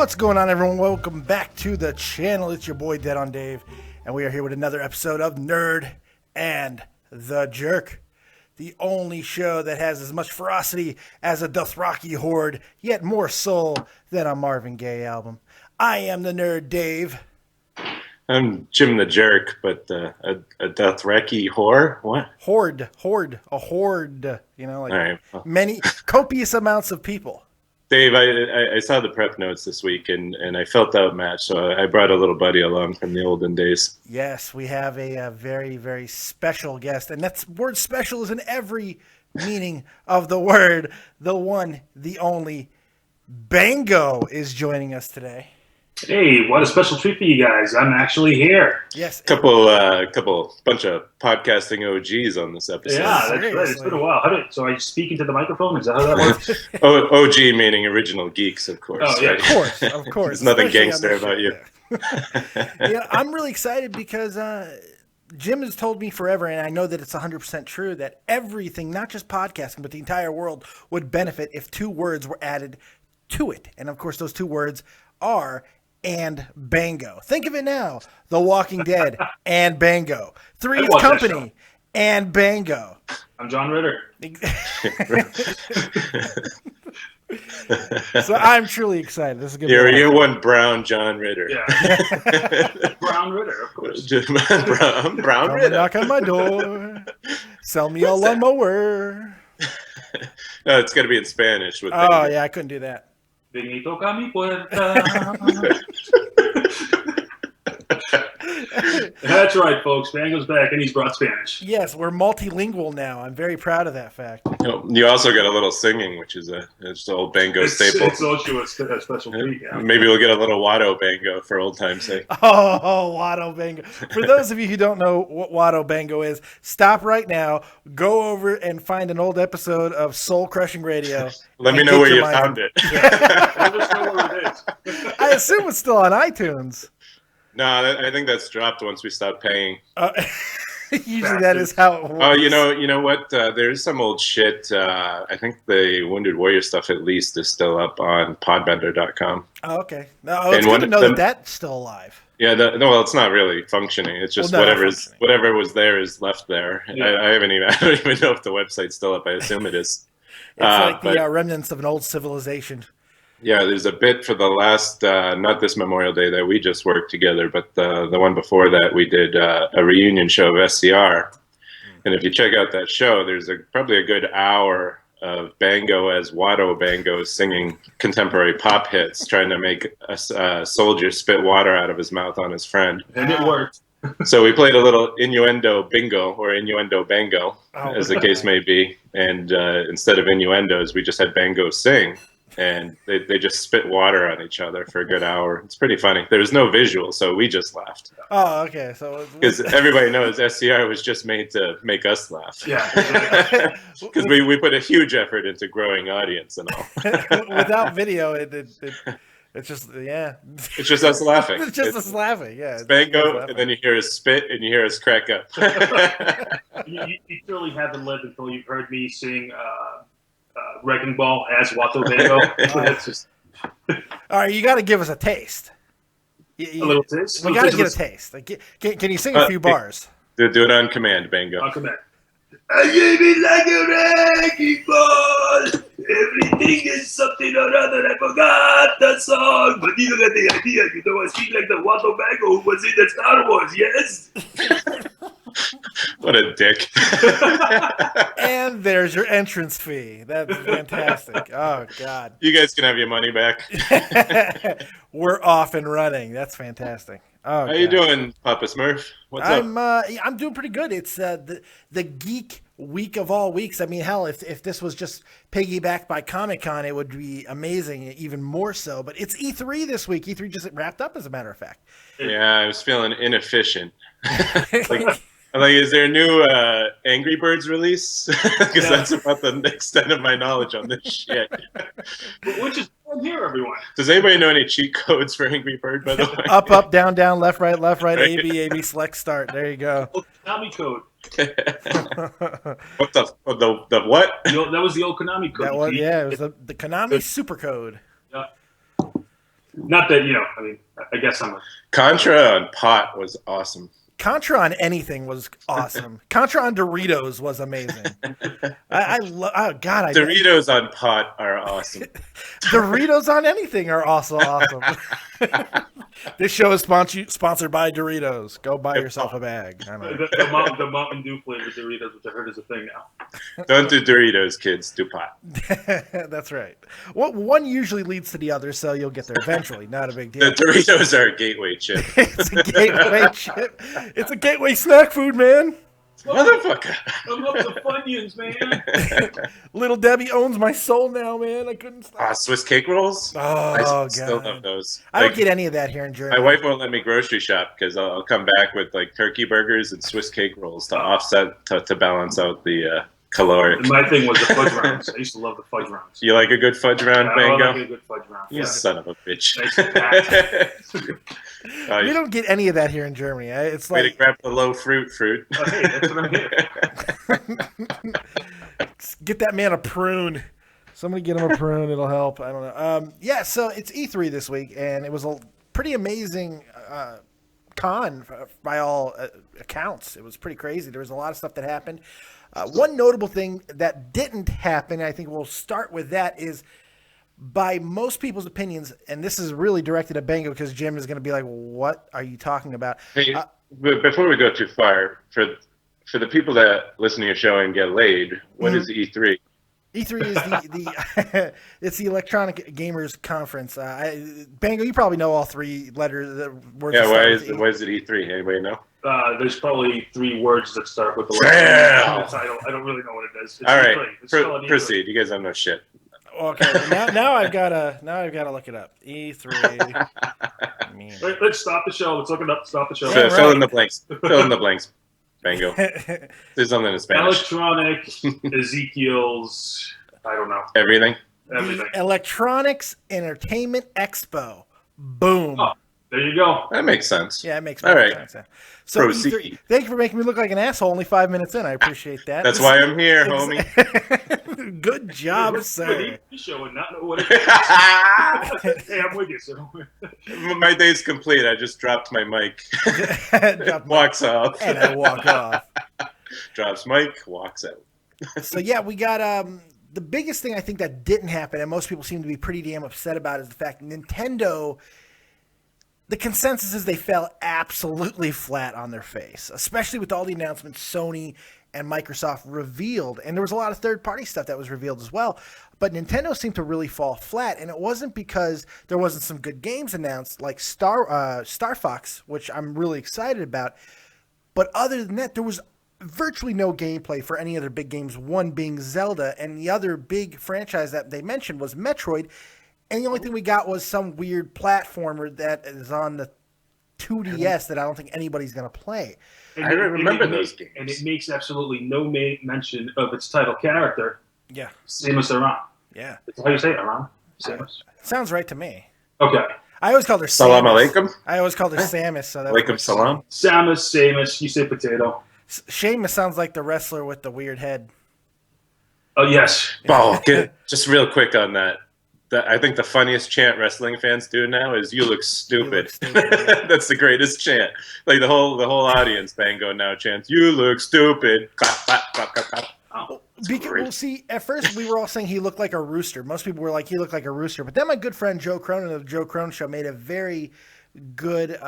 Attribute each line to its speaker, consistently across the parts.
Speaker 1: What's going on, everyone? Welcome back to the channel. It's your boy Dead on Dave, and we are here with another episode of Nerd and the Jerk, the only show that has as much ferocity as a Dothraki horde, yet more soul than a Marvin Gaye album. I am the Nerd Dave.
Speaker 2: I'm Jim the Jerk, but a Dothraki whore? What?
Speaker 1: Horde, a horde. You know, like
Speaker 2: right, well.
Speaker 1: Many copious amounts of people.
Speaker 2: Dave, I saw the prep notes this week, and I felt outmatched, so I brought a little buddy along from the olden days.
Speaker 1: Yes, we have a very, very special guest, and that word special is in every meaning of the word. The one, the only, Bango is joining us today.
Speaker 3: Hey, what a special treat for you guys. I'm actually here.
Speaker 1: Yes.
Speaker 2: Bunch of podcasting OGs on this episode.
Speaker 3: Yeah, that's right. It's been a while. So are you speaking to the microphone? Is that how that works?
Speaker 2: OG meaning original geeks, of course.
Speaker 3: Oh, yeah.
Speaker 2: Right?
Speaker 1: Of course.
Speaker 2: There's nothing gangster about you.
Speaker 1: Yeah, I'm really excited because Jim has told me forever, and I know that it's 100% true, that everything, not just podcasting, but the entire world would benefit if two words were added to it. And, of course, those two words are and Bango. Think of it now. The Walking Dead and Bango. Three's Company and Bango.
Speaker 3: I'm John Ritter.
Speaker 1: So I'm truly excited. This is gonna
Speaker 2: be
Speaker 1: You're
Speaker 2: one brown John Ritter.
Speaker 3: Yeah. Brown Ritter, of course.
Speaker 2: brown Ritter.
Speaker 1: Knock on my door. Sell me a lawnmower.
Speaker 2: No, it's going to be in Spanish. With
Speaker 1: yeah, I couldn't do that.
Speaker 3: Ven y toca mi puerta. That's right, folks. Bango's back, and he's brought Spanish.
Speaker 1: Yes, we're multilingual now. I'm very proud of that fact.
Speaker 2: You also got a little singing, which is it's the old Bango staple.
Speaker 3: It's also a special treat. Yeah.
Speaker 2: Maybe we'll get a little Watto Bango for old time's sake.
Speaker 1: Oh, Watto Bango. For those of you who don't know what Watto Bango is, stop right now, go over and find an old episode of Soul Crushing Radio.
Speaker 2: Let me know where you found it.
Speaker 3: Let us know where it is.
Speaker 1: I assume it's still on iTunes.
Speaker 2: No, I think that's dropped once we stop paying.
Speaker 1: Usually that is how it works.
Speaker 2: Oh, you know what? There's some old shit. I think the Wounded Warrior stuff at least is still up on podbender.com.
Speaker 1: Oh, okay. No, it's good to know that's still alive.
Speaker 2: Yeah, well, it's not really functioning. It's just whatever was there is left there. Yeah. I don't even know if the website's still up. I assume it is.
Speaker 1: It's like the remnants of an old civilization.
Speaker 2: Yeah, there's a bit for the last, not this Memorial Day that we just worked together, but the one before that we did a reunion show of SCR. And if you check out that show, there's probably a good hour of Bango as Watto Bango singing contemporary pop hits, trying to make a soldier spit water out of his mouth on his friend.
Speaker 3: And it worked.
Speaker 2: So we played a little innuendo bingo or innuendo bango, as the case may be. And instead of innuendos, we just had Bango sing. And they just spit water on each other for a good hour. It's pretty funny. There was no visual, so we just laughed.
Speaker 1: Oh, okay. So
Speaker 2: because everybody knows SCR was just made to make us laugh.
Speaker 3: Yeah.
Speaker 2: Because we put a huge effort into growing audience and all.
Speaker 1: Without video, it's just
Speaker 2: It's just us laughing.
Speaker 1: It's just us laughing. Yeah.
Speaker 2: It's Bango, and then you hear us spit, and you hear us crack up.
Speaker 3: You surely haven't lived until you've heard me sing. Wrecking Ball as Watto Bango. It's just...
Speaker 1: All right, you got to give us a taste.
Speaker 3: A little taste?
Speaker 1: We got to get a tast. Like, can you sing a few bars?
Speaker 2: Do it on command, Bango.
Speaker 3: On command. I gave it like a wrecking ball. Everything is something or other. I forgot the song. But you got the idea. You know, I speak like the Watto Bango who was in the Star Wars, yes?
Speaker 2: What a dick.
Speaker 1: And there's your entrance fee. That's fantastic. Oh, God.
Speaker 2: You guys can have your money back.
Speaker 1: We're off and running. That's fantastic. Oh,
Speaker 2: how you doing, Papa Smurf? What's up?
Speaker 1: I'm doing pretty good. It's the geek week of all weeks. I mean, hell, if this was just piggybacked by Comic-Con, it would be amazing, even more so. But it's E3 this week. E3 just wrapped up, as a matter of fact.
Speaker 2: Yeah, I was feeling inefficient. Like, is there a new Angry Birds release? Because that's about the extent of my knowledge on this shit.
Speaker 3: Which is fun here, everyone.
Speaker 2: Does anybody know any cheat codes for Angry Bird, by the way?
Speaker 1: Up, down, left, right, A, B, select, start. There you go.
Speaker 3: Konami code.
Speaker 2: What the what?
Speaker 3: That was the old Konami code.
Speaker 1: That was, it was the Konami super code.
Speaker 3: Yeah. Not that, I mean, I guess I'm a...
Speaker 2: Contra on pot was awesome.
Speaker 1: Contra on anything was awesome. Contra on Doritos was amazing. I love. God,
Speaker 2: Doritos on pot are awesome.
Speaker 1: Doritos on anything are also awesome. This show is sponsored by Doritos. Go buy yourself a bag. I don't know.
Speaker 3: The Mountain Dew flavored Doritos, which I heard is a thing now.
Speaker 2: Don't do Doritos, kids. Do pot.
Speaker 1: That's right. Well, one usually leads to the other, so you'll get there eventually. Not a big deal.
Speaker 2: The Doritos are a gateway chip.
Speaker 1: It's a gateway chip. It's a gateway snack food, man.
Speaker 2: Motherfucker.
Speaker 3: I love the Funyuns, man.
Speaker 1: Little Debbie owns my soul now, man. I couldn't stop.
Speaker 2: Swiss cake rolls?
Speaker 1: Oh,
Speaker 2: I
Speaker 1: God.
Speaker 2: still love those.
Speaker 1: I don't get any of that here in Germany.
Speaker 2: My wife won't let me grocery shop because I'll come back with like turkey burgers and Swiss cake rolls to offset, to balance out the caloric.
Speaker 3: My thing was the fudge rounds. I used to love the fudge rounds.
Speaker 2: You like a good fudge round, Bango?
Speaker 3: I like a good fudge round.
Speaker 2: You son of a bitch.
Speaker 1: We don't get any of that here in Germany. It's
Speaker 2: way
Speaker 1: like
Speaker 2: to grab the low fruit.
Speaker 3: Oh, hey, that's what I'm here.
Speaker 1: Get that man a prune. Somebody get him a prune. It'll help. I don't know. Yeah, so it's E3 this week, and it was a pretty amazing con by all accounts. It was pretty crazy. There was a lot of stuff that happened. One notable thing that didn't happen, I think we'll start with that, is by most people's opinions, and this is really directed at Bango because Jim is going to be like, what are you talking about?
Speaker 2: Hey, before we go too far, for the people that listen to your show and get laid, what is E3?
Speaker 1: E3 is the it's the Electronic Gamers Conference. Bango, you probably know all three letters. Words.
Speaker 2: Yeah, why is it E3? Anybody know?
Speaker 3: There's probably 3 words that start with the word title. I don't really know what it is. It's
Speaker 2: all right, proceed. You guys don't know shit.
Speaker 1: Okay, now I've got to look it up. E3.
Speaker 3: Let's stop the show. Let's look it up. Stop the show.
Speaker 2: Yeah, fill in the blanks. Fill in the blanks. Bango. There's something in Spanish.
Speaker 3: Electronic, Ezekiel's, I don't know.
Speaker 2: Everything.
Speaker 1: The Electronics Entertainment Expo. Boom.
Speaker 3: Oh, there you go.
Speaker 2: That makes sense.
Speaker 1: Yeah, it makes sense. So
Speaker 2: proceed.
Speaker 1: Thank you for making me look like an asshole only 5 minutes in. I appreciate that.
Speaker 2: That's why I'm here, homie.
Speaker 1: Good job, sir.
Speaker 3: You show and not know what it is. Hey, I'm with you, sir.
Speaker 2: My day's complete. I just dropped my mic. Walks off.
Speaker 1: And I walk off.
Speaker 2: Drops mic, walks out.
Speaker 1: So yeah, we got the biggest thing I think that didn't happen, and most people seem to be pretty damn upset about, is the fact Nintendo. The consensus is they fell absolutely flat on their face, especially with all the announcements Sony and Microsoft revealed. And there was a lot of third-party stuff that was revealed as well. But Nintendo seemed to really fall flat, and it wasn't because there wasn't some good games announced, like Star Fox, which I'm really excited about. But other than that, there was virtually no gameplay for any other big games, one being Zelda, and the other big franchise that they mentioned was Metroid. And the only thing we got was some weird platformer that is on the 2DS that I don't think anybody's going to play.
Speaker 2: I remember those games.
Speaker 3: And it makes absolutely no mention of its title character.
Speaker 1: Yeah.
Speaker 3: Samus Aran.
Speaker 1: Yeah.
Speaker 3: That's how you say it, Aran? Samus.
Speaker 1: Sounds right to me.
Speaker 3: Okay.
Speaker 1: I always called her
Speaker 2: Salam
Speaker 1: Samus.
Speaker 2: alaikum?
Speaker 1: I always called her Samus. So that
Speaker 2: Alaikum salam.
Speaker 3: Samus, you say potato.
Speaker 1: Seamus sounds like the wrestler with the weird head.
Speaker 3: Oh, yes.
Speaker 2: Oh, just real quick on that. I think the funniest chant wrestling fans do now is "You look stupid." That's the greatest chant. Like the whole audience, Bango now chants "You look stupid." Clap, clap, clap, clap, clap.
Speaker 1: Oh, well, see, at first we were all saying he looked like a rooster. Most people were like, he looked like a rooster. But then my good friend Joe Cronin of the Joe Cronin Show made a very good,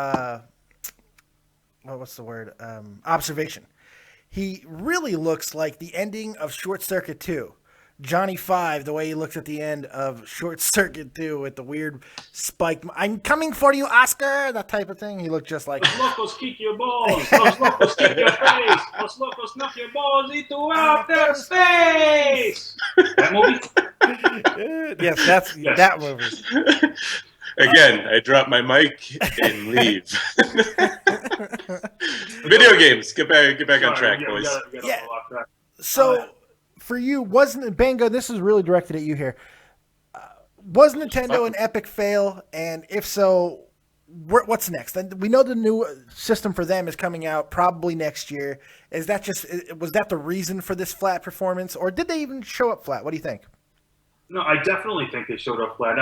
Speaker 1: observation. He really looks like the ending of Short Circuit 2. Johnny Five, the way he looks at the end of Short Circuit 2 with the weird spiked, "I'm coming for you, Oscar," that type of thing. He looked just like
Speaker 3: Los locos kick your balls. Los locos kick your face. Los locos knock your balls into outer space. That movie?
Speaker 1: Yes, that movie.
Speaker 2: Again, I drop my mic and leave. Video games. Get back on track, boys.
Speaker 1: Yeah. So, for you, wasn't Bango? This is really directed at you here. Was Nintendo an epic fail? And if so, what's next? We know the new system for them is coming out probably next year. Was that the reason for this flat performance, or did they even show up flat? What do you think?
Speaker 4: No, I definitely think they showed up flat.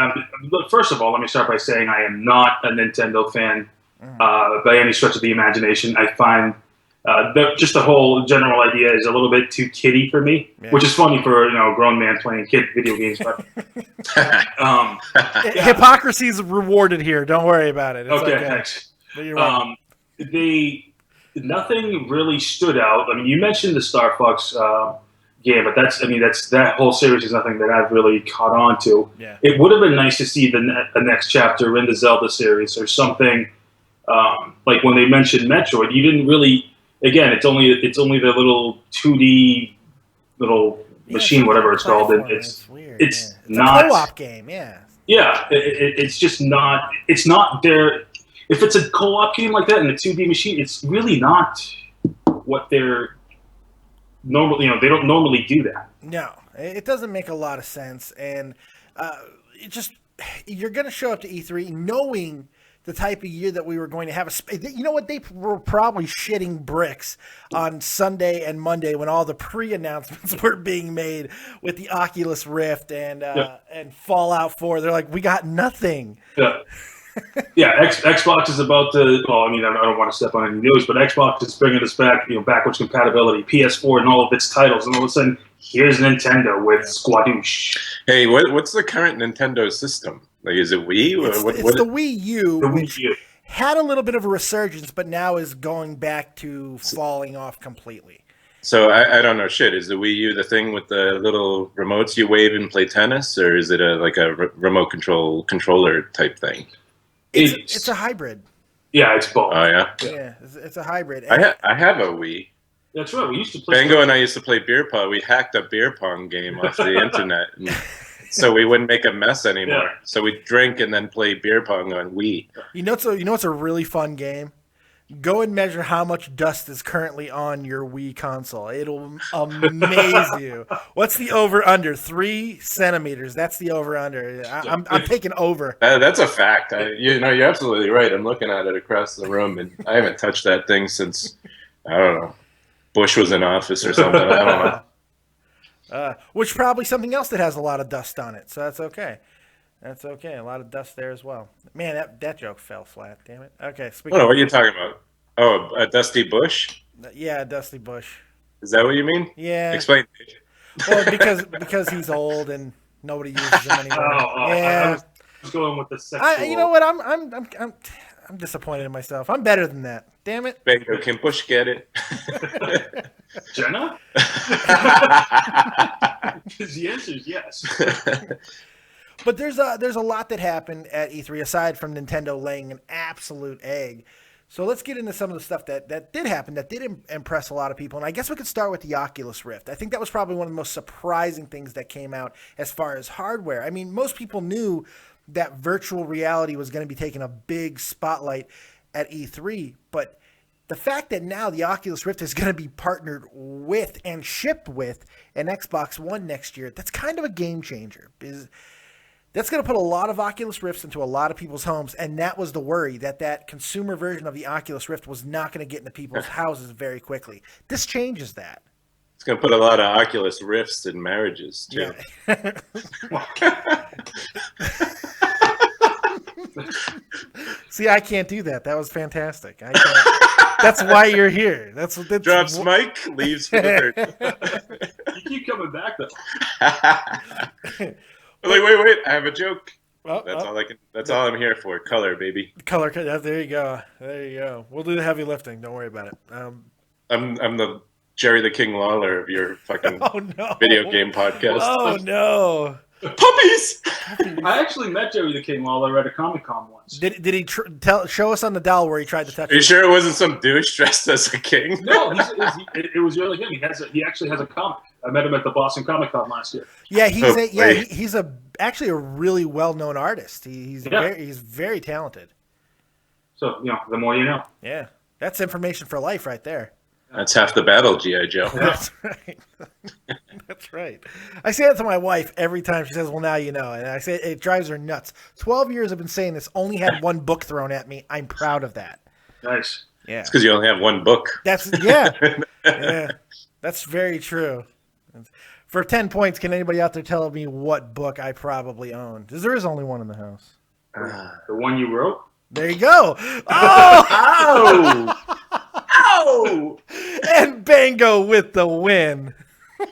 Speaker 4: But first of all, let me start by saying I am not a Nintendo fan by any stretch of the imagination. I find just the whole general idea is a little bit too kiddie for me, which is funny for a grown man playing kid video games. But
Speaker 1: hypocrisy is rewarded here. Don't worry about it. It's
Speaker 4: okay, thanks.
Speaker 1: But you're welcome.
Speaker 4: Nothing really stood out. I mean, you mentioned the Star Fox game, but that's that whole series is nothing that I've really caught on to.
Speaker 1: Yeah.
Speaker 4: It would have been nice to see the next chapter in the Zelda series or something. Like when they mentioned Metroid, you didn't really. Again, it's only the little 2D little machine, whatever it's called. And it's weird. It's not
Speaker 1: a co-op game. Yeah.
Speaker 4: Yeah, it's just not. It's not there. If it's a co-op game like that in a 2D machine, it's really not what they're normally. They don't normally do that.
Speaker 1: No, it doesn't make a lot of sense, and you're going to show up to E3 knowing the type of year that we were going to have. You know what? They were probably shitting bricks on Sunday and Monday when all the pre-announcements were being made with the Oculus Rift and Fallout 4. They're like, we got nothing.
Speaker 4: Yeah. Yeah, Xbox is about to. Well, I mean, I don't want to step on any news, but Xbox is bringing us back, backwards compatibility, PS4 and all of its titles, and all of a sudden, here's Nintendo with Squadoosh.
Speaker 2: Hey, what's the current Nintendo system? Like, is it Wii?
Speaker 1: It's the Wii U, which had a little bit of a resurgence, but now is going back to falling off completely.
Speaker 2: So I don't know shit. Is the Wii U the thing with the little remotes you wave and play tennis, or is it like a remote controller type thing?
Speaker 1: It's a hybrid.
Speaker 4: Yeah, it's both.
Speaker 2: Oh yeah.
Speaker 1: Yeah, it's a hybrid.
Speaker 2: I have a Wii.
Speaker 4: That's right. We used to play.
Speaker 2: Bango and I used to play beer pong. We hacked a beer pong game off the internet, so we wouldn't make a mess anymore. Yeah. So we'd drink and then play beer pong on Wii.
Speaker 1: You know what's a really fun game? Go and measure how much dust is currently on your Wii console. It'll amaze you. What's the over/under? 3 centimeters. That's the over/under. I'm taking over.
Speaker 2: That's a fact. You're absolutely right. I'm looking at it across the room, and I haven't touched that thing since, I don't know, Bush was in office or something. I don't
Speaker 1: know. Which probably something else that has a lot of dust on it. So that's okay. That's okay. A lot of dust there as well. Man, that joke fell flat. Damn it. Okay.
Speaker 2: What are you talking about? Oh, a Dusty Bush?
Speaker 1: Yeah, Dusty Bush.
Speaker 2: Is that what you mean?
Speaker 1: Yeah.
Speaker 2: Explain.
Speaker 1: Well, because he's old and nobody uses him anymore.
Speaker 4: Yeah. I was going with the sexual.
Speaker 1: You know what? I'm disappointed in myself. I'm better than that. Damn it.
Speaker 2: Bango, can Bush get it?
Speaker 4: Jenna? The answer is yes.
Speaker 1: But there's a lot that happened at E3 aside from Nintendo laying an absolute egg. So let's get into some of the stuff that did happen, that did impress a lot of people. And I guess we could start with the Oculus Rift. I think that was probably one of the most surprising things that came out as far as hardware. I mean, most people knew that virtual reality was going to be taking a big spotlight at E3, but the fact that now the Oculus Rift is going to be partnered with and shipped with an Xbox One next year, that's kind of a game changer. That's going to put a lot of Oculus Rifts into a lot of people's homes, and that was the worry, that consumer version of the Oculus Rift was not going to get into people's houses very quickly. This changes that.
Speaker 2: It's going to put a lot of Oculus Rifts in marriages, too.
Speaker 1: Yeah. See, I can't do that. That was fantastic. I can't. That's why you're here. That's
Speaker 2: Drops mic, leaves for the third.
Speaker 4: You keep coming back, though.
Speaker 2: Wait! I have a joke. That's all I'm here for. Color, baby.
Speaker 1: Color. There you go. We'll do the heavy lifting. Don't worry about it.
Speaker 2: I'm the Jerry the King Lawler of your fucking video game podcast.
Speaker 1: Oh no!
Speaker 2: Puppies.
Speaker 4: I actually met Jerry the King Lawler at a Comic-Con once.
Speaker 1: Did he show us on the doll where he tried to touch?
Speaker 2: Are you sure it wasn't some douche dressed as a king?
Speaker 4: No, it was really him. He actually has a comic. I met him at the Boston Comic-Con last year.
Speaker 1: Yeah, he's actually a really well-known artist. He's very talented.
Speaker 4: So, the more you know.
Speaker 1: Yeah. That's information for life right there.
Speaker 2: That's half the battle, G.I. Joe.
Speaker 1: That's right. That's right. I say that to my wife every time. She says, well, now you know. And I say it drives her nuts. 12 years I've been saying this, only had one book thrown at me. I'm proud of that.
Speaker 4: Nice.
Speaker 1: Yeah.
Speaker 2: It's because you only have one book.
Speaker 1: Yeah. That's very true. For 10 points, can anybody out there tell me what book I probably owned? Because there is only one in the house.
Speaker 4: The one you wrote?
Speaker 1: There you go. Oh!
Speaker 2: Oh!
Speaker 1: And Bango with the win.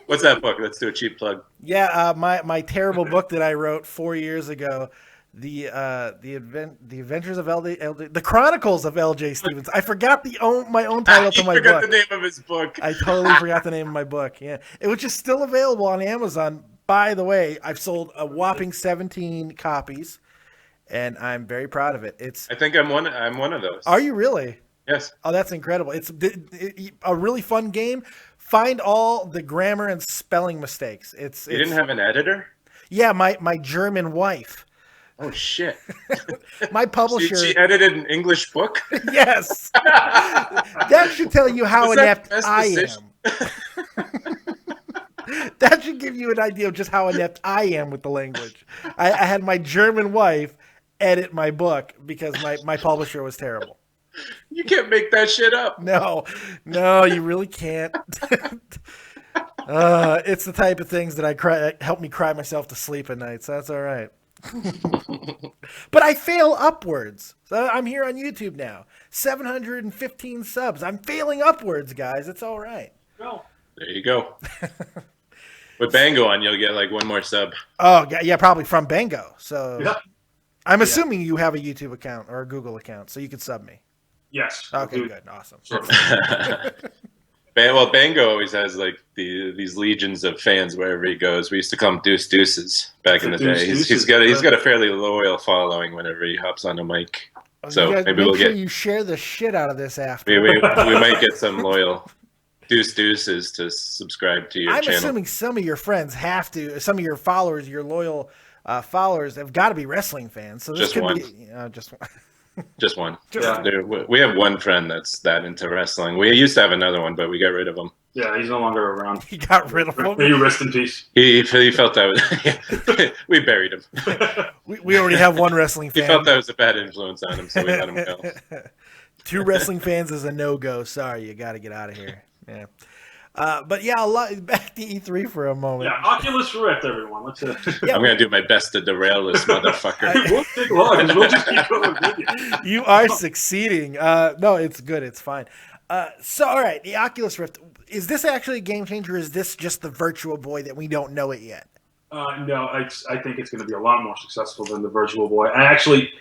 Speaker 2: What's that book? Let's do a cheap plug.
Speaker 1: Yeah, my terrible book that I wrote 4 years ago, the Adventures of LJ, the Chronicles of LJ Stevens. I forgot my own title to my book.
Speaker 2: You forgot the name of his book.
Speaker 1: I totally forgot the name of my book. Yeah, which is still available on Amazon. By the way, I've sold a whopping 17 copies, and I'm very proud of it.
Speaker 2: I think I'm one of those.
Speaker 1: Are you really?
Speaker 2: Yes.
Speaker 1: Oh, that's incredible. It's a really fun game. Find all the grammar and spelling mistakes. You
Speaker 2: didn't have an editor?
Speaker 1: Yeah, my German wife.
Speaker 2: Oh, shit.
Speaker 1: My publisher.
Speaker 2: She edited an English book?
Speaker 1: Yes. That should tell you how inept I am. That should give you an idea of just how inept I am with the language. I had my German wife edit my book because my publisher was terrible.
Speaker 2: You can't make that shit up.
Speaker 1: No, you really can't. It's the type of things that help me cry myself to sleep at night, so that's all right. But I fail upwards. So I'm here on YouTube now. 715 subs. I'm failing upwards, guys. It's all right.
Speaker 4: No.
Speaker 2: There you go. With Bango on, you'll get like one more sub.
Speaker 1: Oh, yeah, probably from Bango. So
Speaker 4: Yeah.
Speaker 1: I'm assuming you have a YouTube account or a Google account, so you could sub me.
Speaker 4: Yes.
Speaker 1: Okay, good. Awesome.
Speaker 4: Sure.
Speaker 2: Well, Bango always has like these legions of fans wherever he goes. We used to call him Deuce Deuces back in the day. He's got a fairly loyal following whenever he hops on a mic. So maybe we'll get.
Speaker 1: You share the shit out of this after.
Speaker 2: We might get some loyal Deuce Deuces to subscribe to your channel. I'm
Speaker 1: assuming some of your friends have to. Some of your followers, your loyal followers, have got to be wrestling fans. So this
Speaker 2: just one.
Speaker 1: Just one.
Speaker 2: Just one. We have one friend that's that into wrestling. We used to have another one, but we got rid of him.
Speaker 4: Yeah, he's no longer around.
Speaker 1: He got rid of him.
Speaker 4: May you rest in peace.
Speaker 2: He felt that was. We buried him.
Speaker 1: We already have one wrestling fan.
Speaker 2: He felt that was a bad influence on him, so we let him go.
Speaker 1: 2 wrestling fans is a no-go. Sorry, you got to get out of here. Yeah. But yeah, back to E3 for a moment.
Speaker 4: Yeah, Oculus Rift, everyone. Let's.
Speaker 2: I'm gonna do my best to derail this motherfucker.
Speaker 4: We'll take long. We'll just keep going with you.
Speaker 1: You are succeeding. No, it's good. It's fine. So, all right, the Oculus Rift. Is this actually a game changer? Or is this just the Virtual Boy that we don't know it yet?
Speaker 4: No, I think it's going to be a lot more successful than the Virtual Boy. I actually.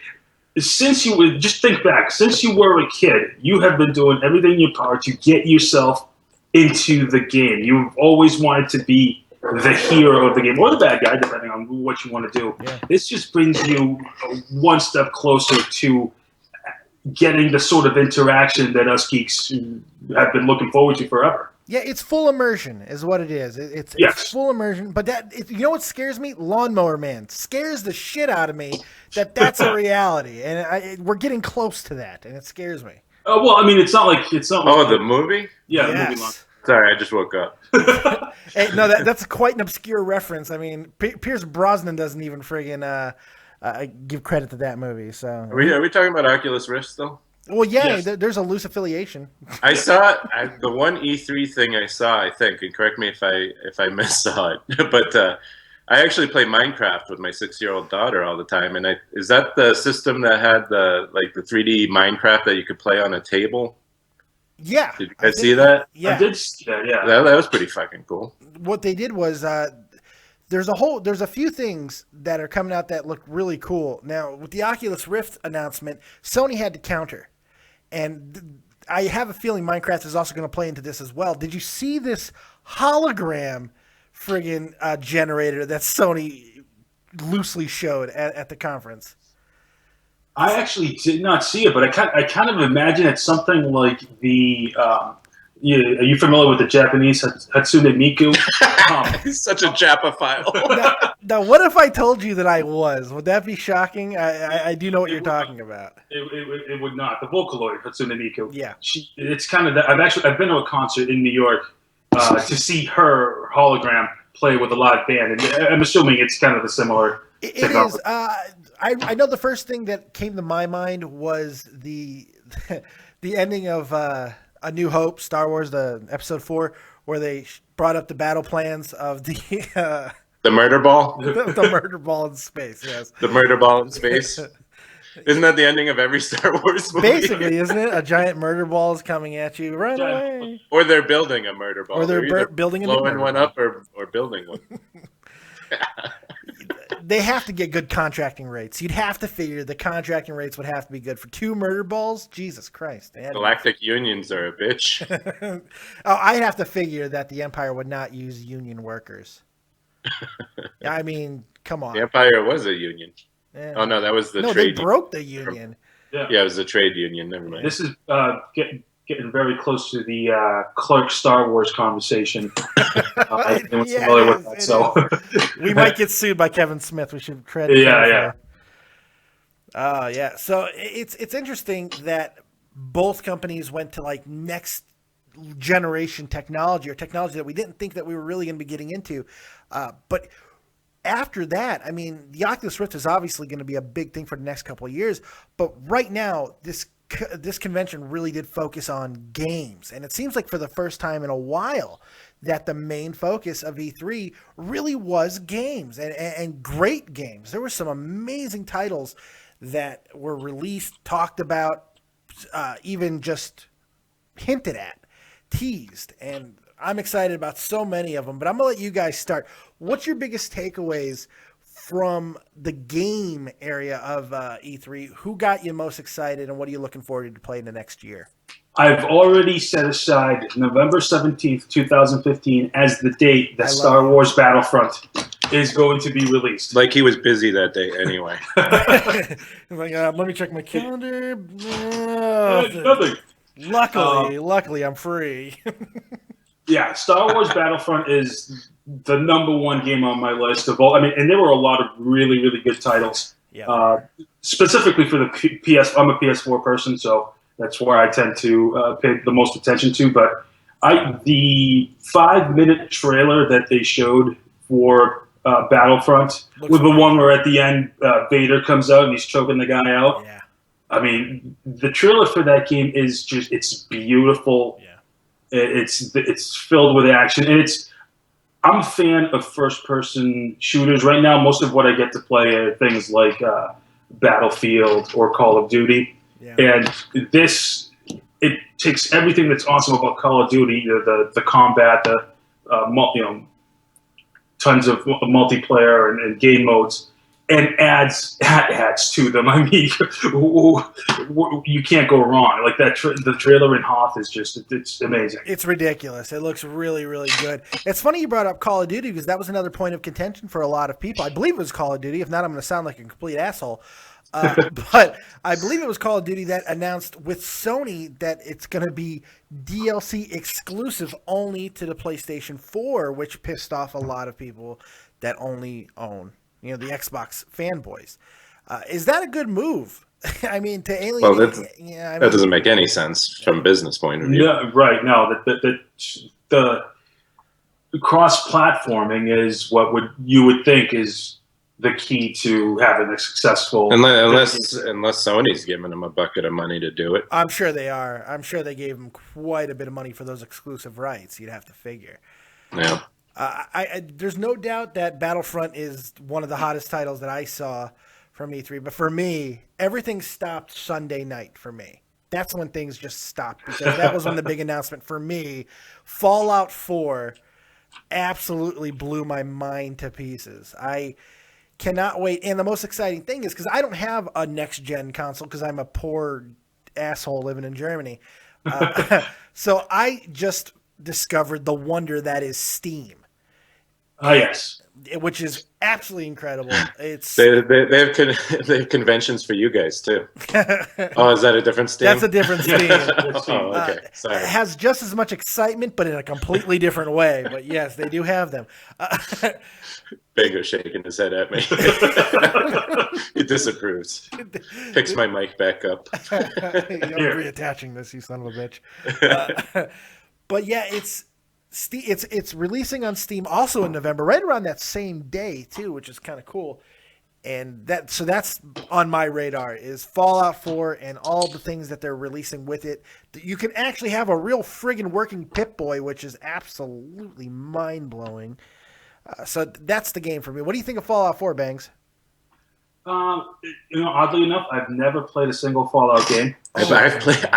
Speaker 4: Since you were a kid, you have been doing everything in your power to get yourself into the game. You've always wanted to be the hero of the game, or the bad guy, depending on what you want to do. Yeah. This just brings you one step closer to getting the sort of interaction that us geeks have been looking forward to forever.
Speaker 1: Yeah, it's full immersion is what it is. It's full immersion. But you know what scares me? Lawnmower Man scares the shit out of me that's a reality. And we're getting close to that, and it scares me.
Speaker 4: Oh, well, I mean, it's not like...
Speaker 2: the movie?
Speaker 4: Yeah,
Speaker 1: yes.
Speaker 4: The movie line.
Speaker 2: Sorry, I just woke up.
Speaker 1: Hey, no, that's quite an obscure reference. I mean, Pierce Brosnan doesn't even friggin' give credit to that movie. So
Speaker 2: Are we talking about Oculus Rift still?
Speaker 1: Well, yeah,
Speaker 4: yes.
Speaker 1: There's a loose affiliation.
Speaker 2: I saw the one E3 thing I saw, I think, and correct me if I missaw it, but I actually play Minecraft with my 6-year-old daughter all the time. And is that the system that had the 3D Minecraft that you could play on a table?
Speaker 1: Yeah.
Speaker 2: Did you guys see that?
Speaker 1: Yeah.
Speaker 4: I did see that, yeah.
Speaker 2: That was pretty fucking cool.
Speaker 1: What they did was there's a few things that are coming out that look really cool. Now, with the Oculus Rift announcement, Sony had to counter. And I have a feeling Minecraft is also going to play into this as well. Did you see this hologram friggin' generator that Sony loosely showed at the conference?
Speaker 4: I actually did not see it, but I kind of imagine it's something like the... are you familiar with the Japanese Hatsune Miku?
Speaker 2: He's such a Japophile.
Speaker 1: Now, what if I told you that I was? Would that be shocking? I do know what you're talking about.
Speaker 4: It would not. The Vocaloid Hatsune Miku.
Speaker 1: Yeah.
Speaker 4: It's kind of that. I've been to a concert in New York to see her hologram play with a live band, and I'm assuming it's kind of the similar.
Speaker 1: It is. I know the first thing that came to my mind was the ending of A New Hope, Star Wars, the Episode 4, where they brought up the battle plans of the
Speaker 2: The murder ball?
Speaker 1: the murder ball in space. Yes,
Speaker 2: The murder ball in space? Isn't that the ending of every Star Wars movie?
Speaker 1: basically, isn't it? A giant murder ball is coming at you. Run away.
Speaker 2: Or they're building a murder ball.
Speaker 1: Or they're
Speaker 2: either
Speaker 1: building a new
Speaker 2: blowing
Speaker 1: murder
Speaker 2: one
Speaker 1: ball.
Speaker 2: up or building one.
Speaker 1: They have to get good contracting rates. You'd have to figure the contracting rates would have to be good for 2 murder balls. Jesus Christ.
Speaker 2: Galactic unions are a bitch.
Speaker 1: I'd have to figure that the Empire would not use union workers. I mean, come on.
Speaker 2: The Empire was a union.
Speaker 1: Yeah.
Speaker 2: Oh, no, that was the
Speaker 1: No,
Speaker 2: trade
Speaker 1: they broke the union.
Speaker 2: Yeah, it was a trade union. Never mind.
Speaker 4: This is getting very close to the Clerk Star Wars conversation. Anyone's familiar with that, so
Speaker 1: we might get sued by Kevin Smith. We should credit.
Speaker 4: Yeah.
Speaker 1: Yeah. So it's interesting that both companies went to like next generation technology or technology that we didn't think that we were really going to be getting into, but. After that, I mean, the Oculus Rift is obviously going to be a big thing for the next couple of years. But right now, this convention really did focus on games. And it seems like for the first time in a while that the main focus of E3 really was games and great games. There were some amazing titles that were released, talked about, even just hinted at, teased. And I'm excited about so many of them, but I'm going to let you guys start. What's your biggest takeaways from the game area of E3? Who got you most excited, and what are you looking forward to play in the next year?
Speaker 4: I've already set aside November 17th, 2015 as the date that Star Wars Battlefront is going to be released.
Speaker 2: Like he was busy that day anyway.
Speaker 1: Let me check my calendar.
Speaker 4: Nothing.
Speaker 1: Luckily, I'm free.
Speaker 4: Yeah, Star Wars Battlefront is the number one game on my list of all. I mean, and there were a lot of really, really good titles.
Speaker 1: Yeah.
Speaker 4: Specifically for the PS, I'm a PS4 person, so that's where I tend to pay the most attention to. But the 5-minute trailer that they showed for Battlefront, with the one where at the end Vader comes out and he's choking the guy out.
Speaker 1: Yeah.
Speaker 4: I mean, the trailer for that game is it's beautiful.
Speaker 1: Yeah.
Speaker 4: It's filled with action, and I'm a fan of first-person shooters. Right now, most of what I get to play are things like Battlefield or Call of Duty, and it takes everything that's awesome about Call of Duty, the combat, tons of multiplayer and game modes, and adds to them. I mean, you can't go wrong. Like that, the trailer in Hoth is it's amazing.
Speaker 1: It's ridiculous. It looks really, really good. It's funny you brought up Call of Duty because that was another point of contention for a lot of people. I believe it was Call of Duty. If not, I'm going to sound like a complete asshole. But I believe it was Call of Duty that announced with Sony that it's going to be DLC exclusive only to the PlayStation 4, which pissed off a lot of people that only own the Xbox fanboys. Is that a good move? I mean, to alienate.
Speaker 2: Well, that doesn't make any sense from a business point of view.
Speaker 4: Yeah, right. No, the cross-platforming is what you would think is the key to having a successful.
Speaker 2: Unless Sony's giving them a bucket of money to do it.
Speaker 1: I'm sure they are. I'm sure they gave them quite a bit of money for those exclusive rights. You'd have to figure.
Speaker 2: Yeah.
Speaker 1: There's no doubt that Battlefront is one of the hottest titles that I saw from E3. But for me, everything stopped Sunday night for me. That's when things just stopped because that was when the big announcement for me. Fallout 4 absolutely blew my mind to pieces. I cannot wait. And the most exciting thing is because I don't have a next-gen console because I'm a poor asshole living in Germany. So I just discovered the wonder that is Steam.
Speaker 4: Oh, yes.
Speaker 1: Which is absolutely incredible. It's
Speaker 2: they have conventions for you guys too. Oh, is that a different Steam?
Speaker 1: That's a different Steam.
Speaker 2: Oh, okay. Sorry.
Speaker 1: It has just as much excitement, but in a completely different way. But yes, they do have them.
Speaker 2: Bango shaking his head at me. He disapproves. Picks my mic back up.
Speaker 1: I'm reattaching this, you son of a bitch. But yeah, it's releasing on Steam also in November, right around that same day too, which is kind of cool. And that's on my radar is Fallout 4 and all the things that they're releasing with it. You can actually have a real friggin' working Pip-Boy, which is absolutely mind-blowing. So that's the game for me. What do you think of Fallout 4, Bangs?
Speaker 4: Oddly enough, I've never played a single Fallout game.
Speaker 2: I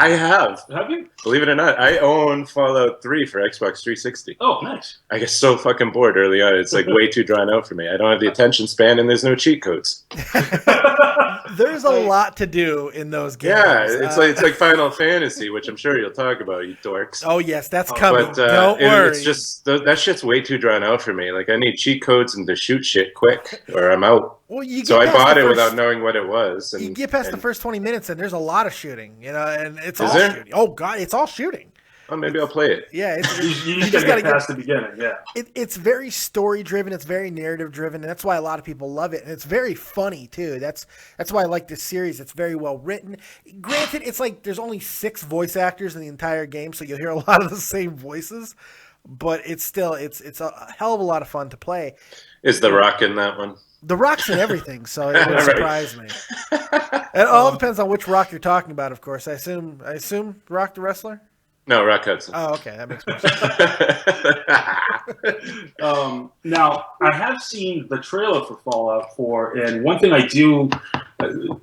Speaker 2: have.
Speaker 4: Have you?
Speaker 2: Believe it or not, I own Fallout 3 for Xbox 360.
Speaker 4: Oh, nice.
Speaker 2: I get so fucking bored early on. It's like way too drawn out for me. I don't have the attention span, and there's no cheat codes.
Speaker 1: There's a lot to do in those games.
Speaker 2: Yeah, it's like Final Fantasy, which I'm sure you'll talk about, you dorks.
Speaker 1: Oh yes, that's coming.
Speaker 2: But
Speaker 1: Don't worry.
Speaker 2: It's just that shit's way too drawn out for me. Like I need cheat codes and to shoot shit quick, or I'm out.
Speaker 1: Well,
Speaker 2: so I bought it without knowing what it was.
Speaker 1: You get past the first 20 minutes, and there's a lot of shooting, and it's all
Speaker 2: there?
Speaker 1: shooting. Oh god, it's all shooting.
Speaker 2: Oh, maybe I'll play it.
Speaker 1: Yeah,
Speaker 4: you just got to get past the beginning. Yeah,
Speaker 1: it's very story driven. It's very narrative driven, and that's why a lot of people love it. And it's very funny too. That's why I like this series. It's very well written. Granted, it's like there's only 6 voice actors in the entire game, so you'll hear a lot of the same voices. But it's still it's a hell of a lot of fun to play.
Speaker 2: Is The Rock in that one?
Speaker 1: The Rock's in everything, so it would surprise me. It all depends on which Rock you're talking about, of course. I assume Rock the wrestler.
Speaker 2: No, Rock Hudson.
Speaker 1: Oh, okay, that makes more sense.
Speaker 4: Now, I have seen the trailer for Fallout 4, and one thing I do,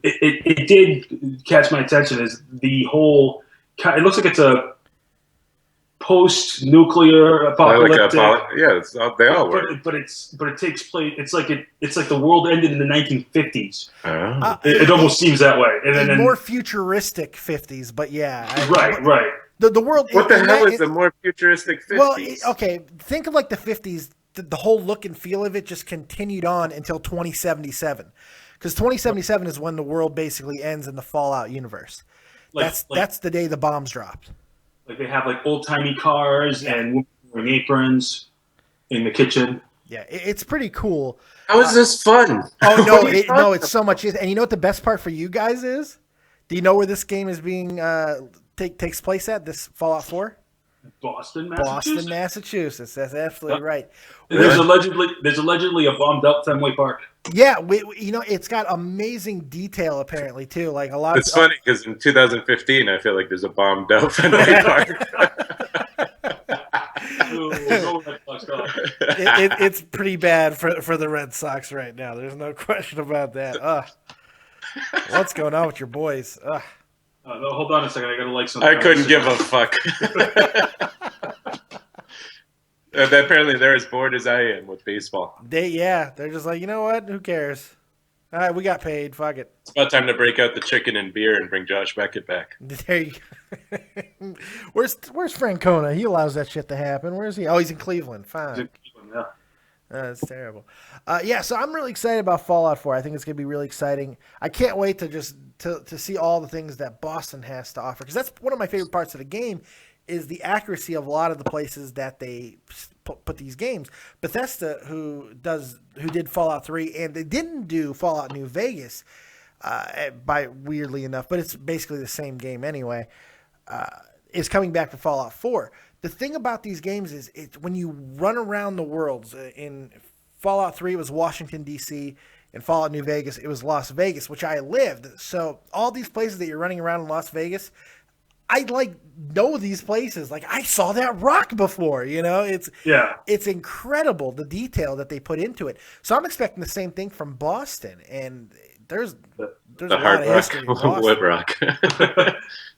Speaker 4: it did catch my attention is the whole. It looks like it's a post-nuclear apocalyptic.
Speaker 2: They all work.
Speaker 4: But it takes place. It's like the world ended in the 1950s.
Speaker 2: Oh.
Speaker 4: It almost seems that way. And then
Speaker 1: more futuristic 50s, but yeah.
Speaker 4: Right.
Speaker 1: The world.
Speaker 2: What the hell is the more futuristic 50s?
Speaker 1: Well, okay, think of like the 50s. The whole look and feel of it just continued on until 2077, because 2077 is when the world basically ends in the Fallout universe. That's the day the bombs dropped.
Speaker 4: Like they have like old timey cars and women wearing aprons in the kitchen.
Speaker 1: Yeah, it's pretty cool.
Speaker 2: How is this fun?
Speaker 1: Oh no, it's so much. And you know what the best part for you guys is? Do you know where this game is being takes place at? This Fallout 4?
Speaker 4: Boston,
Speaker 1: Massachusetts. That's absolutely right.
Speaker 4: There's allegedly a bombed up Fenway Park.
Speaker 1: Yeah, it's got amazing detail apparently too. Like a lot.
Speaker 2: It's funny because in 2015, I feel like there's a bombed out Fenway Park.
Speaker 1: It's pretty bad for the Red Sox right now. There's no question about that. What's going on with your boys?
Speaker 4: No, hold on a second. I gotta like something.
Speaker 2: I couldn't give a fuck. Apparently, they're as bored as I am with baseball.
Speaker 1: They're just like, you know what? Who cares? All right, we got paid. Fuck it.
Speaker 2: It's about time to break out the chicken and beer and bring Josh Beckett back.
Speaker 1: There you go. Where's Francona? He allows that shit to happen. Where is he? Oh, he's in Cleveland. Fine.
Speaker 4: He's in Cleveland, yeah.
Speaker 1: That's terrible. So I'm really excited about Fallout 4. I think it's going to be really exciting. I can't wait to see all the things that Boston has to offer, because that's one of my favorite parts of the game is the accuracy of a lot of the places that they put these games. Bethesda, who did Fallout 3, and they didn't do Fallout New Vegas, weirdly enough, but it's basically the same game anyway, is coming back for Fallout 4. The thing about these games is when you run around the worlds. In Fallout 3, it was Washington, D.C., in Fallout New Vegas, it was Las Vegas, which I lived. So all these places that you're running around in Las Vegas, I know these places. Like I saw that rock before, It's incredible the detail that they put into it. So I'm expecting the same thing from Boston, and there's a lot of history in Boston.
Speaker 2: What rock?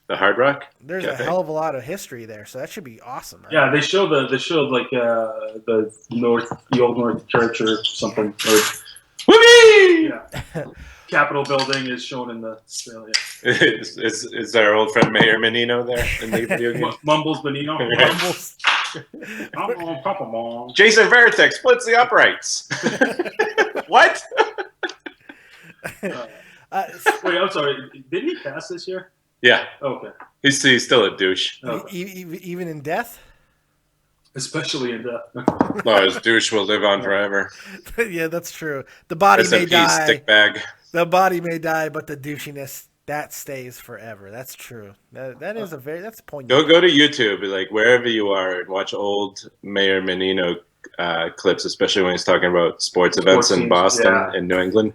Speaker 2: The Hard Rock.
Speaker 1: There's a hell of a lot of history there, so that should be awesome. Right?
Speaker 4: Yeah, they showed like the old North Church or something.
Speaker 2: Whoopee!
Speaker 4: Yeah. Capitol building is shown in the trailer.
Speaker 2: Is our old friend Mayor Menino there in the video game?
Speaker 4: Mumbles Menino.
Speaker 1: Mumbles.
Speaker 2: Jason Veritek splits the uprights. What?
Speaker 4: Wait, I'm sorry. Didn't he pass this year?
Speaker 2: Yeah.
Speaker 4: Okay.
Speaker 2: He's still a douche.
Speaker 1: Okay. Even in death?
Speaker 4: Especially in death.
Speaker 2: No, his douche will live on forever.
Speaker 1: Yeah, that's true. The body may die.
Speaker 2: Stick bag.
Speaker 1: The body may die, but the douchiness, that stays forever. That's true. That's a point.
Speaker 2: Go to YouTube, like wherever you are, and watch old Mayor Menino clips, especially when he's talking about sports events in Boston and New England.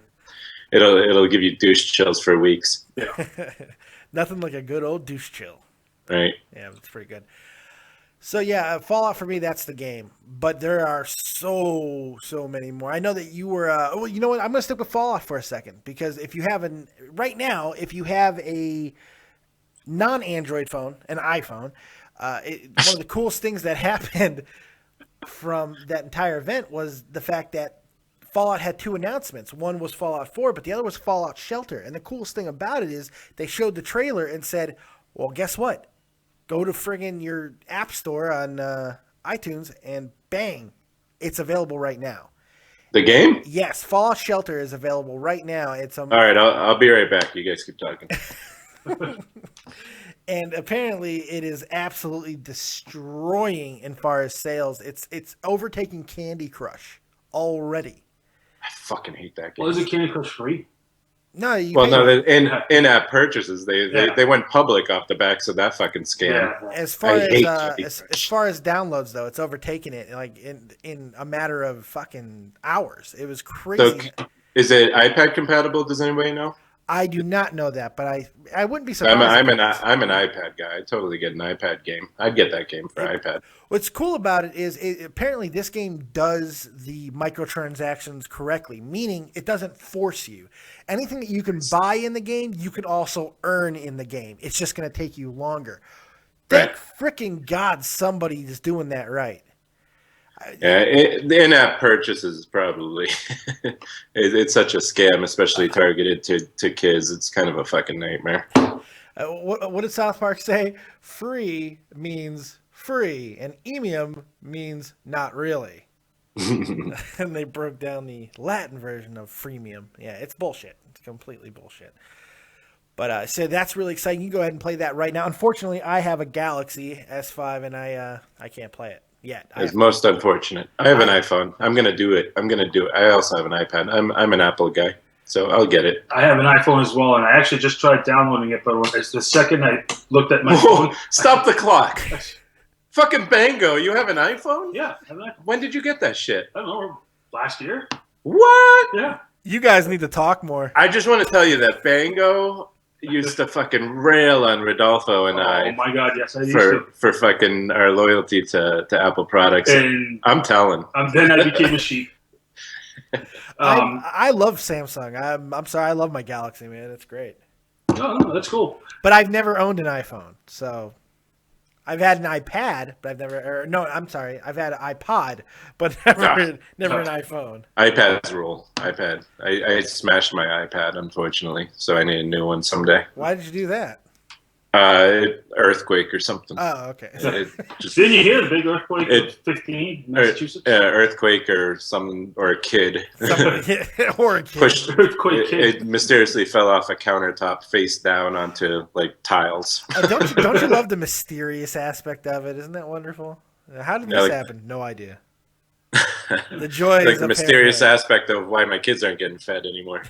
Speaker 2: it'll give you douche chills for weeks.
Speaker 1: Nothing like a good old douche chill.
Speaker 2: Right.
Speaker 1: Yeah, it's pretty good. So yeah, Fallout for me, that's the game. But there are so many more. I know that you were. Well, you know what? I'm going to stick with Fallout for a second because if you have if you have a non-Android phone, an iPhone, one of the coolest things that happened from that entire event was the fact that Fallout had 2 announcements. One was Fallout 4, but the other was Fallout Shelter. And the coolest thing about it is they showed the trailer and said, well, guess what? Go to friggin' your app store on iTunes and bang, it's available right now.
Speaker 2: The game?
Speaker 1: Yes, Fallout Shelter is available right now. All
Speaker 2: right, I'll be right back. You guys keep talking.
Speaker 1: And apparently it is absolutely destroying as far as sales. It's overtaking Candy Crush already.
Speaker 2: I fucking hate that game.
Speaker 4: Well, is it Candy Crush free?
Speaker 1: No,
Speaker 2: in-app purchases. They went public off the backs of that fucking scam.
Speaker 1: Yeah. As far as downloads though, it's overtaken it like in a matter of fucking hours. It was crazy.
Speaker 2: So, is it iPad compatible? Does anybody know?
Speaker 1: I do not know that, but I wouldn't be surprised.
Speaker 2: I'm an iPad guy. I totally get an iPad game. I'd get that game for iPad.
Speaker 1: What's cool about it is apparently this game does the microtransactions correctly, meaning it doesn't force you. Anything that you can buy in the game, you can also earn in the game. It's just going to take you longer. Thank freaking God somebody is doing that right.
Speaker 2: Yeah, the in-app purchases probably it's such a scam, especially targeted to kids. It's kind of a fucking nightmare.
Speaker 1: What did South Park say? Free means free, and emium means not really. And they broke down the Latin version of freemium. Yeah, it's bullshit. It's completely bullshit. But so that's really exciting. You can go ahead and play that right now. Unfortunately, I have a Galaxy S5, and I can't play it. Yeah,
Speaker 2: it's most unfortunate. I have an iPhone. I'm gonna do it. I also have an iPad. I'm an Apple guy, so I'll get it.
Speaker 4: I have an iPhone as well, and I actually just tried downloading it, but it's the second I looked at my phone.
Speaker 2: Stop the clock! Fucking Bango, you have an iPhone?
Speaker 4: Yeah. I have an iPhone.
Speaker 2: When did you get that shit?
Speaker 4: I don't know. Last year.
Speaker 2: What?
Speaker 4: Yeah.
Speaker 1: You guys need to talk more.
Speaker 2: I just want to tell you that Bango used to fucking rail on Rodolfo and I.
Speaker 4: Oh my God, yes, I used to.
Speaker 2: For fucking our loyalty to Apple products. And I'm telling.
Speaker 4: Then I became a sheep.
Speaker 1: I love Samsung. I'm sorry, I love my Galaxy, man. It's great.
Speaker 4: No, that's cool.
Speaker 1: But I've never owned an iPhone, so I've had an iPad, but I've never. I've had an iPod, but never an iPhone.
Speaker 2: iPads rule. iPad. I smashed my iPad, unfortunately, so I need a new one someday.
Speaker 1: Why did you do that?
Speaker 2: Earthquake or something.
Speaker 1: Oh, okay.
Speaker 4: Didn't you hear the big earthquake in 15, Massachusetts?
Speaker 2: Earthquake or a kid.
Speaker 1: Or a kid.
Speaker 4: Earthquake kid.
Speaker 2: It mysteriously fell off a countertop face down onto like tiles.
Speaker 1: Don't you love the mysterious aspect of it? Isn't that wonderful? How did this happen? No idea. The joy
Speaker 2: like the mysterious aspect of why my kids aren't getting fed anymore.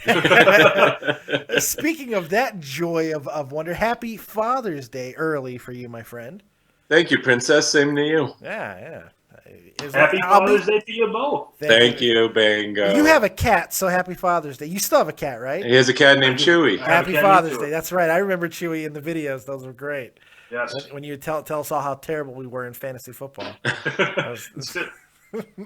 Speaker 1: Speaking of that joy of wonder, happy Father's Day early for you, my friend.
Speaker 2: Thank you, Princess. Same to you.
Speaker 1: Yeah.
Speaker 4: Happy Father's Day to you both.
Speaker 2: Thank you, Bango.
Speaker 1: You have a cat, so happy Father's Day. You still have a cat, right?
Speaker 2: He has a cat named Chewy.
Speaker 1: Happy Father's Day. That's right. I remember Chewy in the videos. Those were great.
Speaker 4: Yes.
Speaker 1: When you tell us all how terrible we were in fantasy football.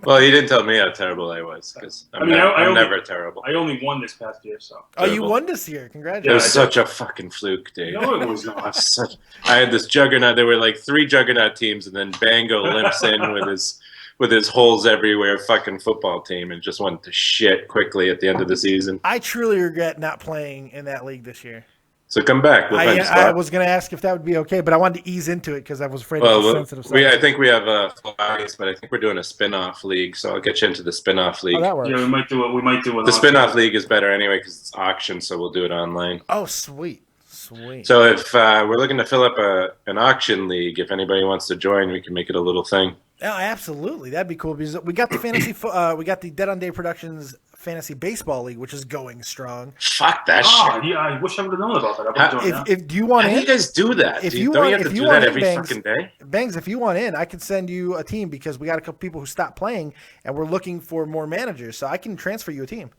Speaker 2: Well, he didn't tell me how terrible I was because I'm never terrible.
Speaker 4: I only won this past year, so.
Speaker 1: Oh, you won this year! Congratulations!
Speaker 2: It was such a fucking fluke, dude.
Speaker 4: No, it was not.
Speaker 2: I had this juggernaut. There were like 3 juggernaut teams, and then Bango limps in with his holes everywhere fucking football team, and just went to shit quickly at the end of the season.
Speaker 1: I truly regret not playing in that league this year.
Speaker 2: So come back.
Speaker 1: I was going to ask if that would be okay, but I wanted to ease into it because I was afraid of the sensitive side.
Speaker 2: I think we have flies, but I think we're doing a spin-off league, so I'll get you into the spin-off league.
Speaker 1: Oh, that works.
Speaker 4: Yeah, we might do it.
Speaker 2: The spin-off league is better anyway because it's auction, so we'll do it online.
Speaker 1: Oh, sweet.
Speaker 2: So if we're looking to fill up an auction league, if anybody wants to join, we can make it a little thing.
Speaker 1: Oh, absolutely. That'd be cool because we got the we got the Dead on Day Productions Fantasy Baseball League, which is going strong.
Speaker 2: Fuck that shit.
Speaker 4: Yeah, I wish I would have known about that.
Speaker 1: Do you want
Speaker 2: in? How do you guys do that?
Speaker 1: If
Speaker 2: don't
Speaker 1: you
Speaker 2: have to do that every fucking day?
Speaker 1: Bangs, if you want in, I can send you a team because we got a couple people who stopped playing and we're looking for more managers, so I can transfer you a team.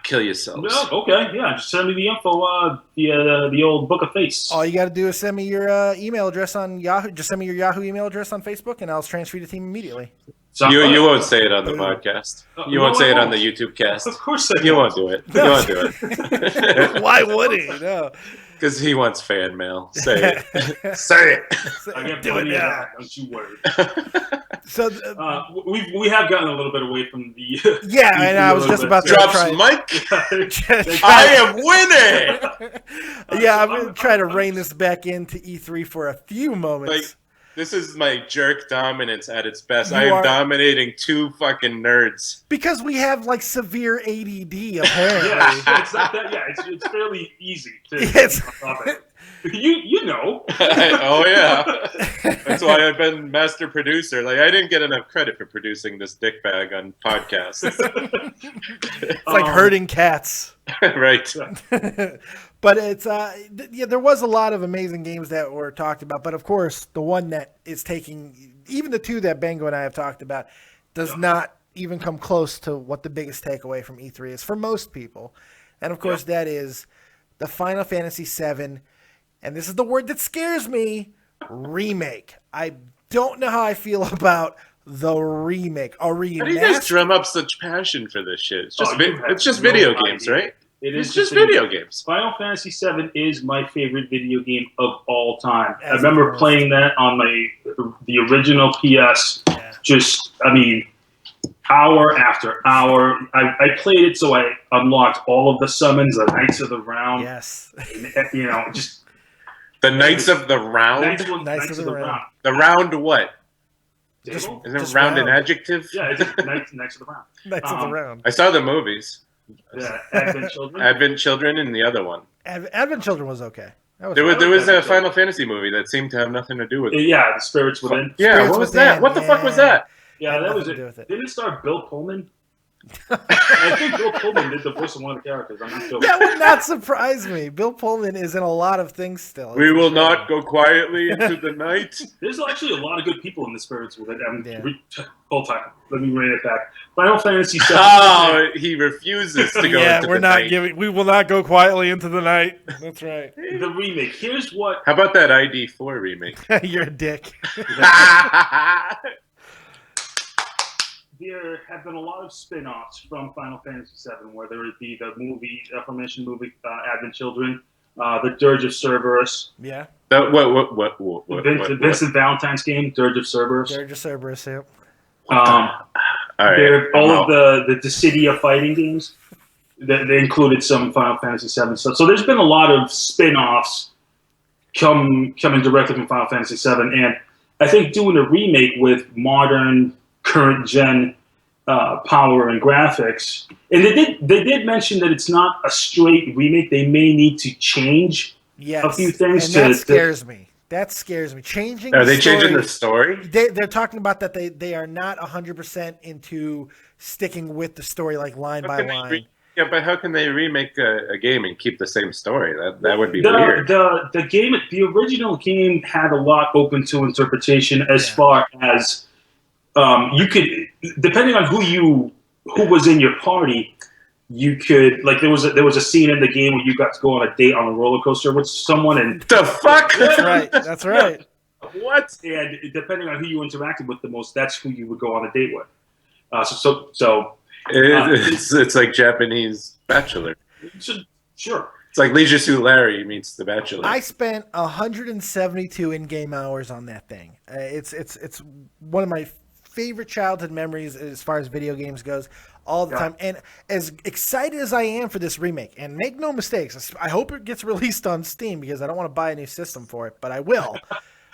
Speaker 2: Kill yourselves.
Speaker 4: No, okay, yeah. Just send me the info. The old book of face.
Speaker 1: All you got to do is send me your email address on Yahoo. Just send me your Yahoo email address on Facebook, and I'll transfer you to the team immediately.
Speaker 4: So,
Speaker 2: You won't say it on the podcast. You won't say it on the YouTube cast.
Speaker 4: Of course I
Speaker 2: You
Speaker 4: won't.
Speaker 2: won't do it. You won't do it.
Speaker 1: Why would he? No.
Speaker 2: Because he wants fan mail. Say it. Say it.
Speaker 4: I get
Speaker 1: Do it
Speaker 4: plenty of
Speaker 1: now.
Speaker 4: that. Don't you worry.
Speaker 1: So,
Speaker 4: We have gotten a little bit away from the.
Speaker 1: yeah, and I was just about to
Speaker 2: Drops
Speaker 1: try.
Speaker 2: Mike.
Speaker 1: I
Speaker 2: I am winning.
Speaker 1: Yeah, I'm going to try to rein this back into E3 for a few moments.
Speaker 2: Like, this is my jerk dominance at its best.
Speaker 1: You
Speaker 2: I am
Speaker 1: are-
Speaker 2: dominating two fucking nerds.
Speaker 1: Because we have like severe ADD, apparently.
Speaker 4: Yeah, it's not that. Yeah, it's fairly easy to.
Speaker 1: Yes.
Speaker 4: You know.
Speaker 2: Oh yeah, that's why I've been master producer. Like I didn't get enough credit for producing this dick bag on podcasts.
Speaker 1: It's like herding cats.
Speaker 2: Right.
Speaker 1: But it's yeah, there was a lot of amazing games that were talked about, but of course the one that is taking, even the two that Bango and I have talked about, does not even come close to what the biggest takeaway from E3 is for most people. And of course that is the Final Fantasy VII, and this is the word that scares me, remake. I don't know how I feel about the remake. A
Speaker 2: How do you guys
Speaker 1: remaster.
Speaker 2: drum up such passion for this shit? It's just,
Speaker 4: You have
Speaker 2: it's just
Speaker 4: no
Speaker 2: video games,
Speaker 4: idea.
Speaker 2: right?
Speaker 4: It
Speaker 2: It's
Speaker 4: is
Speaker 2: just
Speaker 4: the thing.
Speaker 2: video games.
Speaker 4: Final Fantasy VII is my favorite video game of all time. I
Speaker 1: As
Speaker 4: remember
Speaker 1: opposed-
Speaker 4: playing that on the original PS.
Speaker 1: Yeah.
Speaker 4: Just, I mean, hour after hour. I played it, so I unlocked all of the summons, the Knights of the Round.
Speaker 1: Yes.
Speaker 4: You know, just
Speaker 2: The Knights of the Round.
Speaker 1: Knights of the Round.
Speaker 2: The round what?
Speaker 1: Just-
Speaker 4: Table?
Speaker 2: Isn't
Speaker 1: Just
Speaker 2: round an
Speaker 1: round.
Speaker 2: adjective?
Speaker 4: Yeah, it's Knights of the Round.
Speaker 1: Knights of the Round.
Speaker 2: I saw the movies.
Speaker 4: Yeah, Advent Children.
Speaker 2: Advent Children and the other one.
Speaker 1: Advent Children was okay. That was
Speaker 2: There was
Speaker 1: fine.
Speaker 2: there was a
Speaker 4: Advent
Speaker 2: Final Fantasy movie that seemed to have nothing to do with it.
Speaker 4: Yeah, the Spirits Within.
Speaker 2: Yeah,
Speaker 1: Spirits
Speaker 2: what was
Speaker 1: Within,
Speaker 2: that? What the fuck was
Speaker 1: yeah.
Speaker 2: that?
Speaker 4: Yeah,
Speaker 1: Had
Speaker 4: that
Speaker 1: nothing
Speaker 4: was
Speaker 1: to do
Speaker 4: it.
Speaker 1: with it.
Speaker 4: Didn't it star Bill Pullman? I think Bill Pullman did the voice of one of the characters. I'm not sure.
Speaker 1: That would not surprise me. Bill Pullman is in a lot of things still.
Speaker 2: We will not go quietly into the night.
Speaker 4: There's actually a lot of good people in the Spirits Within.
Speaker 1: Yeah.
Speaker 4: Hold time. Let me rein it back. Final Fantasy VII.
Speaker 2: Oh, he refuses to go
Speaker 1: Yeah,
Speaker 2: into
Speaker 1: we're
Speaker 2: the
Speaker 1: not
Speaker 2: night.
Speaker 1: giving. We will not go quietly into the night. That's right.
Speaker 4: The remake. Here's what.
Speaker 2: How about that ID4 remake?
Speaker 1: You're a dick.
Speaker 4: There have been a lot of spin-offs from Final Fantasy VII, whether it be the movie, aforementioned movie, Advent Children, the Dirge of Cerberus,
Speaker 1: Yeah.
Speaker 2: What?
Speaker 4: Vincent Valentine's game, Dirge of Cerberus.
Speaker 1: Dirge of Cerberus. Yeah.
Speaker 2: All right.
Speaker 4: All of the Dissidia fighting games. They included some Final Fantasy VII stuff. So there's been a lot of spin-offs coming directly from Final Fantasy VII, and I think doing a remake with modern, current gen power and graphics, and they did mention that it's not a straight remake. They may need to change
Speaker 1: Yes.
Speaker 4: a few things
Speaker 1: and that
Speaker 4: to
Speaker 1: scares me. That scares me. Changing.
Speaker 2: Are
Speaker 1: the
Speaker 2: they changing
Speaker 1: story-
Speaker 2: the story?
Speaker 1: They're talking about that they are not 100% into sticking with the story like line
Speaker 2: How
Speaker 1: by
Speaker 2: can they
Speaker 1: line.
Speaker 2: Yeah, but how can they remake a game and keep the same story? That would be weird.
Speaker 4: The game, the original game, had a lot open to interpretation as
Speaker 1: Yeah.
Speaker 4: far as you could, depending on who was in your party, you could, like, there was a scene in the game where you got to go on a date on a roller coaster with someone, and
Speaker 2: The fuck?
Speaker 1: That's right. That's right.
Speaker 2: What?
Speaker 4: and depending on who you interacted with the most, that's who you would go on a date with. So
Speaker 2: It's like Japanese Bachelor.
Speaker 4: sure.
Speaker 2: It's like Leisure Suit Larry meets The Bachelor.
Speaker 1: I spent 172 in-game hours on that thing. It's one of my favorite childhood memories as far as video games goes all the time. And as excited as I am for this remake, and make no mistakes, I hope it gets released on Steam because I don't want to buy a new system for it, but I will.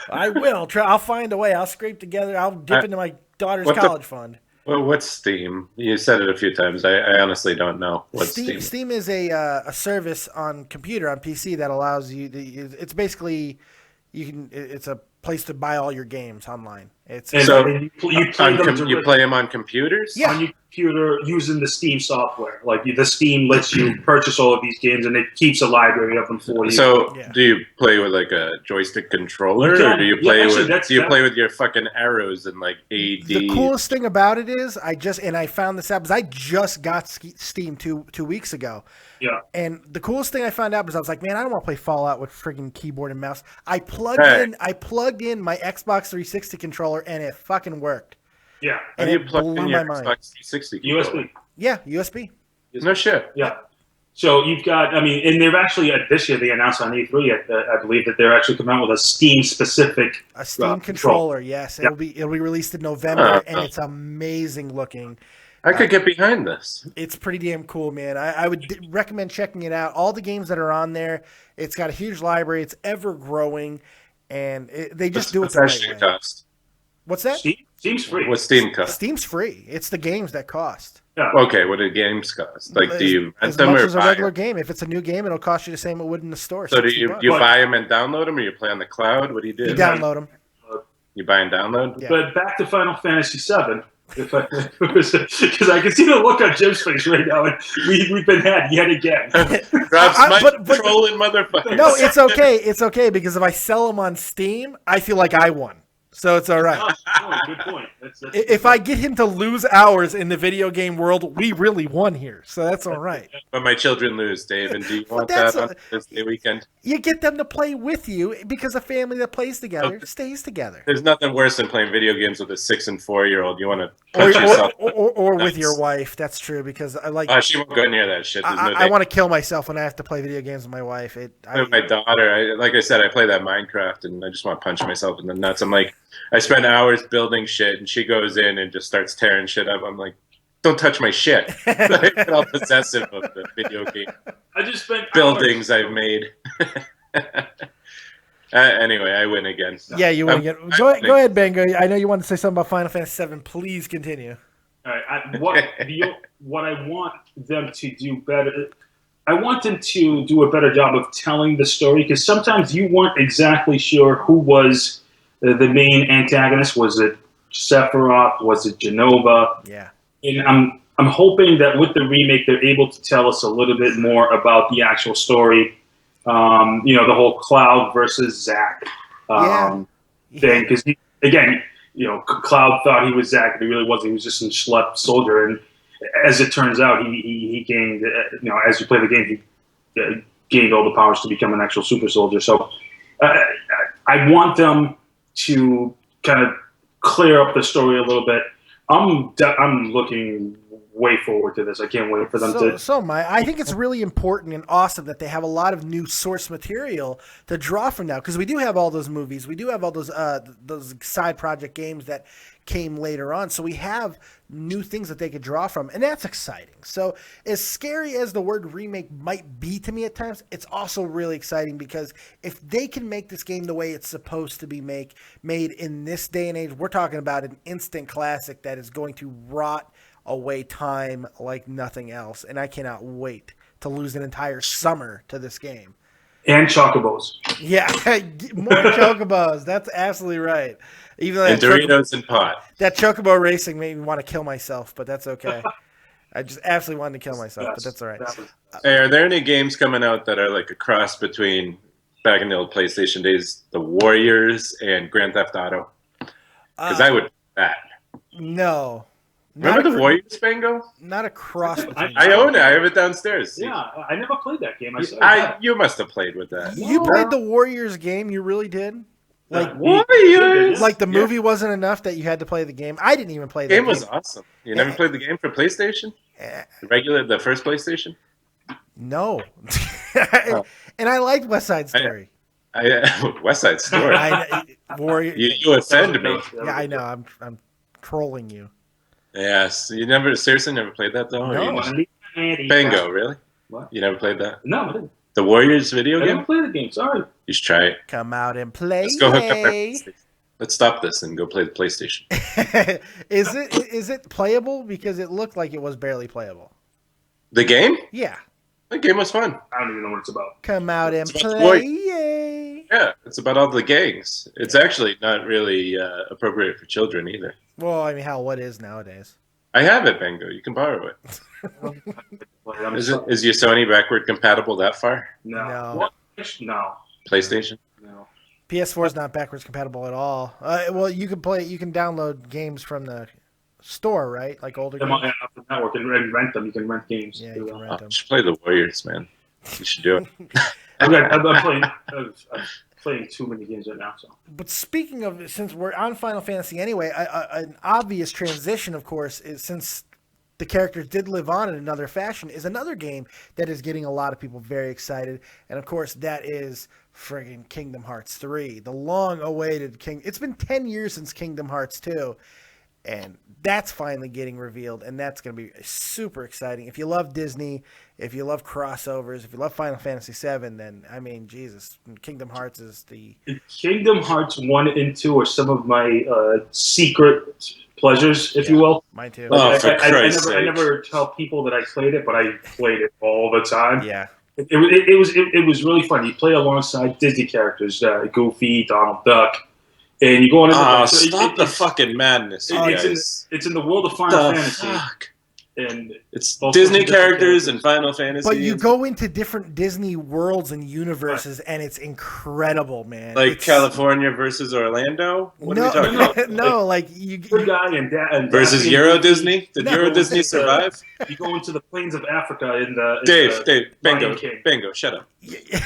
Speaker 1: I will. I'll find a way. I'll scrape together. I'll dip into my daughter's
Speaker 2: What the-
Speaker 1: college fund.
Speaker 2: Well, what's Steam? You said it a few times. I honestly don't know. What's Steam?
Speaker 1: Steam is a service on computer, on PC, that allows you. It's basically it's a place to buy all your games online, It's
Speaker 4: And
Speaker 2: So,
Speaker 4: you play them
Speaker 2: you play them on computers?
Speaker 1: Yeah.
Speaker 4: on your computer using the Steam software. Like the Steam lets you purchase all of these games, and it keeps a library of them for you.
Speaker 2: So
Speaker 1: Yeah.
Speaker 2: do you play with like a joystick controller,
Speaker 4: You can.
Speaker 2: or do you
Speaker 4: Yeah,
Speaker 2: play
Speaker 4: actually,
Speaker 2: with
Speaker 4: that's-
Speaker 2: do you
Speaker 4: that-
Speaker 2: play with your fucking arrows and like AD?
Speaker 1: the coolest thing about it is I found this out because I just got Steam two weeks ago.
Speaker 4: Yeah.
Speaker 1: And the coolest thing I found out was I was like, man, I don't want to play Fallout with friggin' keyboard and mouse. I plugged in my Xbox 360 controller and it fucking worked.
Speaker 4: Yeah.
Speaker 1: And
Speaker 2: How do you
Speaker 1: it
Speaker 2: plug
Speaker 1: blew
Speaker 2: in
Speaker 1: my
Speaker 2: your
Speaker 1: mind.
Speaker 2: Xbox 360 controller?
Speaker 4: USB.
Speaker 1: Yeah, USB.
Speaker 2: No shit.
Speaker 4: Yeah. So you've got, I mean, and they've actually, this year they announced on E3, I believe, that they're actually coming out with a Steam-specific
Speaker 1: A Steam controller, yes. It'll be released in November and it's amazing looking.
Speaker 2: I could get behind this.
Speaker 1: It's pretty damn cool, man. I would recommend checking it out. All the games that are on there, it's got a huge library. It's ever growing, and they just do it the right way.
Speaker 2: Cost?
Speaker 1: What's that?
Speaker 4: Steam's free.
Speaker 2: What's Steam cost?
Speaker 1: Steam's free. It's the games that cost.
Speaker 4: Yeah.
Speaker 2: Okay, what do games cost? Like, do you rent
Speaker 1: as
Speaker 2: them
Speaker 1: much
Speaker 2: or
Speaker 1: as a
Speaker 2: buy
Speaker 1: regular
Speaker 2: them?
Speaker 1: game? If it's a new game, it'll cost you the same it would in the store.
Speaker 2: So do
Speaker 1: $60.
Speaker 2: you buy them and download them, or you play on the cloud? What do you do?
Speaker 1: You download them.
Speaker 2: You buy and download?
Speaker 1: Yeah.
Speaker 4: But back to Final Fantasy VII, because I can see the look on Jim's face right now, and we've been had yet again.
Speaker 2: Drops my
Speaker 1: but-
Speaker 2: trolling motherfucker.
Speaker 1: No, it's okay. It's okay because if I sell them on Steam, I feel like I won. So it's all right.
Speaker 4: Oh, good point. That's
Speaker 1: If I get him to lose hours in the video game world, we really won here. So that's all right.
Speaker 2: But my children lose, Dave, and do you want
Speaker 1: that's
Speaker 2: that on this day weekend?
Speaker 1: You get them to play with you because a family that plays together stays together.
Speaker 2: There's nothing worse than playing video games with a 6 and 4-year-old. You want to punch yourself.
Speaker 1: Or with your wife. That's true because I like.
Speaker 2: She won't go near that shit. There's no
Speaker 1: I want to kill myself when I have to play video games with my wife.
Speaker 2: With my daughter, like I said, I play that Minecraft, and I just want to punch myself in the nuts. I'm like, I spend hours building shit, and she goes in and just starts tearing shit up. I'm like, don't touch my shit. I get all possessive of the video game
Speaker 4: I just spent
Speaker 2: buildings I've made. Anyway, I win again.
Speaker 1: Yeah, you win again. Go ahead, Bango. I know you wanted to say something about Final Fantasy VII. Please continue.
Speaker 4: All right. What I want them to do better, I want them to do a better job of telling the story, because sometimes you weren't exactly sure who was the main antagonist. Was it Sephiroth? Was it Genova?
Speaker 1: Yeah.
Speaker 4: And I'm hoping that with the remake, they're able to tell us a little bit more about the actual story. The whole Cloud versus Zack thing. Because, again, Cloud thought he was Zack, but he really wasn't. He was just a schlep soldier. And as it turns out, he gained, as you play the game, he gained all the powers to become an actual super soldier. So I want them to kind of clear up the story a little bit. I'm looking way forward to this. I can't wait for them to.
Speaker 1: So I think it's really important and awesome that they have a lot of new source material to draw from now, because we do have all those movies, we do have all those side project games that came later on. So we have new things that they could draw from, and that's exciting. So as scary as the word remake might be to me at times, it's also really exciting, because if they can make this game the way it's supposed to be made in this day and age, we're talking about an instant classic that is going to rot away time like nothing else. And I cannot wait to lose an entire summer to this game.
Speaker 4: And chocobos.
Speaker 1: Yeah, more chocobos. That's absolutely right. Even
Speaker 2: and Doritos and pot.
Speaker 1: That chocobo racing made me want to kill myself, but that's okay. I just absolutely wanted to kill myself, but that's all right.
Speaker 2: Hey, are there any games coming out that are like a cross between back in the old PlayStation days, the Warriors and Grand Theft Auto? Because I would do that.
Speaker 1: No.
Speaker 2: Remember the Warriors, Bango?
Speaker 1: Not a cross.
Speaker 2: I own it. I have it downstairs.
Speaker 4: Yeah, I never played that game.
Speaker 2: You must have played with that.
Speaker 1: You played the Warriors game? You really did? Like
Speaker 2: Warriors?
Speaker 1: Like the movie wasn't enough that you had to play the game? I didn't even play the
Speaker 2: game.
Speaker 1: The
Speaker 2: game was awesome. You never played the game for PlayStation? The first PlayStation?
Speaker 1: No. And I liked West Side Story.
Speaker 2: West Side Story?
Speaker 1: Warrior.
Speaker 2: You offend me.
Speaker 1: Yeah, I know. I'm trolling you.
Speaker 2: Yes. You seriously never played that though?
Speaker 1: No.
Speaker 2: Bango, really?
Speaker 4: What?
Speaker 2: You never played that?
Speaker 4: No, I didn't.
Speaker 2: The Warriors video
Speaker 4: I
Speaker 2: game?
Speaker 4: never played the game. Sorry.
Speaker 2: You should try it.
Speaker 1: Come out and play.
Speaker 2: Let's go hook up our PlayStation. Let's stop this and go play the PlayStation.
Speaker 1: Is it playable? Because it looked like it was barely playable.
Speaker 2: The game?
Speaker 1: Yeah.
Speaker 2: The game was fun.
Speaker 4: I don't even know what it's about.
Speaker 1: Come out and
Speaker 2: It's about
Speaker 1: play.
Speaker 2: Yeah, it's about all the gangs. It's actually not really appropriate for children either.
Speaker 1: Well, I mean, hell, what is nowadays?
Speaker 2: I have it, Bango. You can borrow it. Is your Sony backward compatible that far?
Speaker 1: No.
Speaker 4: What? No.
Speaker 2: PlayStation?
Speaker 4: No.
Speaker 1: PS4 is not backwards compatible at all. Well, you can download games from the store, right? Like older
Speaker 4: Them
Speaker 1: games.
Speaker 4: on the network and rent them. You can rent games.
Speaker 1: Yeah, you can rent them.
Speaker 2: You should play the Warriors, man. You should do it.
Speaker 4: I'm playing too many games right now. So.
Speaker 1: But speaking of, since we're on Final Fantasy anyway, an obvious transition, of course, is since the characters did live on in another fashion, is another game that is getting a lot of people very excited. And, of course, that is friggin' Kingdom Hearts 3, the long-awaited King. It's been 10 years since Kingdom Hearts 2, and that's finally getting revealed, and that's going to be super exciting. If you love Disney, if you love crossovers, if you love Final Fantasy 7, then, I mean, Jesus, Kingdom Hearts is the...
Speaker 4: Kingdom Hearts 1 and 2 are some of my secret pleasures, if you will.
Speaker 1: Mine too.
Speaker 2: Oh, for Christ's
Speaker 4: I
Speaker 2: sake.
Speaker 4: never tell people that I played it, but I played it all the time.
Speaker 1: Yeah.
Speaker 4: It was really fun. You play alongside Disney characters, Goofy, Donald Duck, and you go on.
Speaker 2: Stop the fucking madness, guys.
Speaker 4: It's in the world of Final Fantasy,
Speaker 2: fuck?
Speaker 4: and
Speaker 2: It's Disney characters and Final Fantasy.
Speaker 1: But you go into different Disney worlds and universes, and it's incredible, man.
Speaker 2: like
Speaker 1: It's,
Speaker 2: California versus Orlando. What are we talking about?
Speaker 1: No, like you
Speaker 4: Good guy and
Speaker 2: Versus
Speaker 4: Daphne
Speaker 2: Euro
Speaker 4: and
Speaker 2: Disney? Did
Speaker 1: No.
Speaker 2: Euro Disney survive?
Speaker 4: You go into the plains of Africa in the
Speaker 2: Dave,
Speaker 4: Lion
Speaker 2: Bango,
Speaker 4: King.
Speaker 2: shut up.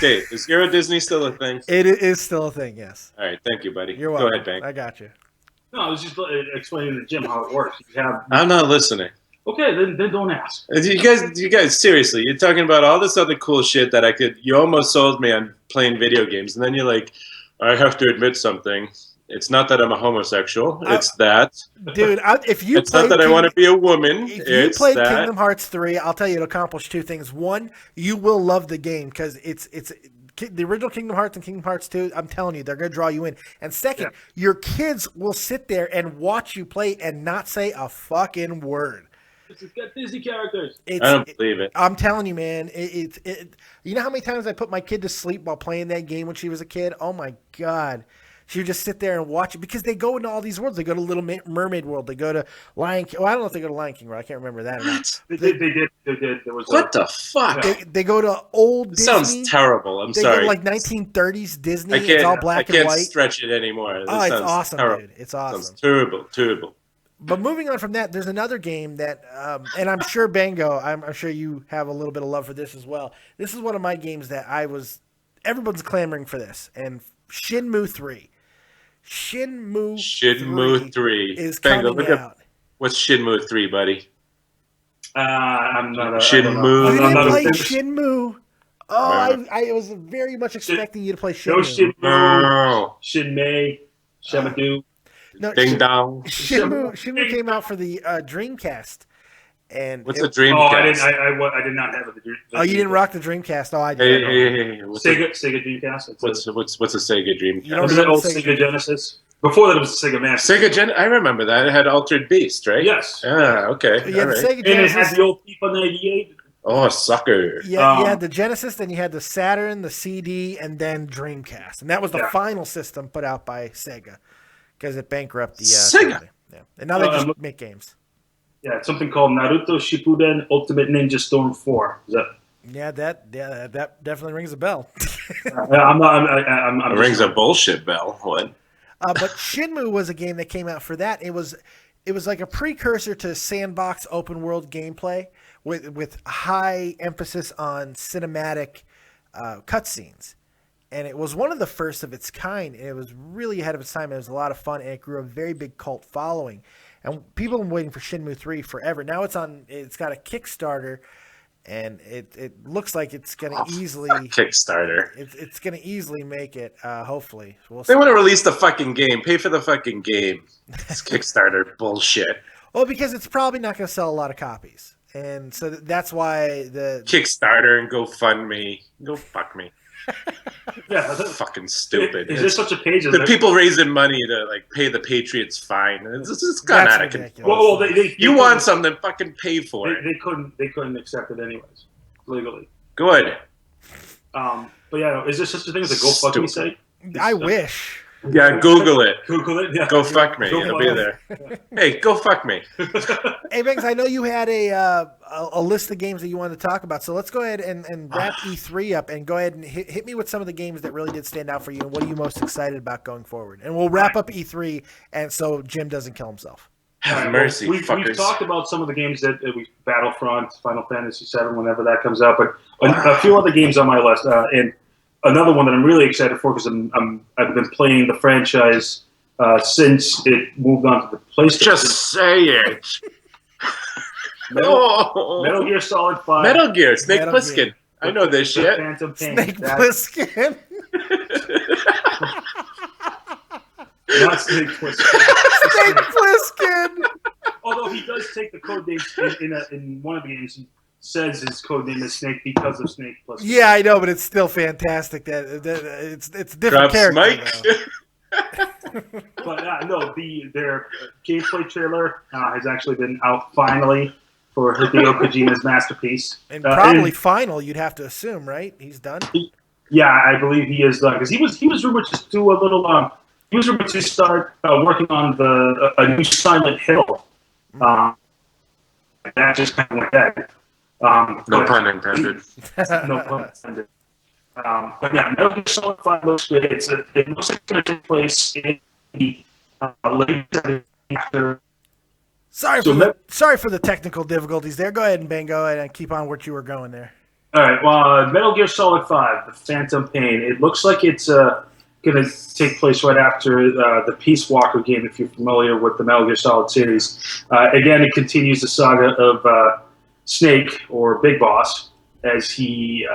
Speaker 2: Dave, is Euro Disney still a thing?
Speaker 1: It is still a thing, yes.
Speaker 2: All right, thank you, buddy.
Speaker 1: You're welcome.
Speaker 2: Go ahead, Bango.
Speaker 1: I got you.
Speaker 4: No, I was just explaining to Jim how it works. You have
Speaker 2: I'm not listening.
Speaker 4: okay, then don't ask.
Speaker 2: You guys, seriously, you're talking about all this other cool shit that you almost sold me on playing video games, and then you're like, I have to admit something. It's not that I'm a homosexual. It's that.
Speaker 1: Dude, if you
Speaker 2: It's not that I want to be a woman.
Speaker 1: If you
Speaker 2: It's
Speaker 1: played
Speaker 2: that.
Speaker 1: Kingdom Hearts 3, I'll tell you it'll accomplish two things. One, you will love the game because it's the original Kingdom Hearts and Kingdom Hearts 2, I'm telling you, they're going to draw you in. And second, your kids will sit there and watch you play and not say a fucking word.
Speaker 4: It's got Disney characters.
Speaker 2: I don't believe it.
Speaker 1: I'm telling you, man. You know how many times I put my kid to sleep while playing that game when she was a kid? Oh, my God. She would just sit there and watch it because they go into all these worlds. They go to Little Mermaid World. They go to Lion King. Well, I don't know if they go to Lion King World. I can't remember that or not.
Speaker 4: They did. There was
Speaker 2: What the fuck?
Speaker 1: They go to old
Speaker 2: This
Speaker 1: Disney.
Speaker 2: sounds terrible. I'm
Speaker 1: They
Speaker 2: sorry.
Speaker 1: go to like 1930s Disney.
Speaker 2: I
Speaker 1: It's all black
Speaker 2: can't
Speaker 1: and white.
Speaker 2: stretch it anymore. This
Speaker 1: Oh, it's
Speaker 2: sounds
Speaker 1: awesome,
Speaker 2: terrible.
Speaker 1: dude. It's awesome.
Speaker 2: Sounds terrible.
Speaker 1: But moving on from that, there's another game that, and I'm sure Bango, I'm sure you have a little bit of love for this as well. This is one of my games that everyone's clamoring for this, and Shenmue 3. Shenmue
Speaker 2: 3
Speaker 1: is
Speaker 2: Bango,
Speaker 1: coming out.
Speaker 2: What's Shenmue 3, buddy?
Speaker 4: I'm not a
Speaker 2: Shenmue.
Speaker 1: You
Speaker 4: I'm
Speaker 1: didn't
Speaker 4: not a
Speaker 1: play
Speaker 4: fan.
Speaker 1: Shenmue. Oh, I was very much expecting you to play
Speaker 4: No
Speaker 1: Shenmue.
Speaker 2: No.
Speaker 4: Shinmei, Shamadou.
Speaker 1: No,
Speaker 2: Ding dong.
Speaker 1: Shenmue came out for the Dreamcast. And
Speaker 2: What's a Dreamcast?
Speaker 4: I did not have it.
Speaker 1: you didn't rock the Dreamcast. Oh, I did.
Speaker 2: Hey. What's
Speaker 4: Sega Dreamcast.
Speaker 2: what's a Sega Dreamcast?
Speaker 1: You don't
Speaker 4: Remember that old
Speaker 1: Sega
Speaker 4: Sega Genesis? Before that, it was the Sega Master.
Speaker 2: I remember that. It had Altered Beast, right?
Speaker 4: Yes.
Speaker 2: Ah, okay.
Speaker 1: You had
Speaker 2: All
Speaker 1: the
Speaker 2: right.
Speaker 1: Sega
Speaker 4: And it had
Speaker 1: Genesis.
Speaker 4: the old FIFA 98.
Speaker 2: Oh, sucker.
Speaker 1: Yeah, you had the Genesis, then you had the Saturn, the CD, and then Dreamcast, and that was the final system put out by Sega because it bankrupted the
Speaker 2: Sega.
Speaker 1: company. Yeah, and now they just make games.
Speaker 4: Yeah, it's something called Naruto Shippuden Ultimate Ninja Storm 4. Is that?
Speaker 1: Yeah, that definitely rings a bell.
Speaker 2: It rings a bullshit bell. What?
Speaker 1: But Shenmue was a game that came out for that. It was like a precursor to sandbox open world gameplay with high emphasis on cinematic cutscenes. And it was one of the first of its kind. And it was really ahead of its time. It was a lot of fun, and it grew a very big cult following. And people have been waiting for Shenmue 3 forever. Now it's got a Kickstarter, and it looks like it's going to easily
Speaker 2: Kickstarter.
Speaker 1: It's going to easily make it. Hopefully, we'll see.
Speaker 2: They want to release the fucking game. Pay for the fucking game. It's Kickstarter bullshit.
Speaker 1: Well, because it's probably not going to sell a lot of copies, and so that's why the
Speaker 2: Kickstarter and GoFundMe. Go fuck me.
Speaker 4: Yeah,
Speaker 2: Fucking stupid.
Speaker 4: Is there such a page?
Speaker 2: The people raising money to like pay the Patriots fine. It's gone
Speaker 1: That's
Speaker 2: out of
Speaker 1: ridiculous.
Speaker 2: control.
Speaker 4: Well, they
Speaker 2: You want something? Fucking pay for it.
Speaker 4: They couldn't accept it anyways, legally.
Speaker 2: Good.
Speaker 4: But yeah, is there such a thing as a GoFundMe
Speaker 2: Stupid.
Speaker 4: site?
Speaker 1: I wish.
Speaker 2: Yeah, Google it.
Speaker 4: Google it. Yeah.
Speaker 2: Go fuck me.
Speaker 4: Go
Speaker 2: It'll
Speaker 4: fuck
Speaker 2: be
Speaker 4: me.
Speaker 2: there. Hey, go fuck me.
Speaker 1: Hey, Banks, I know you had a list of games that you wanted to talk about, so let's go ahead and wrap E3 up and go ahead and hit me with some of the games that really did stand out for you and what are you most excited about going forward. And we'll wrap up E3 and so Jim doesn't kill himself.
Speaker 2: Have mercy,
Speaker 4: we've
Speaker 2: fuckers.
Speaker 4: talked about some of the games that we Battlefront, Final Fantasy VII, whenever that comes out, but a few other games on my list, and another one that I'm really excited for because I've been playing the franchise since it moved on to the PlayStation.
Speaker 2: Just say it.
Speaker 4: Metal Gear Solid 5.
Speaker 2: Metal Gear, Snake
Speaker 1: Metal
Speaker 2: Plissken.
Speaker 1: Gear.
Speaker 2: I know this shit.
Speaker 4: Phantom Pain.
Speaker 1: Snake Plissken.
Speaker 4: Not Snake Plissken.
Speaker 1: Snake Plissken.
Speaker 4: Although he does take the code name in one of the games. He says his code name is Snake because of Snake Plissken.
Speaker 1: Yeah, I know, but it's still fantastic. That it's a different
Speaker 2: Grab
Speaker 1: character.
Speaker 2: Smike.
Speaker 4: But no, their gameplay trailer has actually been out finally for Hideo Kojima's masterpiece.
Speaker 1: And probably final, you'd have to assume, right? He's done.
Speaker 4: Yeah, I believe he is done because he was rumored to do a little. He was rumored to start working on a new Silent Hill. That just kind of went dead.
Speaker 2: No pun intended.
Speaker 4: No pun intended. But yeah, Metal Gear Solid 5 looks good. It looks like it's going to take place in the late 70s.
Speaker 1: Sorry for the technical difficulties there. Go ahead and Bango and keep on what you were going there.
Speaker 4: All right. Well, Metal Gear Solid 5, The Phantom Pain. It looks like it's going to take place right after the Peace Walker game, if you're familiar with the Metal Gear Solid series. Again, it continues the saga of Snake, or Big Boss, as he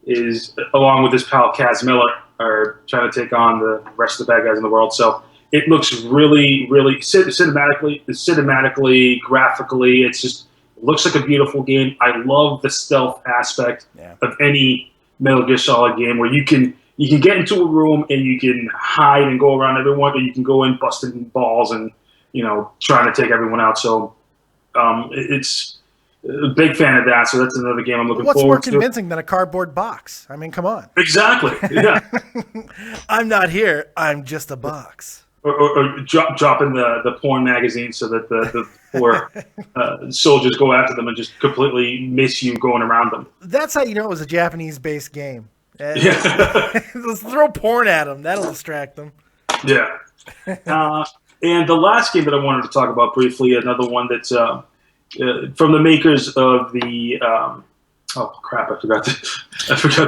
Speaker 4: is, along with his pal Kaz Miller, are trying to take on the rest of the bad guys in the world. So it looks really, really cinematically, graphically. It looks like a beautiful game. I love the stealth aspect of any Metal Gear Solid game, where you can get into a room and you can hide and go around everyone, or you can go in busting balls and trying to take everyone out. So it's a big fan of that. So that's another game I'm looking forward to.
Speaker 1: What's more convincing than a cardboard box? I mean, come on.
Speaker 4: Exactly. Yeah.
Speaker 1: I'm not here. I'm just a box.
Speaker 4: Or dropping the porn magazine so that the poor soldiers go after them and just completely miss you going around them.
Speaker 1: That's how you know it was a Japanese-based game.
Speaker 4: Yeah.
Speaker 1: Let's throw porn at them. That'll distract them.
Speaker 4: Yeah. And the last game that I wanted to talk about briefly, another one that's from the makers of the oh crap! I forgot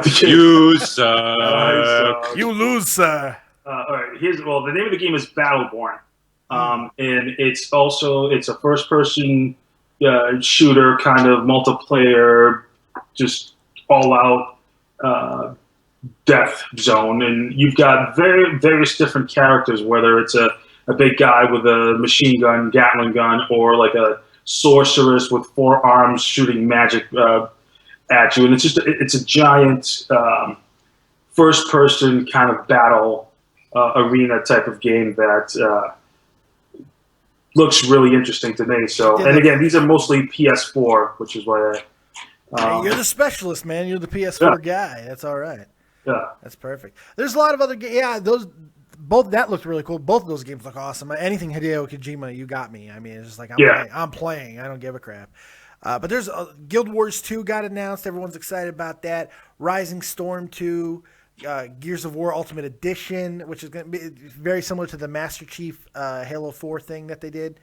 Speaker 4: the game.
Speaker 2: You suck.
Speaker 1: You lose, sir.
Speaker 4: All right. The name of the game is Battleborn, and it's a first-person shooter, kind of multiplayer, just all-out death zone, and you've got various different characters, whether it's a big guy with a machine gun, Gatling gun, or like a sorceress with 4 arms shooting magic at you, and it's a giant first-person kind of battle arena type of game that looks really interesting to me. So, and again, these are mostly PS4, which is why
Speaker 1: hey, you're the specialist, man. You're the PS4 guy. That's all right.
Speaker 4: Yeah,
Speaker 1: that's perfect. There's a lot of other games. Yeah, both that looked really cool. Both of those games look awesome. Anything Hideo Kojima, you got me. I mean, it's just like I'm playing. I don't give a crap. But there's Guild Wars 2 got announced. Everyone's excited about that. Rising Storm 2, Gears of War Ultimate Edition, which is going to be very similar to the Master Chief Halo 4 thing that they did.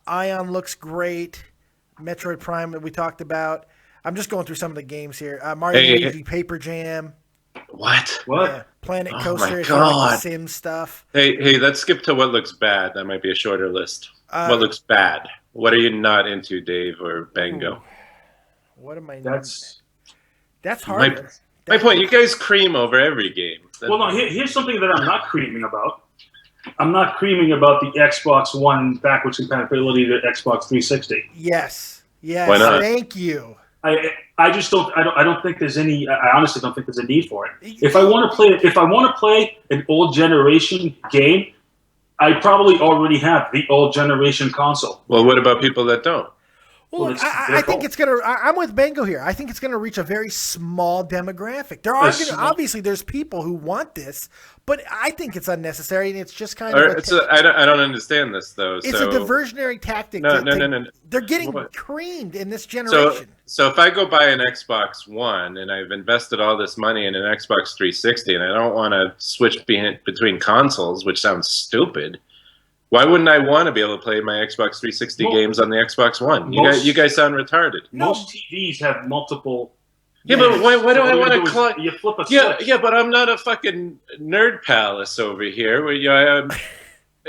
Speaker 1: Ion looks great. Metroid Prime that we talked about. I'm just going through some of the games here. Mario Luigi Paper Jam.
Speaker 2: What?
Speaker 1: Yeah. Planet Coaster.
Speaker 2: My God.
Speaker 1: Like the Sim stuff.
Speaker 2: Hey, let's skip to what looks bad. That might be a shorter list. What looks bad? What are you not into, Dave or Bango?
Speaker 1: What am I?
Speaker 4: That's
Speaker 1: harder.
Speaker 2: My point. You guys cream over every game.
Speaker 4: Well, no. Here's something that I'm not creaming about. I'm not creaming about the Xbox One backwards compatibility to Xbox 360.
Speaker 1: Yes.
Speaker 2: Why not?
Speaker 1: Thank you.
Speaker 4: I just don't. I don't think there's any. I honestly don't think there's a need for it. If I want to play an old generation game, I probably already have the old generation console.
Speaker 2: Well, what about people that don't?
Speaker 1: Well, look, I think it's gonna. I'm with Bango here. I think it's gonna reach a very small demographic. There are obviously there's people who want this, but I think it's unnecessary, and it's just kind of.
Speaker 2: I don't understand this though.
Speaker 1: It's a diversionary tactic.
Speaker 2: No.
Speaker 1: They're getting creamed in this generation.
Speaker 2: So if I go buy an Xbox One and I've invested all this money in an Xbox 360, and I don't want to switch between consoles, which sounds stupid. Why wouldn't I want to be able to play my Xbox 360 games on the Xbox One? You guys sound retarded.
Speaker 4: Most TVs have multiple.
Speaker 2: Yeah, but why do I want to?
Speaker 4: You flip a
Speaker 2: switch.
Speaker 4: switch.
Speaker 2: Yeah, but I'm not a fucking nerd palace over here. Where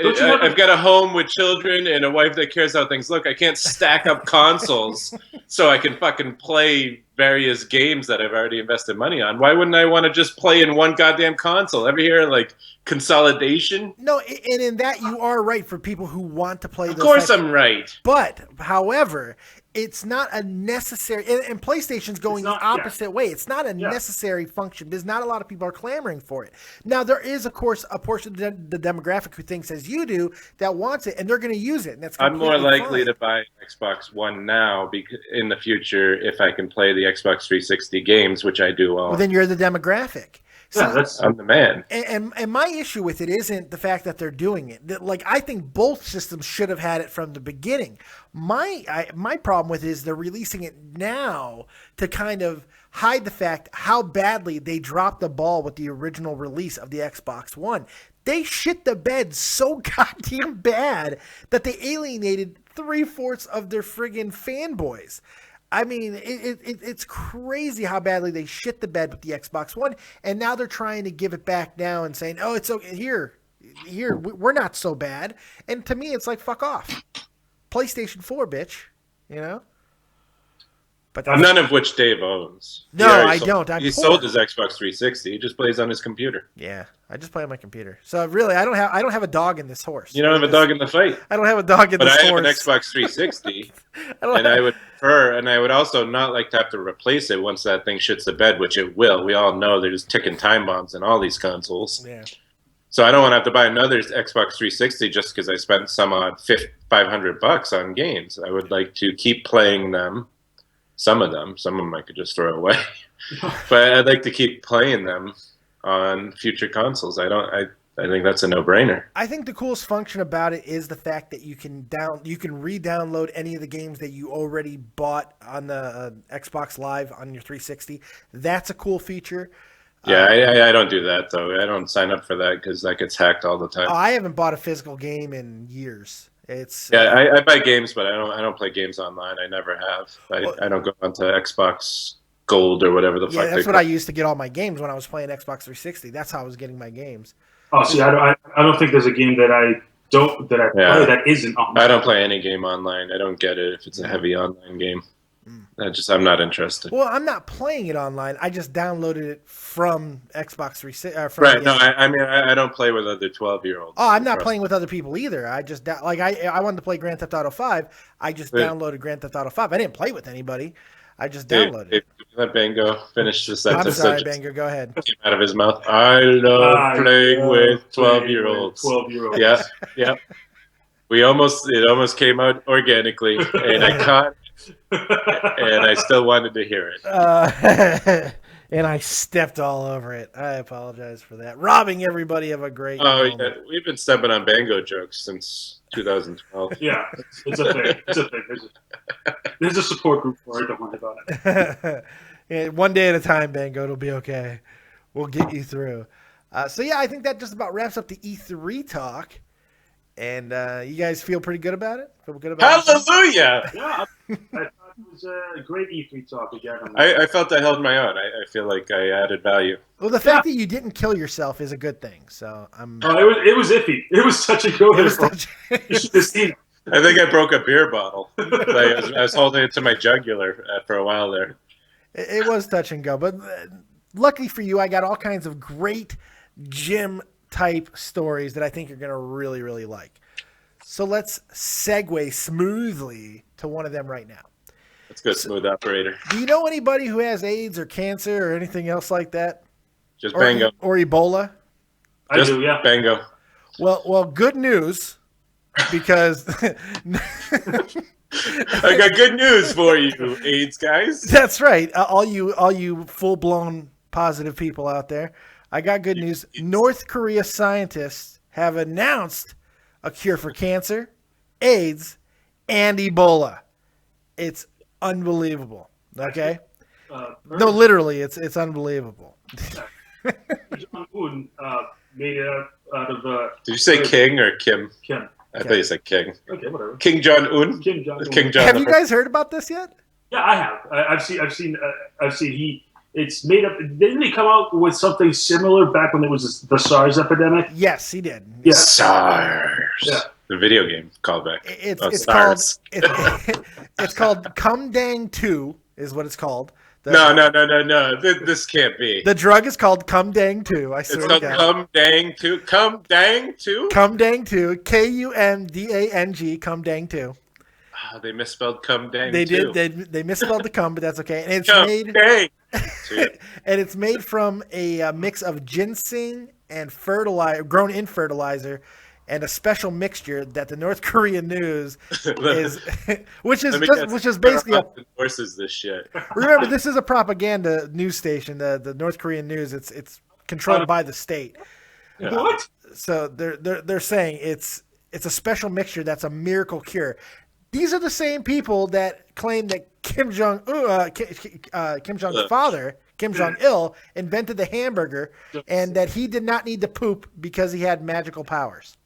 Speaker 2: I've got a home with children and a wife that cares how things look. I can't stack up consoles so I can fucking play various games that I've already invested money on. Why wouldn't I want to just play in one goddamn console? Ever hear like consolidation?
Speaker 1: No, and in that you are right for people who want to play those.
Speaker 2: Of course I'm right.
Speaker 1: But, however, it's not a necessary, and PlayStation's going the opposite way. It's not a necessary function because not a lot of people are clamoring for it. Now, there is, of course, a portion of the demographic who thinks as you do that wants it, and they're going to use it. And that's
Speaker 2: I'm more likely
Speaker 1: fine.
Speaker 2: to buy an Xbox One now in the future if I can play the Xbox 360 games, which I do own.
Speaker 1: Well, then you're the demographic. So,
Speaker 2: I'm the man.
Speaker 1: And my issue with it isn't the fact that they're doing it. I think both systems should have had it from the beginning. My problem with it is they're releasing it now to kind of hide the fact how badly they dropped the ball with the original release of the Xbox One. They shit the bed so goddamn bad that they alienated 3/4 of their friggin' fanboys. I mean, it's crazy how badly they shit the bed with the Xbox One, and now they're trying to give it back now and saying, "Oh, it's okay. Here, we're not so bad." And to me, it's like, fuck off, PlayStation 4, bitch. You know. But
Speaker 2: none of which Dave owns.
Speaker 1: No, I don't.
Speaker 2: He sold his Xbox 360. He just plays on his computer.
Speaker 1: Yeah, I just play on my computer. So really, I don't have a dog in this horse.
Speaker 2: You don't have a dog in the fight.
Speaker 1: I don't have a dog in this horse.
Speaker 2: But I have an Xbox 360, I would prefer, and I would also not like to have to replace it once that thing shits the bed, which it will. We all know there's ticking time bombs in all these consoles.
Speaker 1: Yeah.
Speaker 2: So I don't want to have to buy another Xbox 360 just because I spent some odd $500 on games. I would like to keep playing them. Some of them I could just throw away, but I'd like to keep playing them on future consoles. I think that's a no-brainer.
Speaker 1: I think the coolest function about it is the fact that you can re-download any of the games that you already bought on the Xbox Live on your 360. That's a cool feature.
Speaker 2: Yeah, I don't do that though. I don't sign up for that because that gets hacked all the time.
Speaker 1: I haven't bought a physical game in years.
Speaker 2: I buy games, but I don't play games online. I never have. I don't go onto Xbox Gold or whatever the fuck.
Speaker 1: Yeah, that's what I used to get all my games when I was playing Xbox 360. That's how I was getting my games.
Speaker 4: Oh, see, I don't think there's a game that I play that isn't online.
Speaker 2: I don't play any game online. I don't get it if it's a heavy online game. I'm not interested.
Speaker 1: Well, I'm not playing it online. I just downloaded it from Xbox 360.
Speaker 2: Right. No, I mean, I don't play with other 12-year-olds.
Speaker 1: Oh, I'm not playing with other people either. I just I wanted to play Grand Theft Auto 5. I just downloaded Grand Theft Auto 5. I didn't play with anybody. I just downloaded it.
Speaker 2: Let Bango finish the sentence.
Speaker 1: I'm sorry, Bango. Go ahead.
Speaker 2: Came out of his mouth. I love playing with 12-year-olds.
Speaker 4: 12-year-olds.
Speaker 2: Yeah. It almost came out organically, and I caught. And I still wanted to hear it.
Speaker 1: And I stepped all over it. I apologize for that. Robbing everybody of a great moment.
Speaker 2: Yeah. We've been stepping on Bango jokes since 2012.
Speaker 4: Yeah, it's a thing. There's a support group for it. Don't worry about it.
Speaker 1: Yeah, one day at a time, Bango. It'll be okay. We'll get you through. So, yeah, I think that just about wraps up the E3 talk. And you guys feel pretty good about it?
Speaker 2: Hallelujah!
Speaker 4: Yeah, I thought it was a great E3 talk again.
Speaker 2: I felt I held my own. I feel like I added value.
Speaker 1: Well, the fact that you didn't kill yourself is a good thing. So I'm.
Speaker 4: Oh, it was iffy. It was such a go. You should have seen it.
Speaker 2: I think I broke a beer bottle. I was holding it to my jugular for a while there.
Speaker 1: It was touch and go, but luckily for you, I got all kinds of great gym type stories that I think you're going to really, really like. So let's segue smoothly to one of them right now.
Speaker 2: Let's go, smooth operator.
Speaker 1: Do you know anybody who has AIDS or cancer or anything else like that?
Speaker 2: Just Bango.
Speaker 1: Or Ebola?
Speaker 4: I do, yeah.
Speaker 2: Bango.
Speaker 1: Well, good news, because
Speaker 2: I got good news for you, AIDS guys.
Speaker 1: That's right. All you full-blown positive people out there. I got good news. North Korea scientists have announced a cure for cancer, AIDS, and Ebola. It's unbelievable. Okay? No, literally, it's unbelievable.
Speaker 4: John Un made it out of.
Speaker 2: Did you say King or Kim?
Speaker 4: Kim.
Speaker 2: I thought you said King.
Speaker 4: Okay, whatever.
Speaker 2: King John Un.
Speaker 4: Kim Jong Un.
Speaker 2: King John.
Speaker 1: Have you guys heard about this yet?
Speaker 4: Yeah, I have. I've seen. He. It's made up. Didn't he come out with something similar back when it was the SARS epidemic?
Speaker 1: Yes, he did.
Speaker 4: Yeah.
Speaker 2: SARS.
Speaker 4: Yeah.
Speaker 2: The video game callback.
Speaker 1: It's
Speaker 2: SARS.
Speaker 1: called it's called Cum Dang 2 is what it's called.
Speaker 2: No. This can't be.
Speaker 1: The drug is called Cum Dang 2. I swear
Speaker 2: It's
Speaker 1: to
Speaker 2: called
Speaker 1: God.
Speaker 2: Cum Dang 2. Cum Dang 2?
Speaker 1: Cum Dang 2. Kumdang. Cum Dang 2.
Speaker 2: Oh, they misspelled Cum Dang
Speaker 1: They
Speaker 2: 2.
Speaker 1: did. They misspelled the cum, but that's okay. And it's
Speaker 2: Cum
Speaker 1: made
Speaker 2: Dang.
Speaker 1: and it's made from a mix of ginseng and fertilizer, grown in fertilizer, and a special mixture that the North Korean news is, which is basically
Speaker 2: endorses this shit.
Speaker 1: Remember, this is a propaganda news station. The North Korean news. It's controlled by the state.
Speaker 4: What?
Speaker 1: So they're saying it's a special mixture that's a miracle cure. These are the same people that claim that Kim Jong's father, Kim Jong-il, invented the hamburger, and that he did not need to poop because he had magical powers.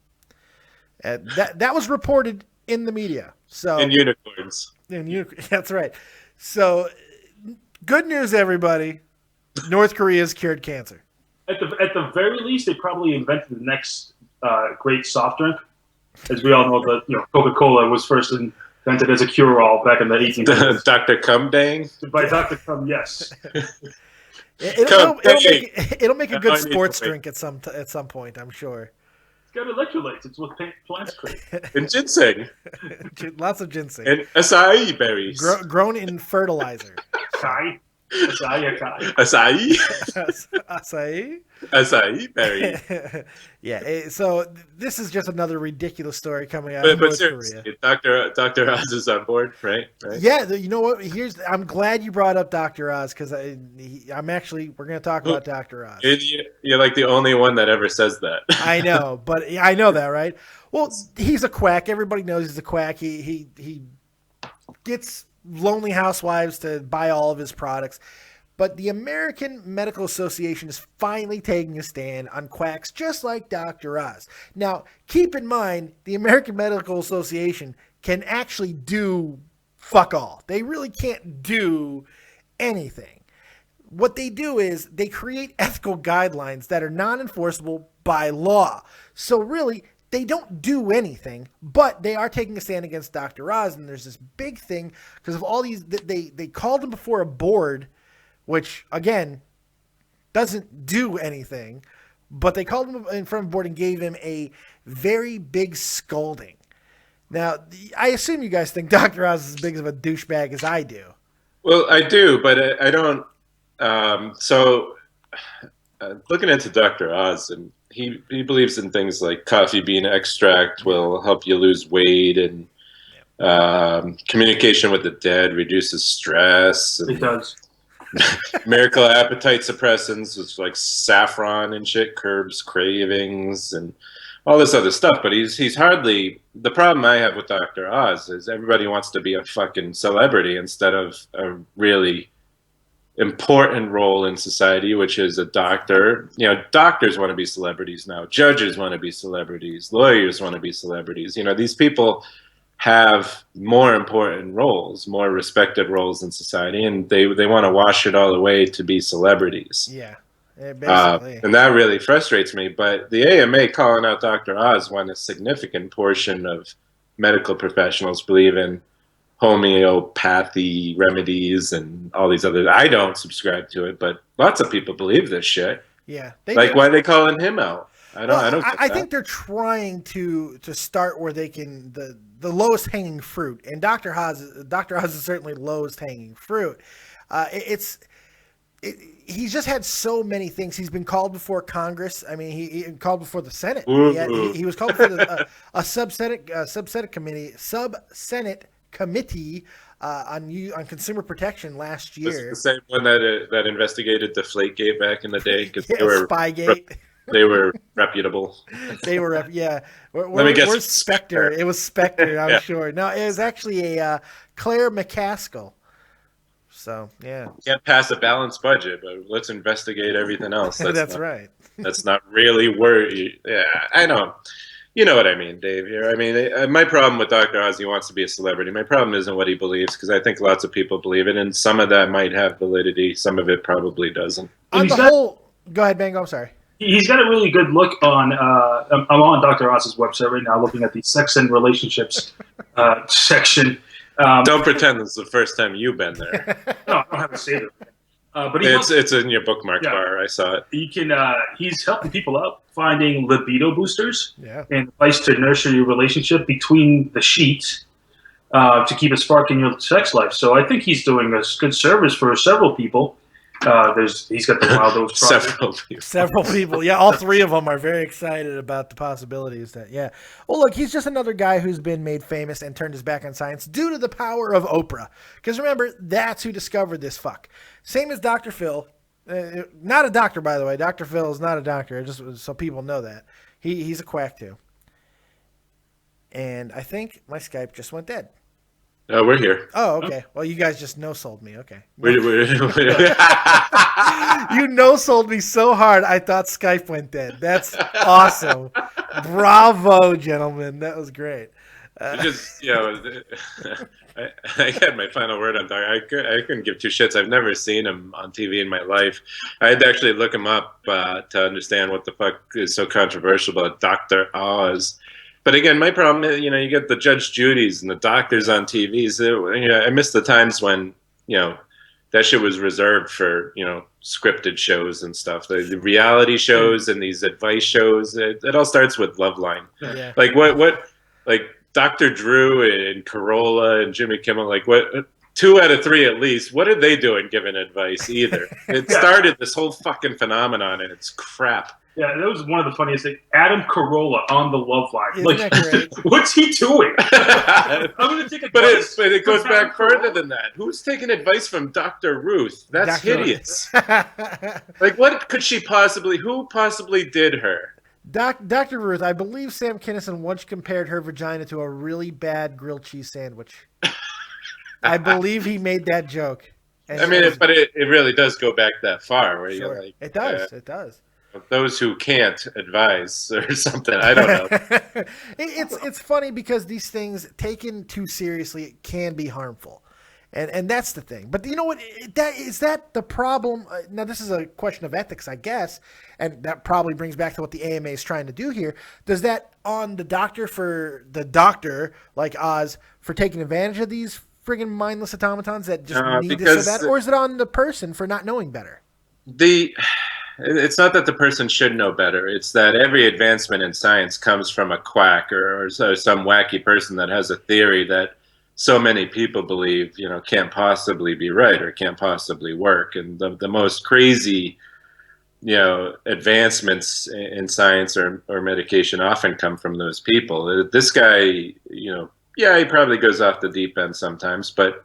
Speaker 1: That was reported in the media. So
Speaker 2: in unicorns.
Speaker 1: That's right. So good news, everybody. North Korea's cured cancer.
Speaker 4: At the very least, they probably invented the next great soft drink. As we all know, Coca-Cola was first invented as a cure-all back in the 1800s.
Speaker 2: Dr. Cum Dang?
Speaker 4: By Dr. Cum, yes.
Speaker 1: It'll make a good sports drink at some point, I'm sure.
Speaker 4: It's got electrolytes. It's what plants create.
Speaker 2: And ginseng.
Speaker 1: Lots of ginseng.
Speaker 2: And acai berries.
Speaker 1: Grown in fertilizer.
Speaker 4: Acai. Acai.
Speaker 1: Acai?
Speaker 2: Acai berry.
Speaker 1: Yeah, so this is just another ridiculous story coming out of North Korea.
Speaker 2: Dr. Oz is on board, right?
Speaker 1: Yeah, you know what? I'm glad you brought up Dr. Oz because we're going to talk about Dr. Oz.
Speaker 2: You're like the only one that ever says that.
Speaker 1: I know, but I know that, right? Well, he's a quack. Everybody knows he's a quack. He gets lonely housewives to buy all of his products. But the American Medical Association is finally taking a stand on quacks just like Dr. Oz. Now, keep in mind, the American Medical Association can actually do fuck all. They really can't do anything. What they do is they create ethical guidelines that are non-enforceable by law. So really, they don't do anything, but they are taking a stand against Dr. Oz. And there's this big thing because of all these, they called him before a board, which, again, doesn't do anything. But they called him in front of the board and gave him a very big scolding. Now, I assume you guys think Dr. Oz is as big of a douchebag as I do.
Speaker 2: Well, I do, but I don't. Looking into Dr. Oz, and he believes in things like coffee bean extract will help you lose weight, and communication with the dead reduces stress.
Speaker 4: It does.
Speaker 2: Miracle appetite suppressants, which like saffron and shit, curbs cravings and all this other stuff. But he's hardly. The problem I have with Dr. Oz is everybody wants to be a fucking celebrity instead of a really important role in society, which is a doctor. You know, doctors want to be celebrities now. Judges want to be celebrities. Lawyers want to be celebrities. You know, these people have more important roles, more respected roles in society, and they want to wash it all away to be celebrities.
Speaker 1: Yeah, basically.
Speaker 2: And that really frustrates me. But the AMA calling out Dr. Oz when a significant portion of medical professionals believe in homeopathy remedies and all these other. I don't subscribe to it, but lots of people believe this shit.
Speaker 1: Yeah,
Speaker 2: why are they calling him out? I
Speaker 1: think they're trying to start where they can the lowest hanging fruit, and Dr. Oz is certainly lowest hanging fruit. He's just had so many things. He's been called before Congress. I mean, he called before the Senate. He was called before a sub-Senate committee on consumer protection last year.
Speaker 2: This is the same one that investigated Deflategate back in the day because
Speaker 1: yeah,
Speaker 2: they were
Speaker 1: Spygate.
Speaker 2: They were reputable.
Speaker 1: They were, yeah.
Speaker 2: Let me guess.
Speaker 1: Where's Spectre? It was Spectre, I'm
Speaker 2: Yeah.
Speaker 1: sure. No, it was actually a Claire McCaskill. So, yeah.
Speaker 2: Can't pass a balanced budget, but let's investigate everything else.
Speaker 1: That's right.
Speaker 2: That's not really worry. Yeah, I know. You know what I mean, Dave. Here, I mean, my problem with Dr. Oz, he wants to be a celebrity. My problem isn't what he believes, because I think lots of people believe it, and some of that might have validity. Some of it probably doesn't.
Speaker 1: On the whole, go ahead, Bango. I'm sorry.
Speaker 4: He's got a really good look on. I'm on Dr. Oz's website right now, looking at the sex and relationships section.
Speaker 2: Don't pretend this is the first time you've been there.
Speaker 4: No, I don't have to say that. But
Speaker 2: it's in your bookmark bar. I saw it.
Speaker 4: He can. He's helping people out finding libido boosters
Speaker 1: Yeah.
Speaker 4: and advice to nurture your relationship between the sheets to keep a spark in your sex life. So I think he's doing a good service for several people. He's got the Wild Oats project.
Speaker 1: Several people. Yeah, all three of them are very excited about the possibilities that, yeah. Well, look, he's just another guy who's been made famous and turned his back on science due to the power of Oprah. Because remember, that's who discovered this fuck. Same as Dr. Phil. Not a doctor, by the way. Dr. Phil is not a doctor, just so people know that. He's a quack, too. And I think my Skype just went dead.
Speaker 2: We're here.
Speaker 1: Oh, okay. Well, you guys just no-sold me. Okay.
Speaker 2: We're
Speaker 1: You no-sold me so hard, I thought Skype went dead. That's awesome. Bravo, gentlemen. That was great.
Speaker 2: Just, I had my final word on Dr. I couldn't give two shits. I've never seen him on TV in my life. I had to actually look him up to understand what the fuck is so controversial about Dr. Oz. But again, my problem is, you get the Judge Judys and the doctors on TVs. I miss the times when, that shit was reserved for, scripted shows and stuff. The reality shows and these advice shows, it all starts with Loveline.
Speaker 1: Yeah.
Speaker 2: Like like Dr. Drew and Corolla and Jimmy Kimmel, like what? 2 out of 3 at least. What are they doing giving advice either? It started this whole fucking phenomenon, and it's crap.
Speaker 4: Yeah, that was one of the funniest things. Adam Carolla on the Love Line.
Speaker 1: Isn't that great?
Speaker 4: What's he doing? I'm going to take advice.
Speaker 2: But it goes back further than that. Who's taking advice from Dr. Ruth? That's hideous. Like, who possibly did her?
Speaker 1: Dr. Ruth, I believe Sam Kinison once compared her vagina to a really bad grilled cheese sandwich. I believe he made that joke. And
Speaker 2: it really does go back that far. Where
Speaker 1: sure.
Speaker 2: you're like,
Speaker 1: it does. It does.
Speaker 2: Those who can't advise or something. I don't know.
Speaker 1: It's funny because these things taken too seriously can be harmful. And that's the thing. But you know what? Is that the problem? Now, this is a question of ethics, I guess. And that probably brings back to what the AMA is trying to do here. Does that on the doctor like Oz for taking advantage of these friggin' mindless automatons that just need this or that? Or is it on the person for not knowing better?
Speaker 2: It's not that the person should know better. It's that every advancement in science comes from a quack or some wacky person that has a theory that so many people believe, can't possibly be right or can't possibly work. And the most crazy, advancements in science or medication often come from those people. This guy, he probably goes off the deep end sometimes, but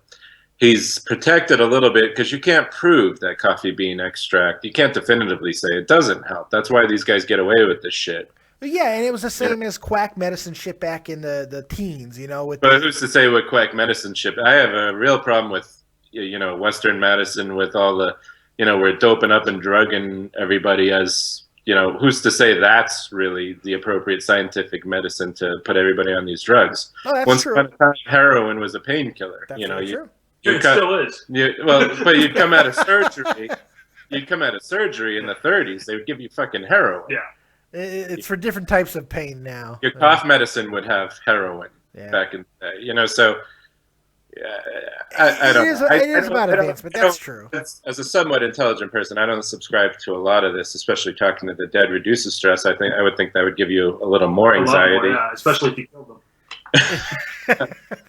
Speaker 2: he's protected a little bit because you can't prove that coffee bean extract. You can't definitively say it doesn't help. That's why these guys get away with this shit.
Speaker 1: Yeah, and it was the same as quack medicine shit back in the teens,
Speaker 2: But who's to say what quack medicine shit? I have a real problem with, Western medicine with all the, we're doping up and drugging everybody as, who's to say that's really the appropriate scientific medicine to put everybody on these drugs?
Speaker 1: Oh, that's
Speaker 2: Once
Speaker 1: true.
Speaker 2: upon a time, heroin was a painkiller.
Speaker 1: That's true.
Speaker 4: It still is.
Speaker 2: But you'd come out of surgery. You'd come out of surgery in the 30s. They would give you fucking heroin.
Speaker 4: Yeah.
Speaker 1: It's for different types of pain now.
Speaker 2: Your cough medicine would have heroin back in the day. So I don't know.
Speaker 1: It is about advancement. That's true.
Speaker 2: As a somewhat intelligent person, I don't subscribe to a lot of this, especially talking to the dead reduces stress. I would think that would give you a little more anxiety.
Speaker 4: Especially if you killed them.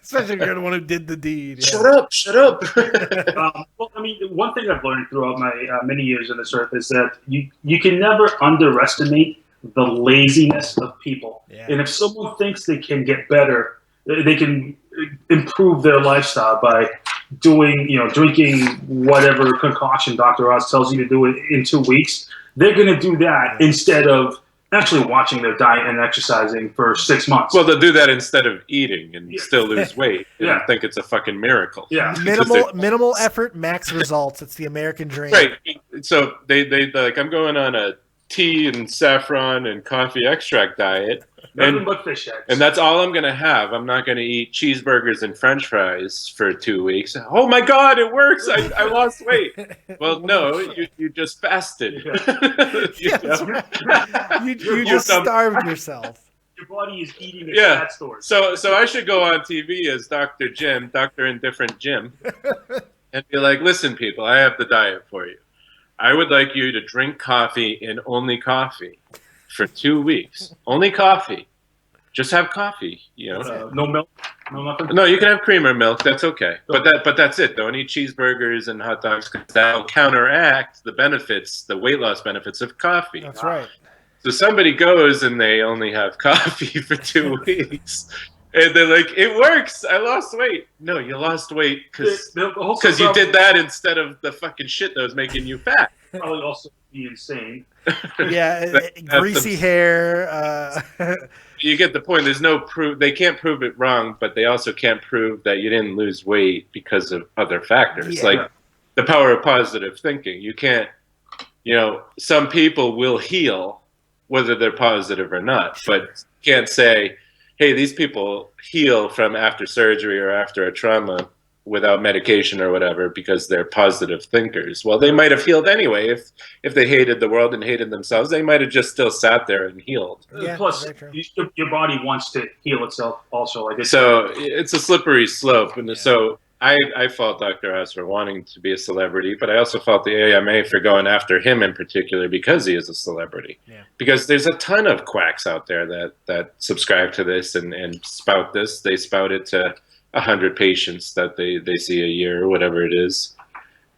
Speaker 1: Especially if you're the one who did the deed.
Speaker 2: Yeah. Shut up.
Speaker 4: One thing I've learned throughout my many years on this earth is that you can never underestimate the laziness of people.
Speaker 1: Yeah.
Speaker 4: And if someone thinks they can get better, they can improve their lifestyle by drinking whatever concoction Dr. Oz tells you to do in 2 weeks, they're going to do that instead of actually watching their diet and exercising for 6 months.
Speaker 2: Well, they'll do that instead of eating and still lose weight and think it's a fucking miracle.
Speaker 4: Yeah.
Speaker 1: Minimal effort, max results. It's the American dream.
Speaker 2: Right. So they like, I'm going on a tea and saffron and coffee extract diet.
Speaker 4: Nothing but fish eggs.
Speaker 2: And that's all I'm going to have. I'm not going to eat cheeseburgers and french fries for 2 weeks. Oh my God, it works. I lost weight. Well, no, you just fasted.
Speaker 1: Yeah, that's right. You just starved yourself.
Speaker 4: Your body is eating its fat stores.
Speaker 2: So I should go on TV as Dr. Jim, Dr. Indifferent Jim, and be like, listen, people, I have the diet for you. I would like you to drink coffee and only coffee for 2 weeks. Only coffee. Just have coffee,
Speaker 4: no milk, no nothing.
Speaker 2: No, you can have cream or milk. That's okay. But that's it. Don't eat cheeseburgers and hot dogs because that'll counteract the benefits, the weight loss benefits of coffee.
Speaker 1: That's right.
Speaker 2: So somebody goes and they only have coffee for 2 weeks. And they're like, it works. I lost weight. No, you lost weight because you did that instead of the fucking shit that was making you fat.
Speaker 4: Probably also be insane.
Speaker 1: Yeah, greasy hair.
Speaker 2: You get the point. There's no proof. They can't prove it wrong, but they also can't prove that you didn't lose weight because of other factors.
Speaker 1: Yeah.
Speaker 2: Like the power of positive thinking. You can't, some people will heal whether they're positive or not, but you can't say, hey, these people heal from after surgery or after a trauma without medication or whatever because they're positive thinkers. Well, they might have healed anyway. If they hated the world and hated themselves, they might have just still sat there and healed.
Speaker 1: Yeah,
Speaker 4: plus, your body wants to heal itself also.
Speaker 2: So it's a slippery slope. And so I fault Dr. Oz for wanting to be a celebrity, but I also fault the AMA for going after him in particular because he is a celebrity. Yeah. Because there's a ton of quacks out there that subscribe to this and spout this. They spout it to 100 patients that they see a year or whatever it is.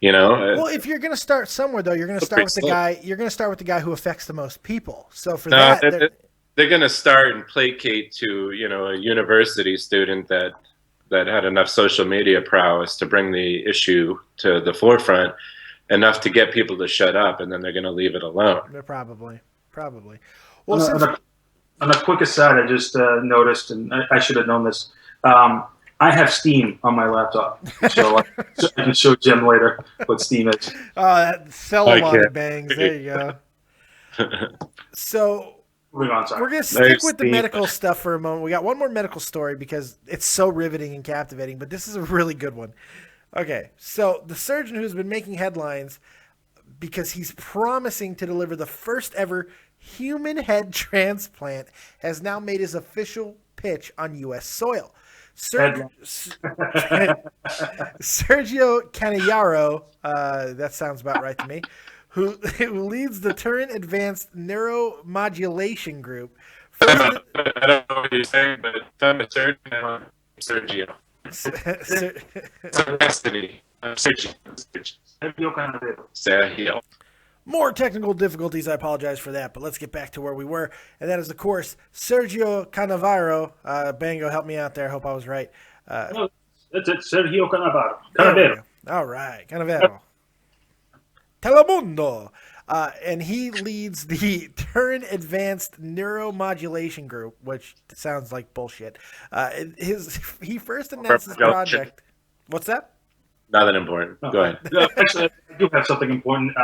Speaker 1: Well, if you're going to start somewhere, though, you're going to start with the guy. You're going to start with the guy who affects the most people. So for that,
Speaker 2: they're going to start and placate to a university student that had enough social media prowess to bring the issue to the forefront enough to get people to shut up, and then they're going to leave it alone.
Speaker 1: Probably.
Speaker 4: Well, on a quick aside, I just noticed, and I should have known this. I have Steam on my laptop, so I can show Jim later what Steam is.
Speaker 1: Sell them on bangs. There you go. So
Speaker 4: moving on, sorry.
Speaker 1: We're going to stick with the medical stuff for a moment. We got one more medical story because it's so riveting and captivating, but this is a really good one. Okay, so the surgeon who's been making headlines because he's promising to deliver the first ever human head transplant has now made his official pitch on U.S. soil. Sergio Canellaro, that sounds about right to me, who leads the Turin Advanced Neuromodulation Group.
Speaker 2: I don't know what you're saying, but if I'm a surgeon, I'm Sergio. Destiny. I'm Sergio. Sergio.
Speaker 1: More technical difficulties. I apologize for that, but let's get back to where we were. And that is, of course, Sergio Canavaro. Bango, help me out there. I hope I was right.
Speaker 4: No, that's it. Sergio Canavaro.
Speaker 1: All right. Canavaro. Telemundo. And he leads the Turin Advanced Neuromodulation Group, which sounds like bullshit. He first announced this project. What's that?
Speaker 2: Not that important. Go ahead.
Speaker 4: Actually, I do have something important.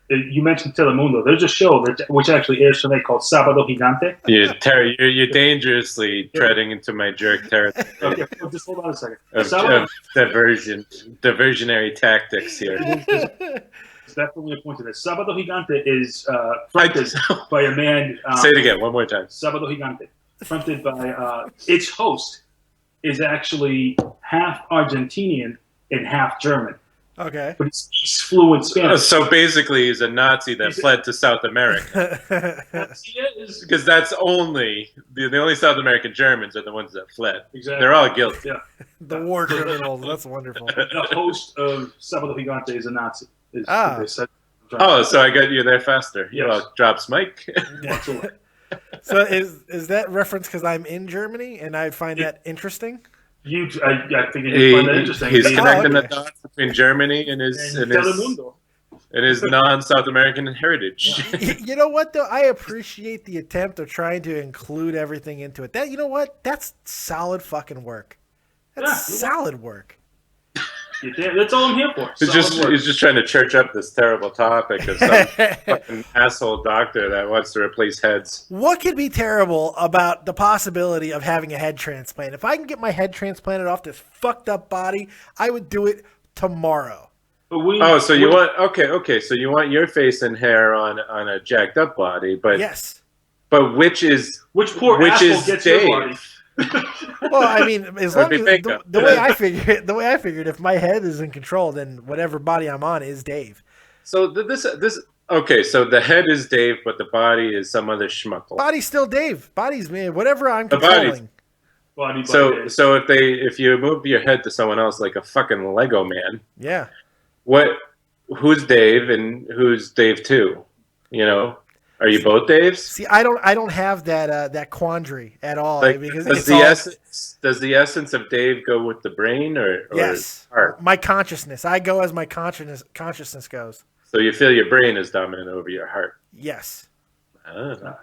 Speaker 4: You mentioned Telemundo. There's a show which actually airs tonight called Sábado Gigante.
Speaker 2: You're dangerously treading into my jerk territory.
Speaker 4: Okay, well, just hold on a second.
Speaker 2: Of diversionary tactics here.
Speaker 4: It's definitely a point to this. Sábado Gigante is fronted by a man.
Speaker 2: Say it again, one more time.
Speaker 4: Sábado Gigante, fronted by its host is actually half Argentinian and half German.
Speaker 1: Okay.
Speaker 4: But he's fluent Spanish.
Speaker 2: So basically he's a Nazi that fled to South America.
Speaker 4: He is.
Speaker 2: Because that's the only South American Germans are the ones that fled.
Speaker 4: Exactly.
Speaker 2: They're all guilty.
Speaker 4: Yeah.
Speaker 1: The war criminals. That's wonderful.
Speaker 4: The host of Sábado Gigante is a Nazi. They said.
Speaker 2: So I got you there faster.
Speaker 4: Yes.
Speaker 2: Well, drops Mike.
Speaker 1: So is that reference because I'm in Germany and I find that interesting?
Speaker 4: I figured you'd find that interesting.
Speaker 2: He's connecting
Speaker 1: okay.
Speaker 2: the dots between Germany and his non-South American heritage.
Speaker 1: You know what, though? I appreciate the attempt of trying to include everything into it. You know what? That's solid fucking work. That's solid work.
Speaker 4: That's all I'm here for.
Speaker 2: He's just trying to church up this terrible topic of some fucking asshole doctor that wants to replace heads.
Speaker 1: What could be terrible about the possibility of having a head transplant? If I can get my head transplanted off this fucked up body, I would do it tomorrow.
Speaker 2: So you want your face and hair on a jacked up body, but
Speaker 1: yes.
Speaker 2: But which
Speaker 4: poor asshole gets
Speaker 2: Dave?
Speaker 4: Your body?
Speaker 1: Well, I mean, as long as the way I figured, if my head is in control, then whatever body I'm on is Dave.
Speaker 2: So so the head is Dave, but the body is some other schmuckle.
Speaker 1: Body's still Dave. Body's me. Whatever I'm controlling.
Speaker 2: So if you move your head to someone else like a fucking Lego man,
Speaker 1: yeah.
Speaker 2: Who's Dave and who's Dave 2? You know? Are you both Daves?
Speaker 1: See, I don't have that quandary at all.
Speaker 2: Like,
Speaker 1: because
Speaker 2: does the essence of Dave go with the brain or
Speaker 1: yes,
Speaker 2: heart?
Speaker 1: My consciousness. I go as my consciousness goes.
Speaker 2: So you feel your brain is dominant over your heart.
Speaker 1: Yes.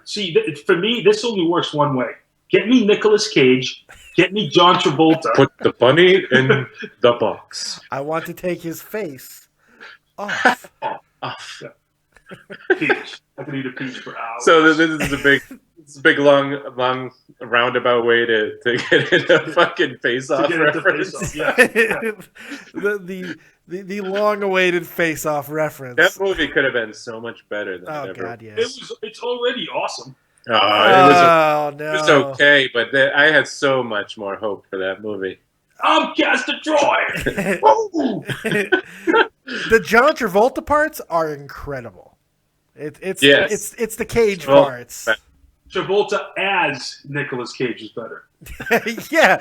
Speaker 4: See, for me, this only works one way. Get me Nicolas Cage. Get me John Travolta.
Speaker 2: Put the bunny in the box.
Speaker 1: I want to take his face off.
Speaker 2: Off.
Speaker 4: Peach. I could eat a peach for hours.
Speaker 2: So this is a big, long roundabout way to get into a fucking face-off reference.
Speaker 4: Yeah.
Speaker 1: the long-awaited face-off reference.
Speaker 2: That movie could have been so much better than it ever.
Speaker 1: God, yes.
Speaker 4: It's already awesome.
Speaker 2: No.
Speaker 1: It
Speaker 2: was okay, but I had so much more hope for that movie.
Speaker 4: I'm Castor Troy.
Speaker 1: The John Travolta parts are incredible. It's the Cage parts.
Speaker 4: Travolta as Nicolas Cage is better.
Speaker 1: Yeah,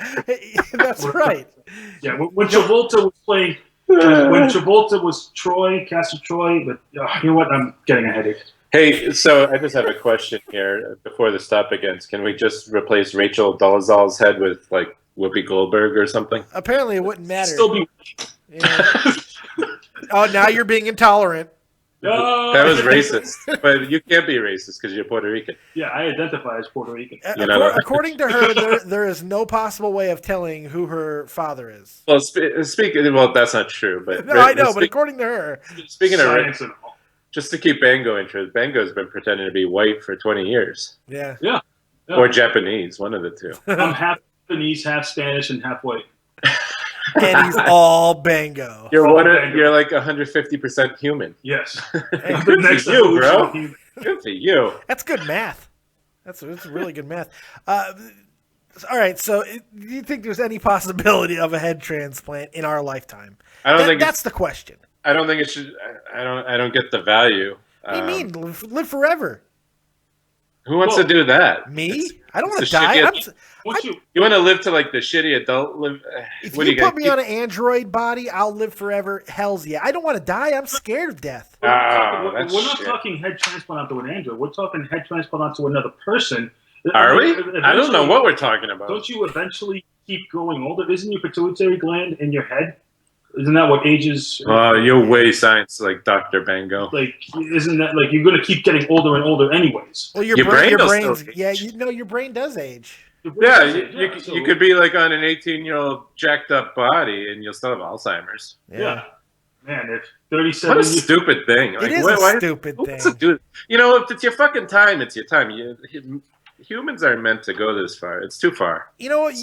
Speaker 1: that's right.
Speaker 4: Yeah, when Travolta was playing, when Travolta was Troy, Castor Troy, but you know what? I'm getting a headache.
Speaker 2: Hey, so I just have a question here before the stop begins. Can we just replace Rachel Dolezal's head with like Whoopi Goldberg or something?
Speaker 1: Apparently, it wouldn't matter.
Speaker 4: Still be.
Speaker 1: Yeah. Oh, now you're being intolerant.
Speaker 2: That was racist, but you can't be racist because you're Puerto Rican.
Speaker 4: Yeah, I identify as Puerto Rican.
Speaker 1: According to her, there is no possible way of telling who her father is.
Speaker 2: Well, that's not true. But
Speaker 1: no, I know, but according to her,
Speaker 2: speaking of just to keep Bango interested, Bango's been pretending to be white for 20 years.
Speaker 1: Yeah.
Speaker 2: Or Japanese, one of the two.
Speaker 4: I'm half Japanese, half Spanish, and half white.
Speaker 1: And he's all Bango.
Speaker 2: You're like 150% human.
Speaker 4: Yes.
Speaker 2: Good for you, bro. Good for you.
Speaker 1: That's good math. That's really good math. All right, so do you think there's any possibility of a head transplant in our lifetime?
Speaker 2: I don't think
Speaker 1: that's the question.
Speaker 2: I don't think it should. I don't get the value.
Speaker 1: What do you mean? Live forever.
Speaker 2: Who wants to do that?
Speaker 1: Me? I don't want to die.
Speaker 2: You want to live to like the shitty adult live?
Speaker 1: If you put me on an android body, I'll live forever. Hell's yeah. I don't want to die. I'm scared of death.
Speaker 4: We're not talking head transplant onto an android. We're talking head transplant onto another person.
Speaker 2: Are we? I don't know what we're talking about.
Speaker 4: Don't you eventually keep growing older? Isn't your pituitary gland in your head? Isn't that what ages?
Speaker 2: You're way science like Dr. Bango.
Speaker 4: Like, isn't that like you're going to keep getting older and older anyways?
Speaker 1: Well, your brain's your brain does age.
Speaker 2: Yeah, you could be like on an 18-year-old jacked up body and you'll still have Alzheimer's.
Speaker 4: Yeah. Man, if 37.
Speaker 2: What a stupid thing!
Speaker 1: Like, it is a stupid thing.
Speaker 2: You know, if it's your fucking time, it's your time. Humans aren't meant to go this far. It's too far.
Speaker 1: You know what?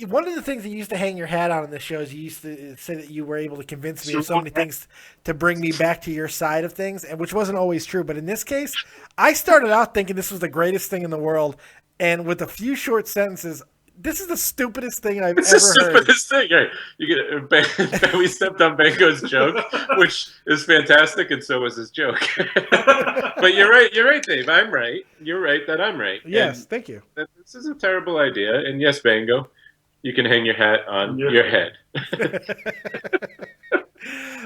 Speaker 1: One of the things that you used to hang your hat on in the shows, you used to say that you were able to convince me of so many things to bring me back to your side of things, and which wasn't always true. But in this case, I started out thinking this was the greatest thing in the world, and with a few short sentences, this is the stupidest thing I've ever heard.
Speaker 2: It's the stupidest thing. Right. We stepped on Bango's joke, which is fantastic, and so was his joke. But you're right, Dave. I'm right. You're right that I'm right.
Speaker 1: Yes, thank you.
Speaker 2: This is a terrible idea, and yes, Bango, you can hang your hat on your head.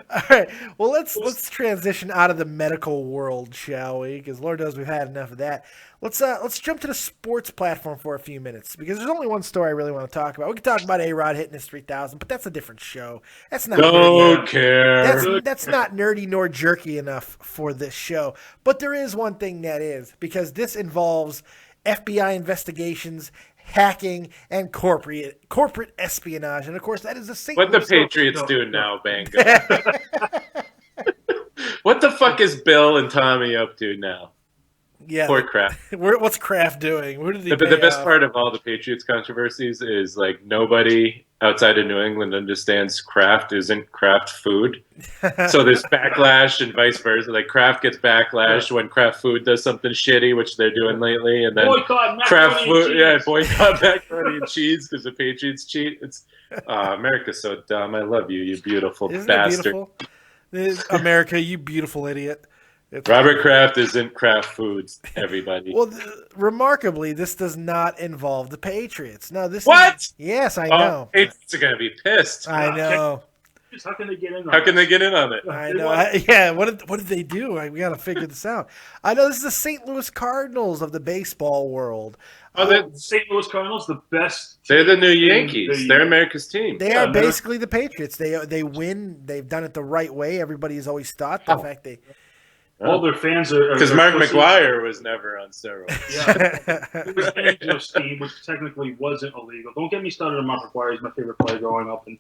Speaker 1: All right. Well, let's transition out of the medical world, shall we? Because Lord knows we've had enough of that. Let's jump to the sports platform for a few minutes because there's only one story I really want to talk about. We could talk about A-Rod hitting his 3,000, but that's a different show. That's not
Speaker 2: Don't care.
Speaker 1: That's not nerdy nor jerky enough for this show. But there is one thing that is, because this involves FBI investigations, hacking, and corporate espionage. And of course, that is the St.
Speaker 2: What the
Speaker 1: Louis
Speaker 2: Patriots do now, Bango? What the fuck is Bill and Tommy up to now?
Speaker 1: Yeah.
Speaker 2: Poor Kraft.
Speaker 1: What's Kraft doing? Where did he
Speaker 2: The best part of all the Patriots controversies is like nobody outside of New England understands Kraft isn't Kraft food. So there's backlash and vice versa. Like Kraft gets backlash when Kraft food does something shitty, which they're doing lately, and then
Speaker 4: boycott
Speaker 2: Kraft food,
Speaker 4: cheese.
Speaker 2: boycott macaroni and cheese because the Patriots cheat. It's America's so dumb. I love you, you beautiful
Speaker 1: Isn't
Speaker 2: bastard.
Speaker 1: it beautiful? America, you beautiful idiot.
Speaker 2: Robert Kraft isn't Kraft Foods, everybody.
Speaker 1: Well, remarkably, this does not involve the Patriots. No, this
Speaker 2: What?
Speaker 1: Yes, I know.
Speaker 2: Patriots are going to be pissed.
Speaker 1: I know.
Speaker 4: How can they get in on
Speaker 2: How can they get in on it?
Speaker 1: I know. Yeah, what did they do? We got to figure this out. I know this is the St. Louis Cardinals of the baseball world.
Speaker 2: Oh,
Speaker 4: St. Louis Cardinals, the best.
Speaker 2: They're the new Yankees. They're America's team.
Speaker 1: They are basically the Patriots. They win. They've done it the right way. Everybody's always thought the fact they.
Speaker 4: All their fans are
Speaker 2: because Mark McGwire was never on steroids.
Speaker 4: Yeah, it was Angelo's team, which technically wasn't illegal. Don't get me started on Mark McGwire. He's my favorite player growing up, and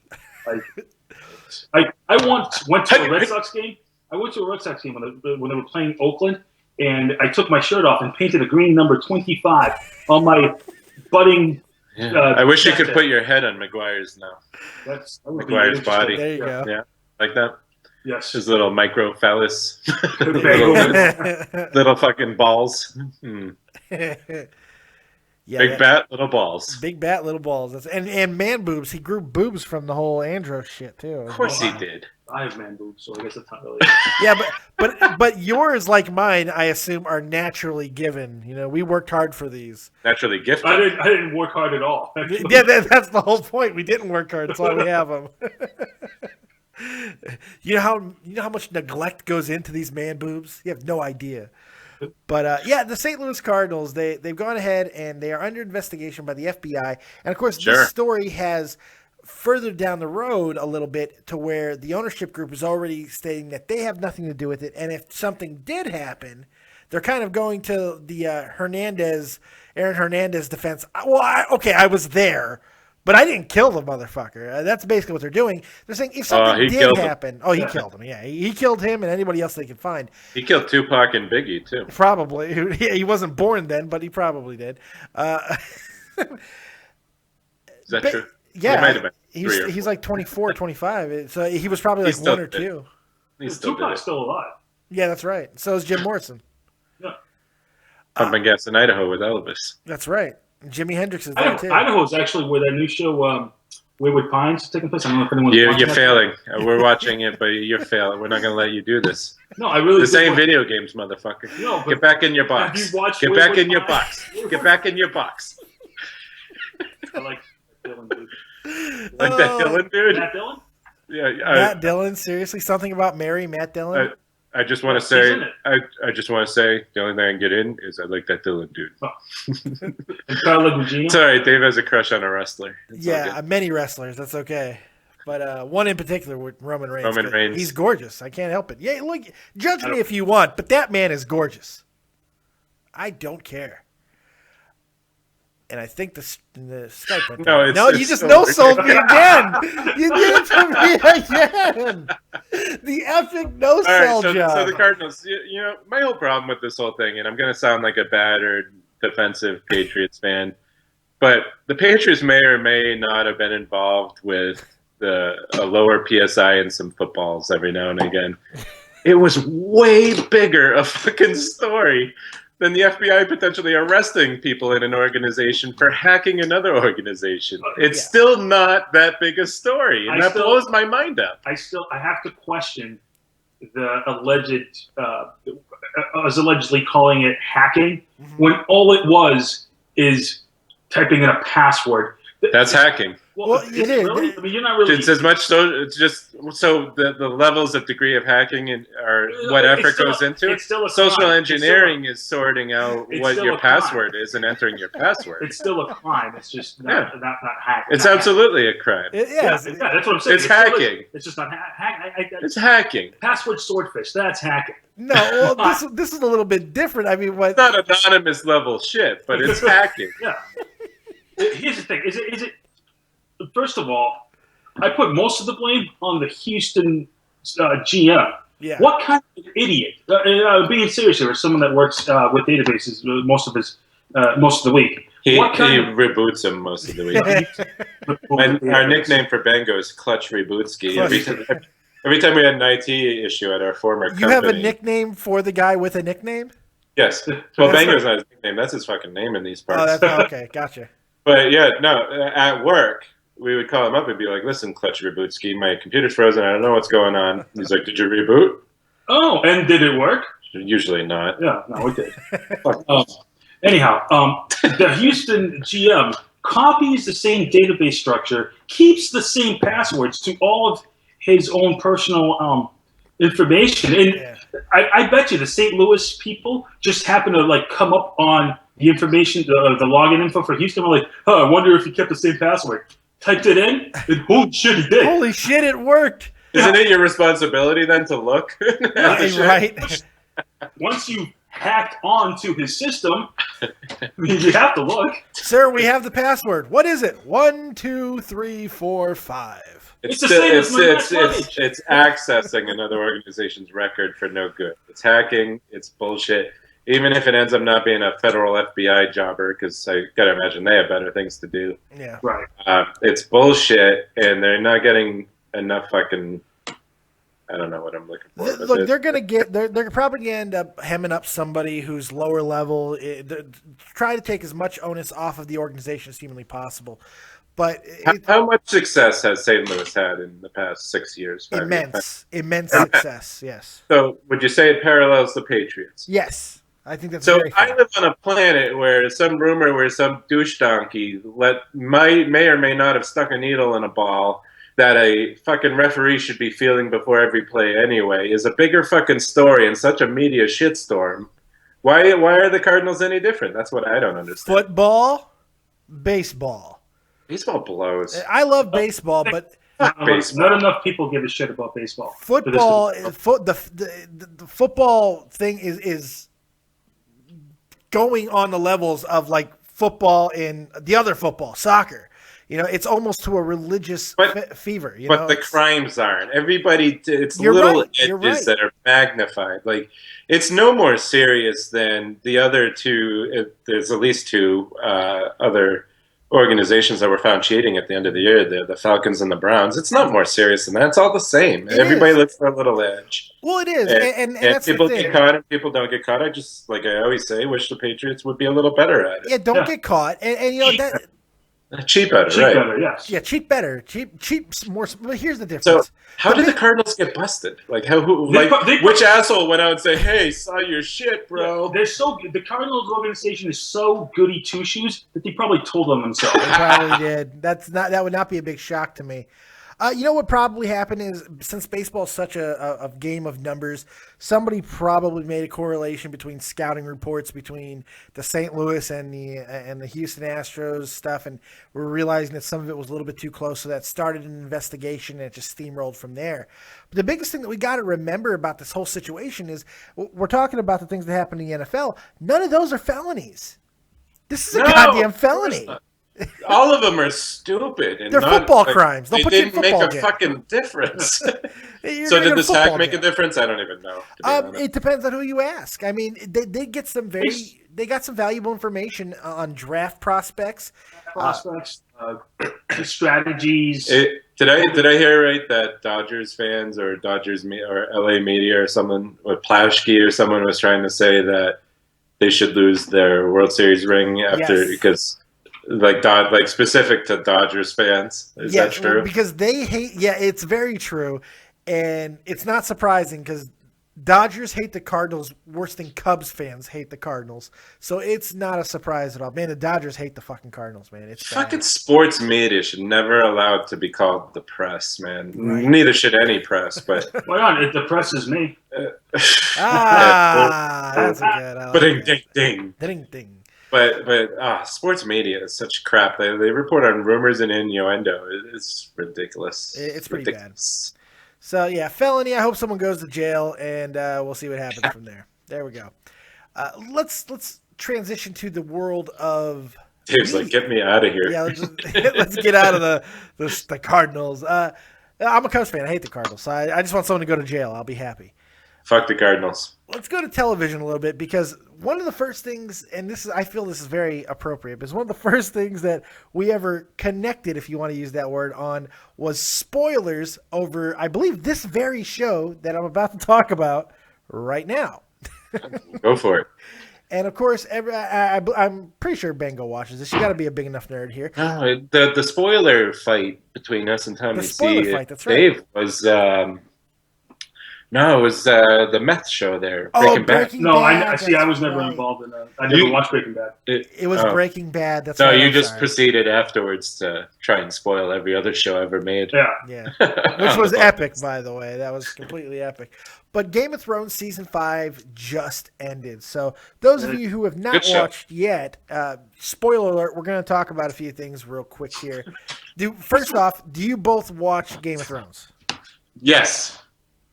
Speaker 4: I once went to a Red Sox game. I went to a Red Sox game when they were playing Oakland, and I took my shirt off and painted a green number 25 on my budding.
Speaker 2: Yeah. I wish you could put your head on McGuire's now.
Speaker 4: That
Speaker 2: McGuire's body.
Speaker 1: There you go.
Speaker 2: Yeah, like that.
Speaker 4: Yes.
Speaker 2: His little micro phallus. little fucking balls.
Speaker 1: Yeah,
Speaker 2: Big bat, little balls.
Speaker 1: Big bat, little balls. And man boobs. He grew boobs from the whole andro shit too.
Speaker 2: Of course he did.
Speaker 4: I have man boobs, so I guess that's not really.
Speaker 1: Yeah, but yours, like mine, I assume, are naturally given. You know, we worked hard for these.
Speaker 2: Naturally gifted.
Speaker 4: I didn't work hard at all. Actually.
Speaker 1: Yeah, that's the whole point. We didn't work hard. That's why we have them. You know how much neglect goes into these man boobs? You have no idea. But yeah, the St. Louis Cardinals, they've gone ahead and they are under investigation by the FBI. And of course, This story has further down the road a little bit to where the ownership group is already stating that they have nothing to do with it. And if something did happen, they're kind of going to the Aaron Hernandez defense. Well, I was there. But I didn't kill the motherfucker. That's basically what they're doing. They're saying if something did happen, he killed him. Yeah, he killed him and anybody else they could find.
Speaker 2: He killed Tupac and Biggie too.
Speaker 1: Probably. He wasn't born then, but he probably did.
Speaker 2: Is that true?
Speaker 1: Yeah,
Speaker 2: might have been
Speaker 1: he's like 24, 25. So he was probably like one or two.
Speaker 4: Tupac's still alive.
Speaker 1: Yeah, that's right. So is Jim Morrison.
Speaker 4: Yeah.
Speaker 2: Pumping gas in Idaho with Elvis.
Speaker 1: That's right. Jimi Hendrix is there too.
Speaker 4: Idaho is actually where that new show, Wayward Pines, is taking place. I don't know if anyone's
Speaker 2: You're failing. We're watching it, but you're failing. We're not going to let you do this.
Speaker 4: No, I really.
Speaker 2: This ain't video games, motherfucker.
Speaker 4: No,
Speaker 2: get back in your box. Get back in your box. Get back in your box.
Speaker 4: I like Dylan, dude.
Speaker 2: Like that Dylan dude?
Speaker 4: Matt Dillon?
Speaker 2: Yeah.
Speaker 1: Matt Dillon, seriously? Something about Mary, Matt Dillon?
Speaker 2: I just want to say, I just want to say, the only thing I can get in is I like that Dylan dude.
Speaker 4: Oh. And Carla Gugino?
Speaker 2: It's all right. Dave has a crush on a wrestler.
Speaker 1: It's many wrestlers. That's okay. But one in particular, with Roman Reigns.
Speaker 2: Roman Reigns.
Speaker 1: He's gorgeous. I can't help it. Yeah, look, judge me if you want, but that man is gorgeous. I don't care. And I think the Skype went down. No, you just no-sold me again. You did it to me again. The epic no-sell job.
Speaker 2: So the Cardinals, you know, my whole problem with this whole thing, and I'm going to sound like a battered defensive Patriots fan, but the Patriots may or may not have been involved with a lower PSI and some footballs every now and again. It was way bigger a fucking story than the FBI potentially arresting people in an organization for hacking another organization. It's still not that big a story, and that blows my mind up.
Speaker 4: I have to question the alleged, as allegedly calling it hacking, when all it was is typing in a password.
Speaker 2: That's hacking.
Speaker 1: Well, it is.
Speaker 4: Really? I mean, you're not really.
Speaker 2: It's as much so. It's just so the levels of degree of hacking are what effort goes into it.
Speaker 4: It's still a
Speaker 2: social
Speaker 4: crime.
Speaker 2: engineering is sorting out
Speaker 4: It's
Speaker 2: what
Speaker 4: still
Speaker 2: your
Speaker 4: a crime.
Speaker 2: password is and entering your password.
Speaker 4: It's still a crime. It's just not hacking.
Speaker 2: It's absolutely a crime.
Speaker 1: Yeah,
Speaker 4: That's what I'm saying.
Speaker 2: It's hacking.
Speaker 4: It's just not hacking.
Speaker 2: It's hacking.
Speaker 4: Password swordfish. That's hacking.
Speaker 1: no. Well, this is a little bit different. I mean, what?
Speaker 2: It's not anonymous level shit, but it's hacking.
Speaker 4: Yeah. Here's the thing. Is it? First of all, I put most of the blame on the Houston GM.
Speaker 1: Yeah.
Speaker 4: What kind of idiot? Being serious here, as someone that works with databases most of the week.
Speaker 2: He
Speaker 4: of
Speaker 2: reboots them most of the week. Our nickname for Bango is Clutch Rebootski. Every time we had an IT issue at our former company.
Speaker 1: You have a nickname for the guy with a nickname?
Speaker 2: Yes. Well, Bango's not his nickname. That's his fucking name in these parts.
Speaker 1: Okay. Gotcha.
Speaker 2: But yeah, no, at work, we would call him up and be like, listen, Clutch Rebootski, my computer's frozen. I don't know what's going on. He's like, did you reboot?
Speaker 4: Oh, and did it work?
Speaker 2: Usually not.
Speaker 4: Yeah, no, it did. Anyhow, the Houston GM copies the same database structure, keeps the same passwords to all of his own personal information. And I bet you the St. Louis people just happen to come up on the information, the login info for Houston. We're like, I wonder if he kept the same password. Typed it in, and holy shit, he did.
Speaker 1: Holy shit, it worked.
Speaker 2: Isn't it your responsibility then to look?
Speaker 1: Right.
Speaker 4: Once you hacked onto his system, you have to look.
Speaker 1: Sir, we have the password. What is it? 1, 2, 3, 4, 5.
Speaker 4: It's the same as my last luggage.
Speaker 2: It's accessing another organization's record for no good. It's hacking. It's bullshit. Even if it ends up not being a federal FBI jobber, because I gotta imagine they have better things to do.
Speaker 1: Yeah.
Speaker 4: Right.
Speaker 2: It's bullshit, and they're not getting enough fucking. I don't know what I'm looking for.
Speaker 1: Look, they're probably gonna end up hemming up somebody who's lower level. Try to take as much onus off of the organization as humanly possible. But
Speaker 2: how much success has St. Louis had in the past 6 years?
Speaker 1: Immense success. Yes.
Speaker 2: So, would you say it parallels the Patriots?
Speaker 1: Yes. I think that's
Speaker 2: so.
Speaker 1: Very fair.
Speaker 2: I live on a planet where some rumor where some douche donkey may or may not have stuck a needle in a ball that a fucking referee should be feeling before every play anyway is a bigger fucking story and such a media shitstorm. Why are the Cardinals any different? That's what I don't understand.
Speaker 1: Football, baseball.
Speaker 2: Baseball blows.
Speaker 1: I love baseball, but
Speaker 2: baseball.
Speaker 4: Not enough people give a shit about baseball.
Speaker 1: Football, the football thing is going on the levels of football in the other football, soccer. It's almost to a religious fever.
Speaker 2: But the crimes aren't. Everybody, it's
Speaker 1: You're
Speaker 2: little
Speaker 1: right. You're
Speaker 2: edges
Speaker 1: right.
Speaker 2: that are magnified. It's no more serious than the other two. There's at least two other organizations that were found cheating at the end of the year, the Falcons and the Browns. It's not more serious than that. It's all the same. Everybody looks for a little edge.
Speaker 1: Well, it is. And that's
Speaker 2: people
Speaker 1: the thing.
Speaker 2: get caught and people don't get caught. I just, like I always say, wish the Patriots would be a little better at it.
Speaker 1: Yeah, don't get caught. And that...
Speaker 2: Cheat better, right?
Speaker 4: Better, yes.
Speaker 1: Yeah, cheat better. Cheat more. But here's the difference.
Speaker 2: So, how did the Cardinals get busted? Which asshole went out and said, "Hey, saw your shit, bro"?
Speaker 4: Yeah, the Cardinals organization is so goody two shoes that they probably told them themselves.
Speaker 1: They probably did. That would not be a big shock to me. You know what probably happened is, since baseball is such a game of numbers, somebody probably made a correlation between scouting reports between the St. Louis and the Houston Astros stuff, and we're realizing that some of it was a little bit too close, so that started an investigation, and it just steamrolled from there. But the biggest thing that we got to remember about this whole situation is we're talking about the things that happen in the NFL. None of those are felonies. This is a goddamn felony.
Speaker 2: All of them are stupid. And
Speaker 1: they're football crimes.
Speaker 2: They didn't make a fucking difference. So did this hack make a difference? I don't even know.
Speaker 1: It depends on who you ask. I mean, they get they got some valuable information on draft prospects.
Speaker 4: Strategies.
Speaker 2: Did I hear right that Dodgers fans or LA media or someone with Plashke or someone was trying to say that they should lose their World Series ring after because. Specific to Dodgers fans. Is that true?
Speaker 1: Because they hate. Yeah, it's very true, and it's not surprising because Dodgers hate the Cardinals worse than Cubs fans hate the Cardinals. So it's not a surprise at all. Man, the Dodgers hate the fucking Cardinals, man. It's
Speaker 2: fucking
Speaker 1: bad.
Speaker 2: sports media should never allow it to be called the press, man.
Speaker 1: Right.
Speaker 2: Neither should any press, but
Speaker 4: Why not? It depresses me.
Speaker 1: That's a good. I like
Speaker 2: ding,
Speaker 1: that.
Speaker 2: ding, ding.
Speaker 1: Ding, ding.
Speaker 2: But sports media is such crap. They report on rumors and innuendo. It's ridiculous.
Speaker 1: It's pretty
Speaker 2: ridiculous.
Speaker 1: bad. So yeah, felony. I hope someone goes to jail, and we'll see what happens from there. There we go. Let's transition to the world of.
Speaker 2: Dave's like, get me out of here.
Speaker 1: Yeah, let's get out of the Cardinals. I'm a Cubs fan. I hate the Cardinals. So I just want someone to go to jail. I'll be happy.
Speaker 2: Fuck the Cardinals.
Speaker 1: Let's go to television a little bit, because one of the first things, and I feel this is very appropriate, because one of the first things that we ever connected, if you want to use that word, on was spoilers over, I believe, this very show that I'm about to talk about right now.
Speaker 2: Go for it.
Speaker 1: And of course, I'm pretty sure Bango watches this. You got to be a big enough nerd here.
Speaker 2: No, the spoiler fight between us and Tommy
Speaker 1: The spoiler
Speaker 2: C.
Speaker 1: fight, that's right.
Speaker 2: Dave was no, it was the meth show there. Breaking Bad.
Speaker 1: Breaking
Speaker 4: No,
Speaker 1: Bad.
Speaker 4: I see. I was never
Speaker 1: right.
Speaker 4: involved in that. I never watched Breaking Bad.
Speaker 1: It was Breaking Bad. That's
Speaker 2: no,
Speaker 1: right.
Speaker 2: you
Speaker 1: I'm
Speaker 2: just
Speaker 1: sorry.
Speaker 2: proceeded afterwards to try and spoil every other show ever made.
Speaker 4: Yeah.
Speaker 1: Yeah, which was epic, by the way. That was completely epic. But Game of Thrones Season 5 just ended. So those of you who have not
Speaker 2: Good show.
Speaker 1: watched yet, spoiler alert, we're going to talk about a few things real quick here. First off, do you both watch Game of Thrones?
Speaker 2: Yes.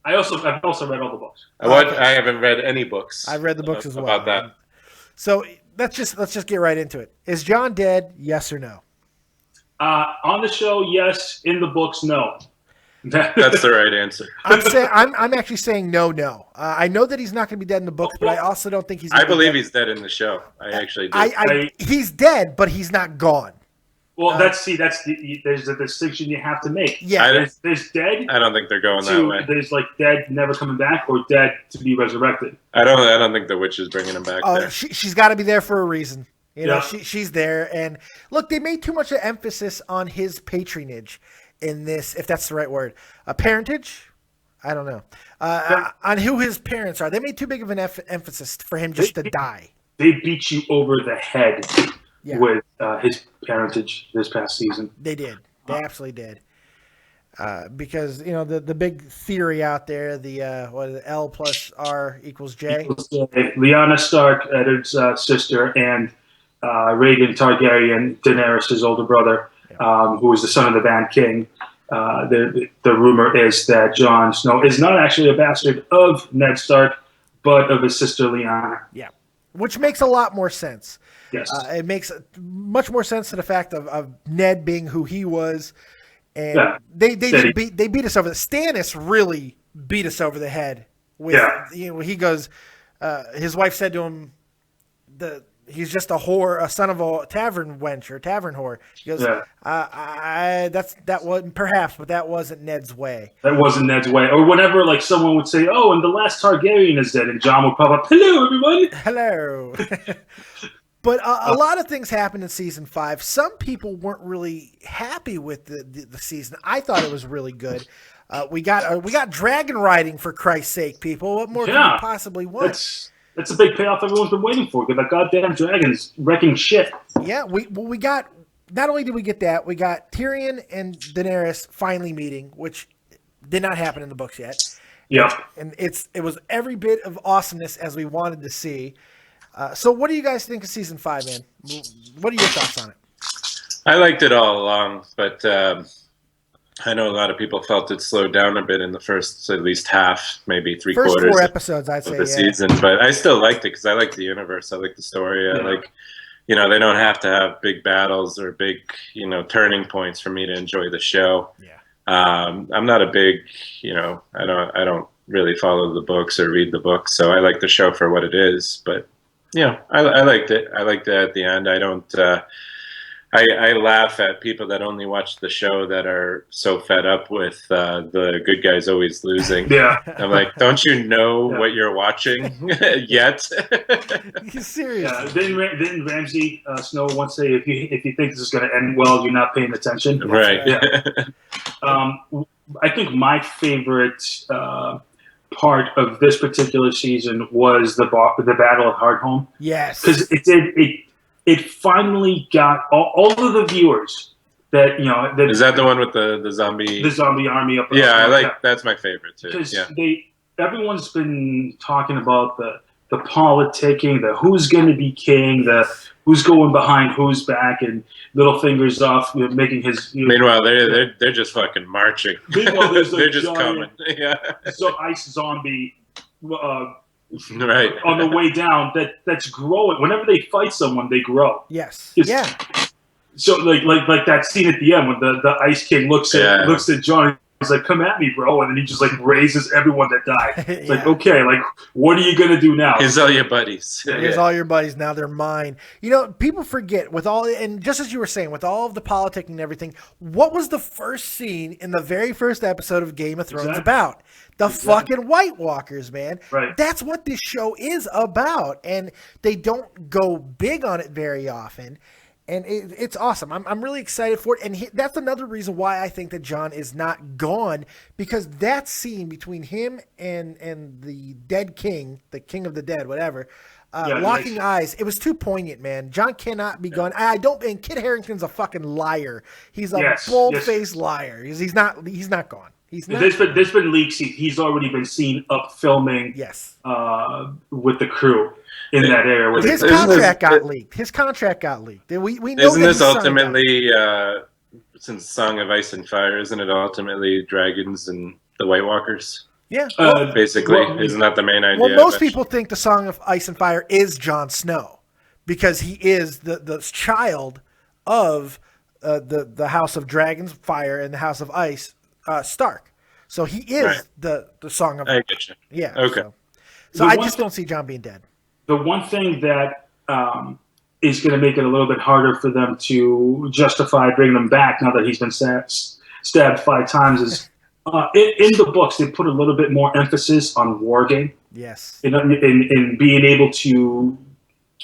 Speaker 4: I've also read all the books.
Speaker 1: Okay.
Speaker 2: I haven't read any books.
Speaker 1: I've read the books as well.
Speaker 2: About that.
Speaker 1: So let's just get right into it. Is Jon dead? Yes or no?
Speaker 4: On the show, yes. In the books, no.
Speaker 2: That's the right answer.
Speaker 1: I'm actually saying no. I know that he's not going to be dead in the books, but I also don't think he's.
Speaker 2: I believe he's dead in the show. I actually do.
Speaker 1: He's dead, but he's not gone.
Speaker 4: Well, there's a distinction you have to make.
Speaker 1: Yeah,
Speaker 4: there's dead.
Speaker 2: I don't think they're going that way.
Speaker 4: There's like dead never coming back, or dead to be resurrected.
Speaker 2: I don't think the witch is bringing him back there.
Speaker 1: She's got to be there for a reason. You know,
Speaker 4: Yeah.
Speaker 1: she's there. And look, they made too much of emphasis on his patronage in this, if that's the right word. Parentage? I don't know. On who his parents are. They made too big of an emphasis for him just to die.
Speaker 4: They beat you over the head
Speaker 1: Yeah.
Speaker 4: with his parentage this past season.
Speaker 1: They did. They absolutely did. Because, the big theory out there, the L plus R equals J.
Speaker 4: Lyanna Stark, Eddard's sister, and Rhaegar Targaryen, Daenerys' older brother, who is the son of the Band King. The rumor is that Jon Snow is not actually a bastard of Ned Stark, but of his sister Lyanna.
Speaker 1: Yeah. Which makes a lot more sense.
Speaker 4: Yes.
Speaker 1: It makes much more sense to the fact of Ned being who he was. And they beat us over. Stannis really beat us over the head. With, he goes, his wife said to him, he's just a whore, a son of a tavern wench or tavern whore. He goes, that wasn't perhaps, but that wasn't Ned's way.
Speaker 4: That wasn't Ned's way. Or whenever like someone would say, "Oh, and the last Targaryen is dead," and Jon would pop up, "Hello, everybody."
Speaker 1: Hello. But a lot of things happened in season 5. Some people weren't really happy with the season. I thought it was really good. We got dragon riding, for Christ's sake, people. What more could you possibly want?
Speaker 4: That's a big payoff everyone's been waiting for. Because that goddamn dragon is wrecking shit.
Speaker 1: Yeah, we got. Not only did we get that, we got Tyrion and Daenerys finally meeting, which did not happen in the books yet.
Speaker 4: Yeah,
Speaker 1: and it was every bit of awesomeness as we wanted to see. So what do you guys think of season 5, man? What are your thoughts on it?
Speaker 2: I liked it all along, but I know a lot of people felt it slowed down a bit in the first, at least half, maybe three-quarters
Speaker 1: First 4 episodes, I'd say,
Speaker 2: of the season. But I still liked it because I like the universe. I like the story. I like, they don't have to have big battles or big, turning points for me to enjoy the show.
Speaker 1: Yeah.
Speaker 2: I'm not a big, I don't really follow the books or read the books, so I like the show for what it is. But I liked it. I liked it at the end. I don't. I laugh at people that only watch the show that are so fed up with the good guys always losing.
Speaker 4: Yeah.
Speaker 2: I'm like, don't you know what you're watching yet?
Speaker 1: You serious?
Speaker 4: Didn't Ramsay Snow once say, if you think this is going to end well, you're not paying attention?
Speaker 2: Right.
Speaker 4: Yeah. I think my favorite part of this particular season was the Battle of Hardhome.
Speaker 1: Yes.
Speaker 4: Because it finally got all of the viewers that, you know.
Speaker 2: Is that the one with the zombie?
Speaker 4: The zombie army up.
Speaker 2: Yeah, I like that's my favorite too.
Speaker 4: Because
Speaker 2: yeah.
Speaker 4: Everyone's been talking about the politicking, the who's going to be king, the who's going behind who's back, and Littlefinger's off making his.
Speaker 2: Meanwhile, they're just fucking marching.
Speaker 4: Meanwhile, there's
Speaker 2: they're just coming. Yeah.
Speaker 4: Ice zombie.
Speaker 2: Right.
Speaker 4: On the way down, that's growing. Whenever they fight someone, they grow.
Speaker 1: Yes.
Speaker 4: Yeah. So like that scene at the end when the Ice King looks at John. He's like, "Come at me, bro," and then he just like raises everyone that died. It's like, okay, like what are you gonna do now?
Speaker 2: Here's all your buddies.
Speaker 1: Here's all your buddies. Now they're mine. You know, people forget with all, and just as you were saying, with all of the politicking and everything, what was the first scene in the very first episode of Game of Thrones about? The fucking White Walkers, man.
Speaker 4: Right.
Speaker 1: That's what this show is about, and they don't go big on it very often. And it's awesome. I'm really excited for it. And that's another reason why I think that John is not gone, because that scene between him and the dead king, the king of the dead, whatever, locking eyes, it was too poignant, man. John cannot be gone. And Kit Harington's a fucking liar. He's a bold-faced liar. He's not gone. He's not.
Speaker 4: There's been leaks. He's already been seen up filming with the crew. In that area,
Speaker 1: his contract got leaked. His contract got leaked. We know.
Speaker 2: Isn't this ultimately, since Song of Ice and Fire, isn't it ultimately dragons and the White Walkers?
Speaker 1: Yeah,
Speaker 2: basically, isn't that the main idea?
Speaker 1: Well, most people think the Song of Ice and Fire is Jon Snow, because he is the child of the House of Dragons, Fire, and the House of Ice, Stark. So he is the Song of.
Speaker 2: I get you.
Speaker 1: Yeah.
Speaker 2: Okay.
Speaker 1: So I just don't see John being dead.
Speaker 4: The one thing that is going to make it a little bit harder for them to justify bringing him back now that he's been stabbed 5 times is in the books they put a little bit more emphasis on wargame.
Speaker 1: Yes.
Speaker 4: In being able to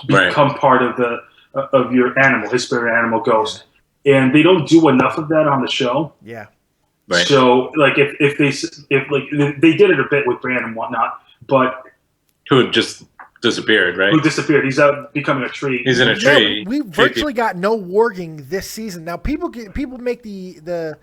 Speaker 4: become part of your animal, his spirit animal ghost, and they don't do enough of that on the show.
Speaker 1: Yeah.
Speaker 2: Right.
Speaker 4: So like if they did it a bit with Bran and whatnot, but
Speaker 2: who just disappeared, right?
Speaker 4: Who disappeared? He's out becoming a tree.
Speaker 2: He's in a tree.
Speaker 1: We virtually got no warging this season. Now people make the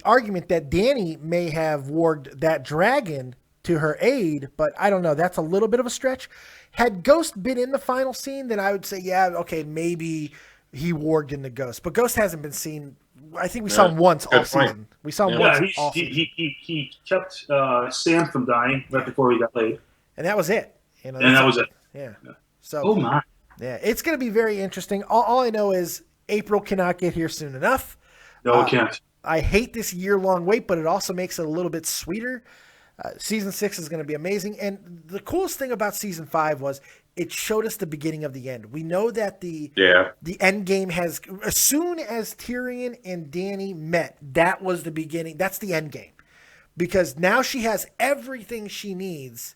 Speaker 1: argument that Dany may have warged that dragon to her aid, but I don't know. That's a little bit of a stretch. Had Ghost been in the final scene, then I would say, yeah, okay, maybe he warged in the Ghost. But Ghost hasn't been seen. I think we saw him once all season. We saw him once all season.
Speaker 4: He kept Sam from dying right before he got laid.
Speaker 1: And that was it.
Speaker 4: And that was it.
Speaker 1: Yeah. So.
Speaker 4: Oh my.
Speaker 1: Yeah, it's going to be very interesting. All I know is April cannot get here soon enough.
Speaker 4: No, it can't.
Speaker 1: I hate this year-long wait, but it also makes it a little bit sweeter. Season 6 is going to be amazing. And the coolest thing about Season 5 was it showed us the beginning of the end. We know that the end game has, as soon as Tyrion and Dany met, that was the beginning. That's the end game. Because now she has everything she needs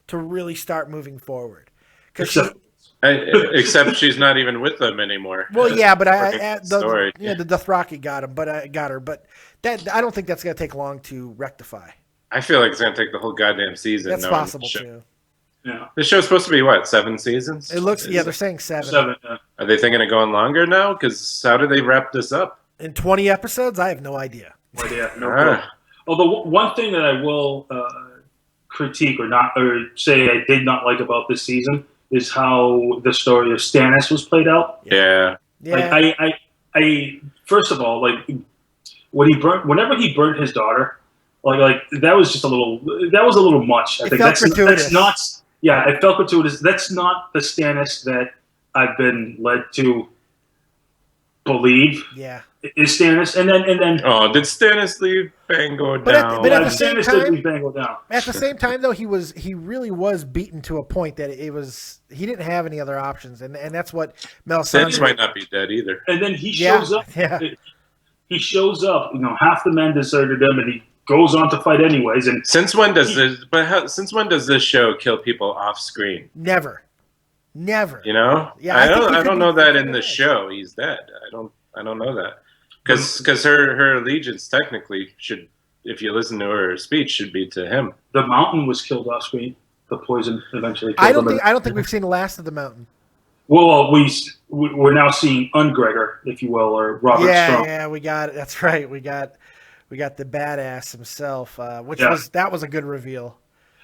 Speaker 1: to really start moving forward.
Speaker 2: Except she's not even with them anymore.
Speaker 1: Well, yeah, but the Dothraki got him, but I got her. But that I don't think that's going to take long to rectify.
Speaker 2: I feel like it's going to take the whole goddamn season.
Speaker 1: That's possible too.
Speaker 4: Yeah,
Speaker 2: this show's supposed to be what, 7 seasons?
Speaker 1: It looks. They're saying 7.
Speaker 4: 7. Yeah.
Speaker 2: Are they thinking of going longer now? Because how do they wrap this up?
Speaker 1: In 20 episodes, I have no idea.
Speaker 4: No clue. Although one thing that I will critique or say I did not like about this season is how the story of Stannis was played out.
Speaker 2: Yeah.
Speaker 4: Like I first of all, like whenever he burnt his daughter, like that was just a little much. I think that's not. Yeah, it felt gratuitous. That's not the Stannis that I've been led to believe.
Speaker 1: Yeah.
Speaker 4: Is Stannis, and then
Speaker 2: oh, did Stannis leave Bango down?
Speaker 1: But at the same
Speaker 4: Stannis
Speaker 1: time,
Speaker 4: did leave Bango down.
Speaker 1: At the same time, though, he really was beaten to a point that he didn't have any other options, and that's what Melisandre.
Speaker 2: Stannis might not be dead either.
Speaker 4: And then he shows up.
Speaker 1: Yeah.
Speaker 4: He shows up. You know, half the men deserted him, and he goes on to fight anyways. And
Speaker 2: since when does this show kill people off screen?
Speaker 1: Never.
Speaker 2: You know?
Speaker 1: Yeah.
Speaker 2: I don't know that in the show he's dead. I don't know that. Because her allegiance technically should if you listen to her speech, should be to him.
Speaker 4: The mountain was killed off screen. The poison eventually killed him.
Speaker 1: I don't think we've seen the last of the mountain.
Speaker 4: Well, we're now seeing Ungregor, if you will, or Robert Strong.
Speaker 1: Yeah, we got it. That's right. We got the badass himself, which was a good reveal.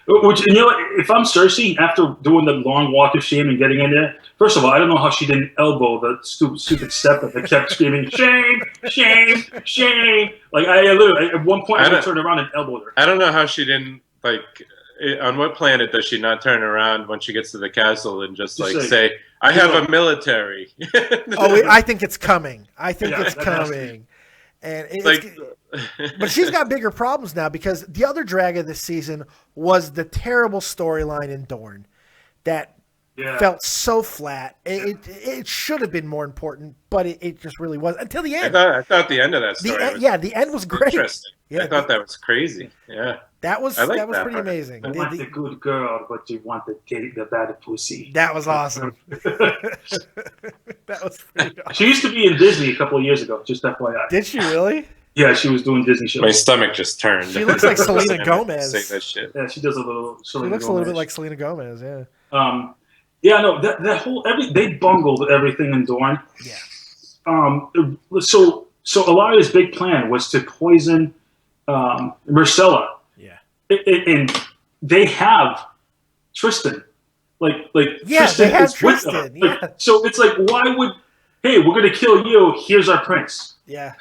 Speaker 4: Which, you know, if I'm Cersei, after doing the long walk of shame and getting in there, first of all, I don't know how she didn't elbow the stupid step that kept screaming, shame, shame, shame. Like, I literally, at one point, I turned around and elbowed her.
Speaker 2: I don't know how she didn't, like, on what planet does she not turn around when she gets to the castle and just say, I have a military?
Speaker 1: I think it's coming. It's coming. And but she's got bigger problems now because the other drag of this season was the terrible storyline in Dorne that felt so flat. It should have been more important, but it just really was until the end.
Speaker 2: I thought the end of that story
Speaker 1: the end was great.
Speaker 2: Interesting. Yeah, I thought that was crazy. Yeah.
Speaker 1: That was pretty amazing.
Speaker 4: I want the good girl, but you want the bad pussy.
Speaker 1: That was awesome. That was pretty awesome.
Speaker 4: She used to be in Disney a couple of years ago, just FYI.
Speaker 1: Did she really?
Speaker 4: Yeah, she was doing Disney shows.
Speaker 2: My stomach just turned.
Speaker 1: She looks like Selena Gomez.
Speaker 2: Say that shit.
Speaker 4: Yeah, she does a little.
Speaker 1: She looks a little bit like Selena Gomez. Yeah.
Speaker 4: Yeah, no, that whole they bungled everything in Dorne.
Speaker 1: Yeah.
Speaker 4: So Alaria's big plan was to poison Myrcella.
Speaker 1: Yeah.
Speaker 4: And they have Tristan. Tristan
Speaker 1: they have
Speaker 4: is with
Speaker 1: Tristan.
Speaker 4: them. Like, so it's like, why would? Hey, we're gonna kill you. Here's our prince.
Speaker 1: Yeah.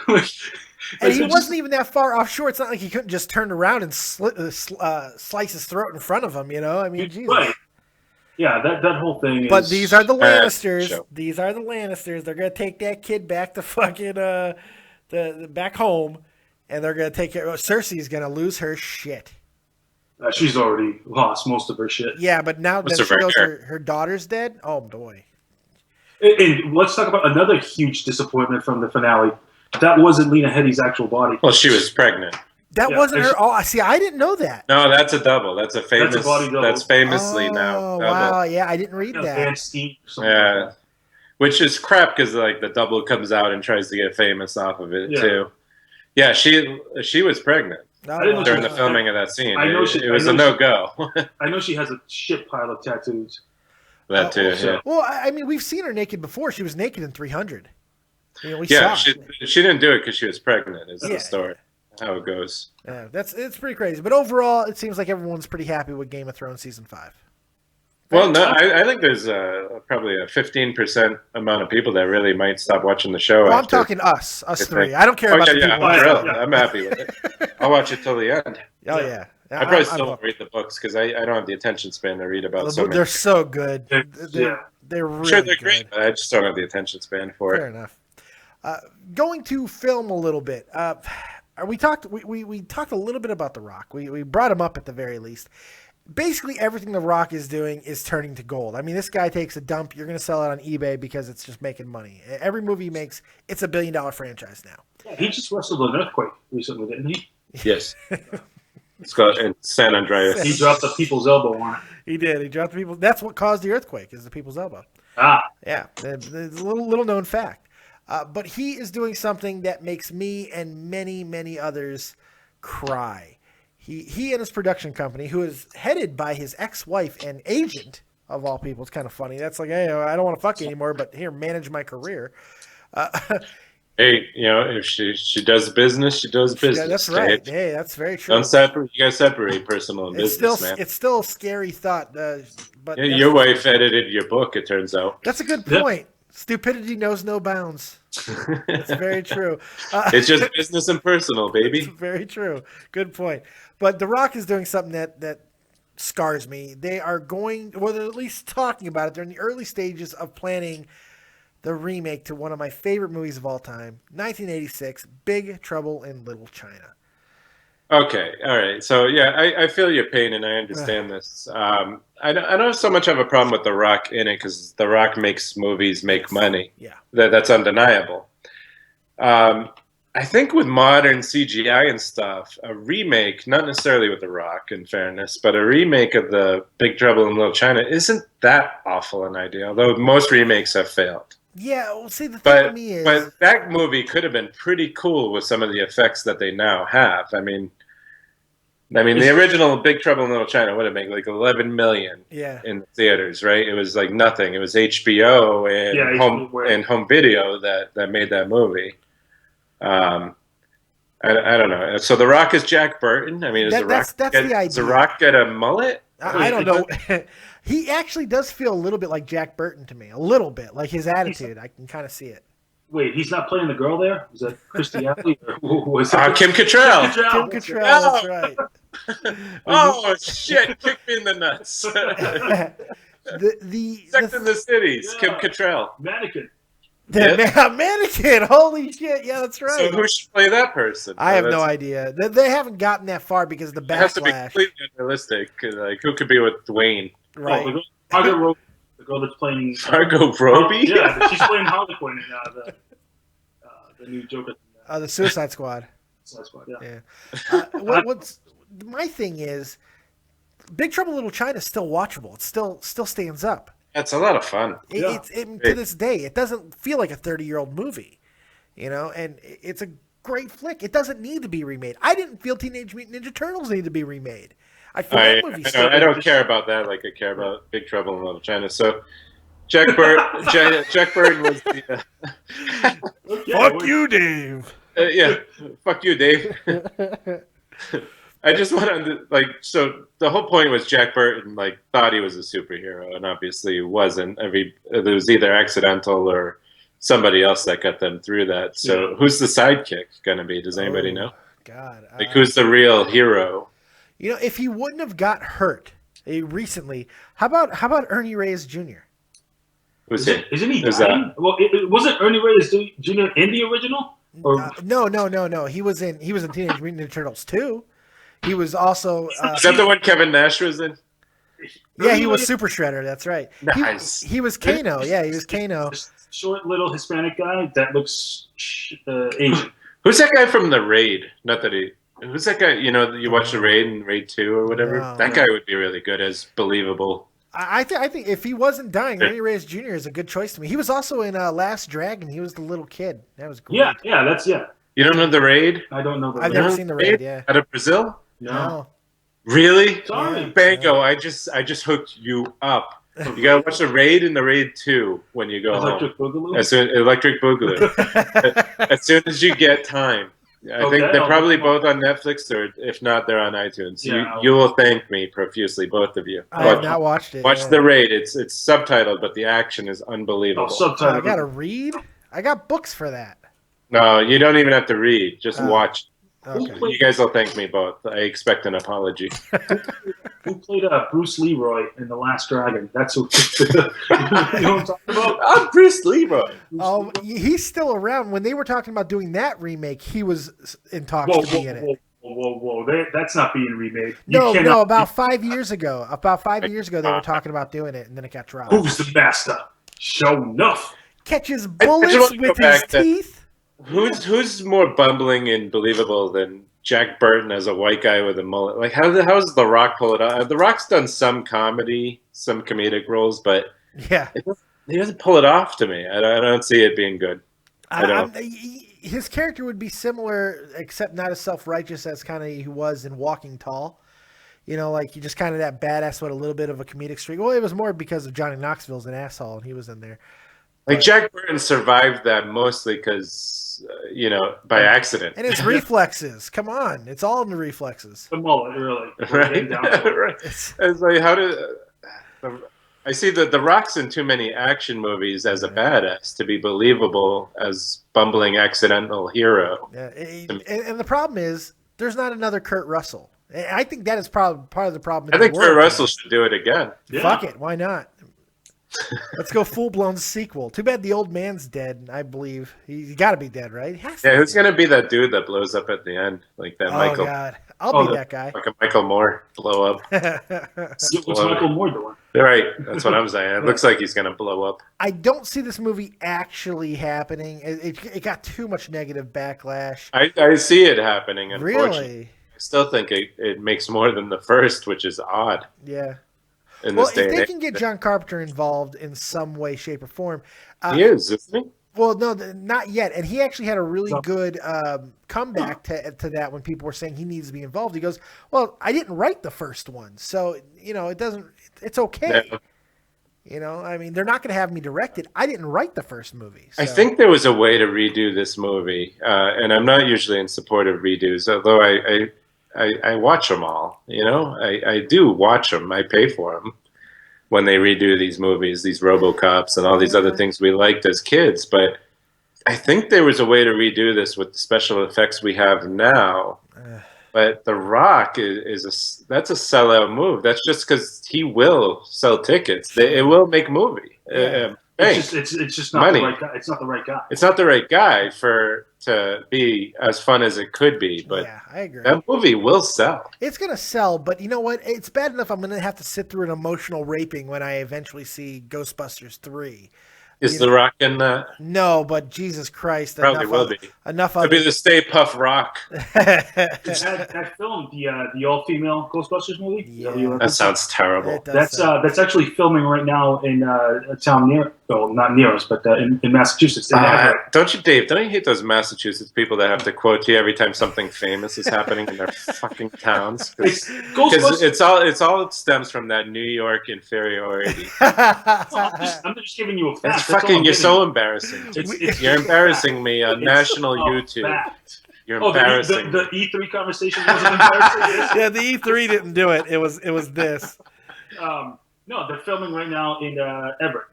Speaker 1: And he wasn't even that far offshore. It's not like he couldn't just turn around and slice his throat in front of him, you know? I mean, Jesus.
Speaker 4: Right. Yeah, that whole thing is...
Speaker 1: But these are the Lannisters. These are the Lannisters. They're going to take that kid back to fucking... back home, and they're going to take care... Cersei's going to lose her shit.
Speaker 4: She's already lost most of her shit.
Speaker 1: Yeah, but now that she knows her daughter's dead, oh, boy.
Speaker 4: And let's talk about another huge disappointment from the finale. That wasn't Lena Headey's actual body.
Speaker 2: Well, she was pregnant.
Speaker 1: That wasn't her. Oh, see, I didn't know that.
Speaker 2: No, that's a double. That's a famous.
Speaker 4: That's a body double.
Speaker 2: That's famously now.
Speaker 1: Oh, wow. Yeah, I didn't read that.
Speaker 2: Yeah. Like which is crap because like the double comes out and tries to get famous off of it too. Yeah, she was pregnant during the filming of that scene. It was a no-go.
Speaker 4: I know she has a shit pile of tattoos.
Speaker 2: That too. Yeah.
Speaker 1: Well, I mean, we've seen her naked before. She was naked in 300. You know,
Speaker 2: she didn't do it because she was pregnant. Is the story how it goes?
Speaker 1: Yeah, it's pretty crazy. But overall, it seems like everyone's pretty happy with Game of Thrones season 5.
Speaker 2: Well, no, I think there's probably a 15% amount of people that really might stop watching the show.
Speaker 1: Well, I'm talking us three. I don't care about the people.
Speaker 2: I'm happy with it. I'll watch it till the end.
Speaker 1: Oh yeah.
Speaker 2: I probably still won't read the books because I don't have the attention span to read about so many.
Speaker 1: They're so good. They're really
Speaker 2: sure they're
Speaker 1: good.
Speaker 2: Great, but I just don't have the attention span for
Speaker 1: Fair enough. Going to film a little bit. We talked a little bit about The Rock. We brought him up at the very least. Basically, everything The Rock is doing is turning to gold. I mean, this guy takes a dump. You're going to sell it on eBay because it's just making money. Every movie he makes, it's $1 billion franchise now.
Speaker 4: Yeah, he just wrestled an earthquake recently, didn't he?
Speaker 2: Yes. It's got in San Andreas.
Speaker 4: He dropped the people's elbow on it.
Speaker 1: He did. He dropped the people. That's what caused the earthquake. Is the people's elbow. Yeah. It's a little known fact. But he is doing something that makes me and many, many others cry. He and his production company, who is headed by his ex-wife and agent, of all people. It's kind of funny. That's like, hey, I don't want to fuck you anymore, but here, manage my career.
Speaker 2: Hey, if she does business, she does business.
Speaker 1: Yeah, that's right. Hey, that's very true.
Speaker 2: You gotta separate personal and business, man.
Speaker 1: It's still a scary thought. But
Speaker 2: your wife edited your book, it turns out.
Speaker 1: That's a good point. Stupidity knows no bounds. It's very true.
Speaker 2: It's just business and personal, baby.
Speaker 1: Very true. Good point. But The Rock is doing something that scars me. They are they're at least talking about it. They're in the early stages of planning the remake to one of my favorite movies of all time, 1986, Big Trouble in Little China.
Speaker 2: Okay, all right. So, yeah, I feel your pain and I understand this. I don't so much have a problem with The Rock in it because The Rock makes movies make money.
Speaker 1: Yeah.
Speaker 2: That's undeniable. I think with modern CGI and stuff, a remake, not necessarily with The Rock, in fairness, but a remake of the Big Trouble in Little China isn't that awful an idea, although most remakes have failed.
Speaker 1: Yeah, well, see, the thing to me is...
Speaker 2: But that movie could have been pretty cool with some of the effects that they now have. I mean, I mean, the original Big Trouble in Little China would have made like 11 million in the theaters, right? It was like nothing. It was HBO and home video that made that movie. I don't know. So The Rock is Jack Burton. I mean, does The Rock get a mullet?
Speaker 1: I don't know. He actually does feel a little bit like Jack Burton to me. A little bit, like his attitude. I can kind of see it.
Speaker 4: Wait, he's not playing the girl there? Was that Christy Alley? Or who was that?
Speaker 2: Kim Cattrall.
Speaker 1: Kim Cattrall, that's right.
Speaker 2: Oh, shit. Kick me in the nuts. Sex in the Cities, Kim Cattrall.
Speaker 4: Mannequin.
Speaker 1: Mannequin. Holy shit. Yeah, that's right.
Speaker 2: So who should play that person?
Speaker 1: I have no idea. They haven't gotten that far because of the backlash. It has to be
Speaker 2: completely unrealistic. Like, who could be with Dwayne?
Speaker 1: Right.
Speaker 4: The girl that's playing
Speaker 2: Margot Robbie.
Speaker 4: Yeah, she's playing Harley Quinn in the new Joker.
Speaker 1: The Suicide Squad. Yeah. What's my thing is, Big Trouble in Little China is still watchable. It still stands up.
Speaker 2: It's a lot of fun.
Speaker 1: To this day, it doesn't feel like a 30-year-old movie, and it's a great flick. It doesn't need to be remade. I didn't feel Teenage Mutant Ninja Turtles need to be remade. I
Speaker 2: don't care about that like I care about Big Trouble in Little China. So Jack Burton was the...
Speaker 1: Fuck you, Dave.
Speaker 2: Fuck you, Dave. I just wanted to, so the whole point was Jack Burton, thought he was a superhero, and obviously he wasn't. It was either accidental or somebody else that got them through that. So who's the sidekick going to be? Does anybody know?
Speaker 1: God.
Speaker 2: Who's the real hero?
Speaker 1: If he wouldn't have got hurt recently, how about Ernie Reyes Jr.?
Speaker 4: Isn't he dying? Well, wasn't Ernie Reyes Jr. in the original? Or?
Speaker 1: No. He was in Teenage Mutant Ninja Turtles 2. He was also...
Speaker 2: Is that the one Kevin Nash was in?
Speaker 1: Yeah, he was Super Shredder. That's right.
Speaker 2: Nice.
Speaker 1: He was Kano. Yeah, he was Kano.
Speaker 4: Short little Hispanic guy that looks Asian.
Speaker 2: Who's that guy from The Raid? Not that he... Who's that guy? You watch The Raid and Raid 2 or whatever? That guy would be really good as believable.
Speaker 1: I think if he wasn't dying, Ernie Reyes Jr. is a good choice to me. He was also in Last Dragon. He was the little kid. That was great.
Speaker 4: Yeah.
Speaker 2: You don't know The Raid?
Speaker 4: I don't know The Raid.
Speaker 1: I've never seen The Raid, yeah.
Speaker 2: Out of Brazil?
Speaker 4: No.
Speaker 2: Really?
Speaker 4: Sorry.
Speaker 2: Bango, I just hooked you up. You gotta watch The Raid and The Raid 2 when you go
Speaker 4: Electric
Speaker 2: home.
Speaker 4: Boogaloo?
Speaker 2: Electric Boogaloo. As soon as you get time. I think they're probably both on Netflix, or if not, they're on iTunes. You will thank me profusely, both of you.
Speaker 1: I have not watched it.
Speaker 2: Watch The Raid. It's subtitled, but the action is unbelievable.
Speaker 4: Subtitled.
Speaker 1: I gotta read? I got books for that.
Speaker 2: No, you don't even have to read. Just watch.
Speaker 1: Okay.
Speaker 2: You guys will thank me both. I expect an apology.
Speaker 4: Who played Bruce Leroy in The Last Dragon? That's who. You know what I'm talking about?
Speaker 2: I'm Bruce Leroy.
Speaker 1: He's still around. When they were talking about doing that remake, he was in talks to be in it.
Speaker 4: Whoa. That's not being remade.
Speaker 1: No, about 5 years ago. About 5 years ago, they were talking about doing it, and then it got dropped.
Speaker 4: Who's the master? Show enough.
Speaker 1: Catches bullets with his teeth.
Speaker 2: Who's more bumbling and believable than Jack Burton as a white guy with a mullet? How does The Rock pull it off? The Rock's done some comedy, some comedic roles, but he doesn't pull it off to me. I don't see it being good.
Speaker 1: His character would be similar, except not as self-righteous as kind of he was in Walking Tall. He just kind of that badass with a little bit of a comedic streak. Well, it was more because of Johnny Knoxville's an asshole, and he was in there.
Speaker 2: Jack Burton survived that mostly because, by accident.
Speaker 1: And his reflexes. Come on. It's all in the reflexes.
Speaker 4: The mullet, really.
Speaker 2: Right? Right. It's I see that The Rock's in too many action movies as a badass to be believable as bumbling accidental hero.
Speaker 1: Yeah, and the problem is, there's not another Kurt Russell. I think that is probably part of the problem.
Speaker 2: I think Kurt Russell should do it again.
Speaker 4: Yeah.
Speaker 1: Fuck it. Why not? Let's go full-blown sequel. Too bad the old man's dead, I believe. He's got to be dead, right?
Speaker 2: Who's going to be that dude that blows up at the end? Like that Michael.
Speaker 1: Oh, God. I'll be that guy.
Speaker 2: Like a Michael Moore blow up.
Speaker 4: What's Michael Moore doing?
Speaker 2: Right. That's what I'm saying. It looks like he's going to blow up.
Speaker 1: I don't see this movie actually happening. It got too much negative backlash.
Speaker 2: I see it happening, unfortunately.
Speaker 1: Really?
Speaker 2: I still think it makes more than the first, which is odd.
Speaker 1: Yeah.
Speaker 2: If
Speaker 1: they can get John Carpenter involved in some way, shape, or form.
Speaker 2: He is, isn't he?
Speaker 1: Well, no, not yet. And he actually had a really good comeback to that when people were saying he needs to be involved. He goes, well, I didn't write the first one. So, it's okay.
Speaker 2: Yeah.
Speaker 1: I mean, they're not going to have me direct it. I didn't write the first movie. So.
Speaker 2: I think there was a way to redo this movie. And I'm not usually in support of redos, although I watch them all. I do watch them. I pay for them. When they redo these movies, these RoboCops and all these other things we liked as kids. But I think there was a way to redo this with the special effects we have now. But The Rock that's a sellout move. That's just because he will sell tickets. It will make movie.
Speaker 1: Yeah.
Speaker 4: It's just not
Speaker 2: money.
Speaker 4: the right guy. It's not the right guy.
Speaker 2: It's not the right guy to be as fun as it could be. But
Speaker 1: yeah, I agree.
Speaker 2: that movie will sell.
Speaker 1: It's going to sell, but you know what? It's bad enough I'm going to have to sit through an emotional raping when I eventually see Ghostbusters 3.
Speaker 2: Is The Rock in that?
Speaker 1: No, but Jesus Christ.
Speaker 2: Probably will be.
Speaker 1: Enough of
Speaker 2: It'll be the Stay Puff Rock.
Speaker 4: that film, the all-female Ghostbusters movie?
Speaker 1: Yeah.
Speaker 2: That sounds terrible.
Speaker 4: That's actually filming right now in a town not near us, but in Massachusetts.
Speaker 2: Don't you, Dave? Don't you hate those Massachusetts people that have to quote you every time something famous is happening in their fucking towns? Because it's all stems from that New York inferiority.
Speaker 4: I'm just giving you a fact.
Speaker 2: You're so embarrassing. You're embarrassing me on national YouTube.
Speaker 4: Fact.
Speaker 2: You're embarrassing.
Speaker 4: The E3 conversation wasn't embarrassing.
Speaker 1: Yeah, the E3 didn't do it. It was this.
Speaker 4: No, they're filming right now in Everett.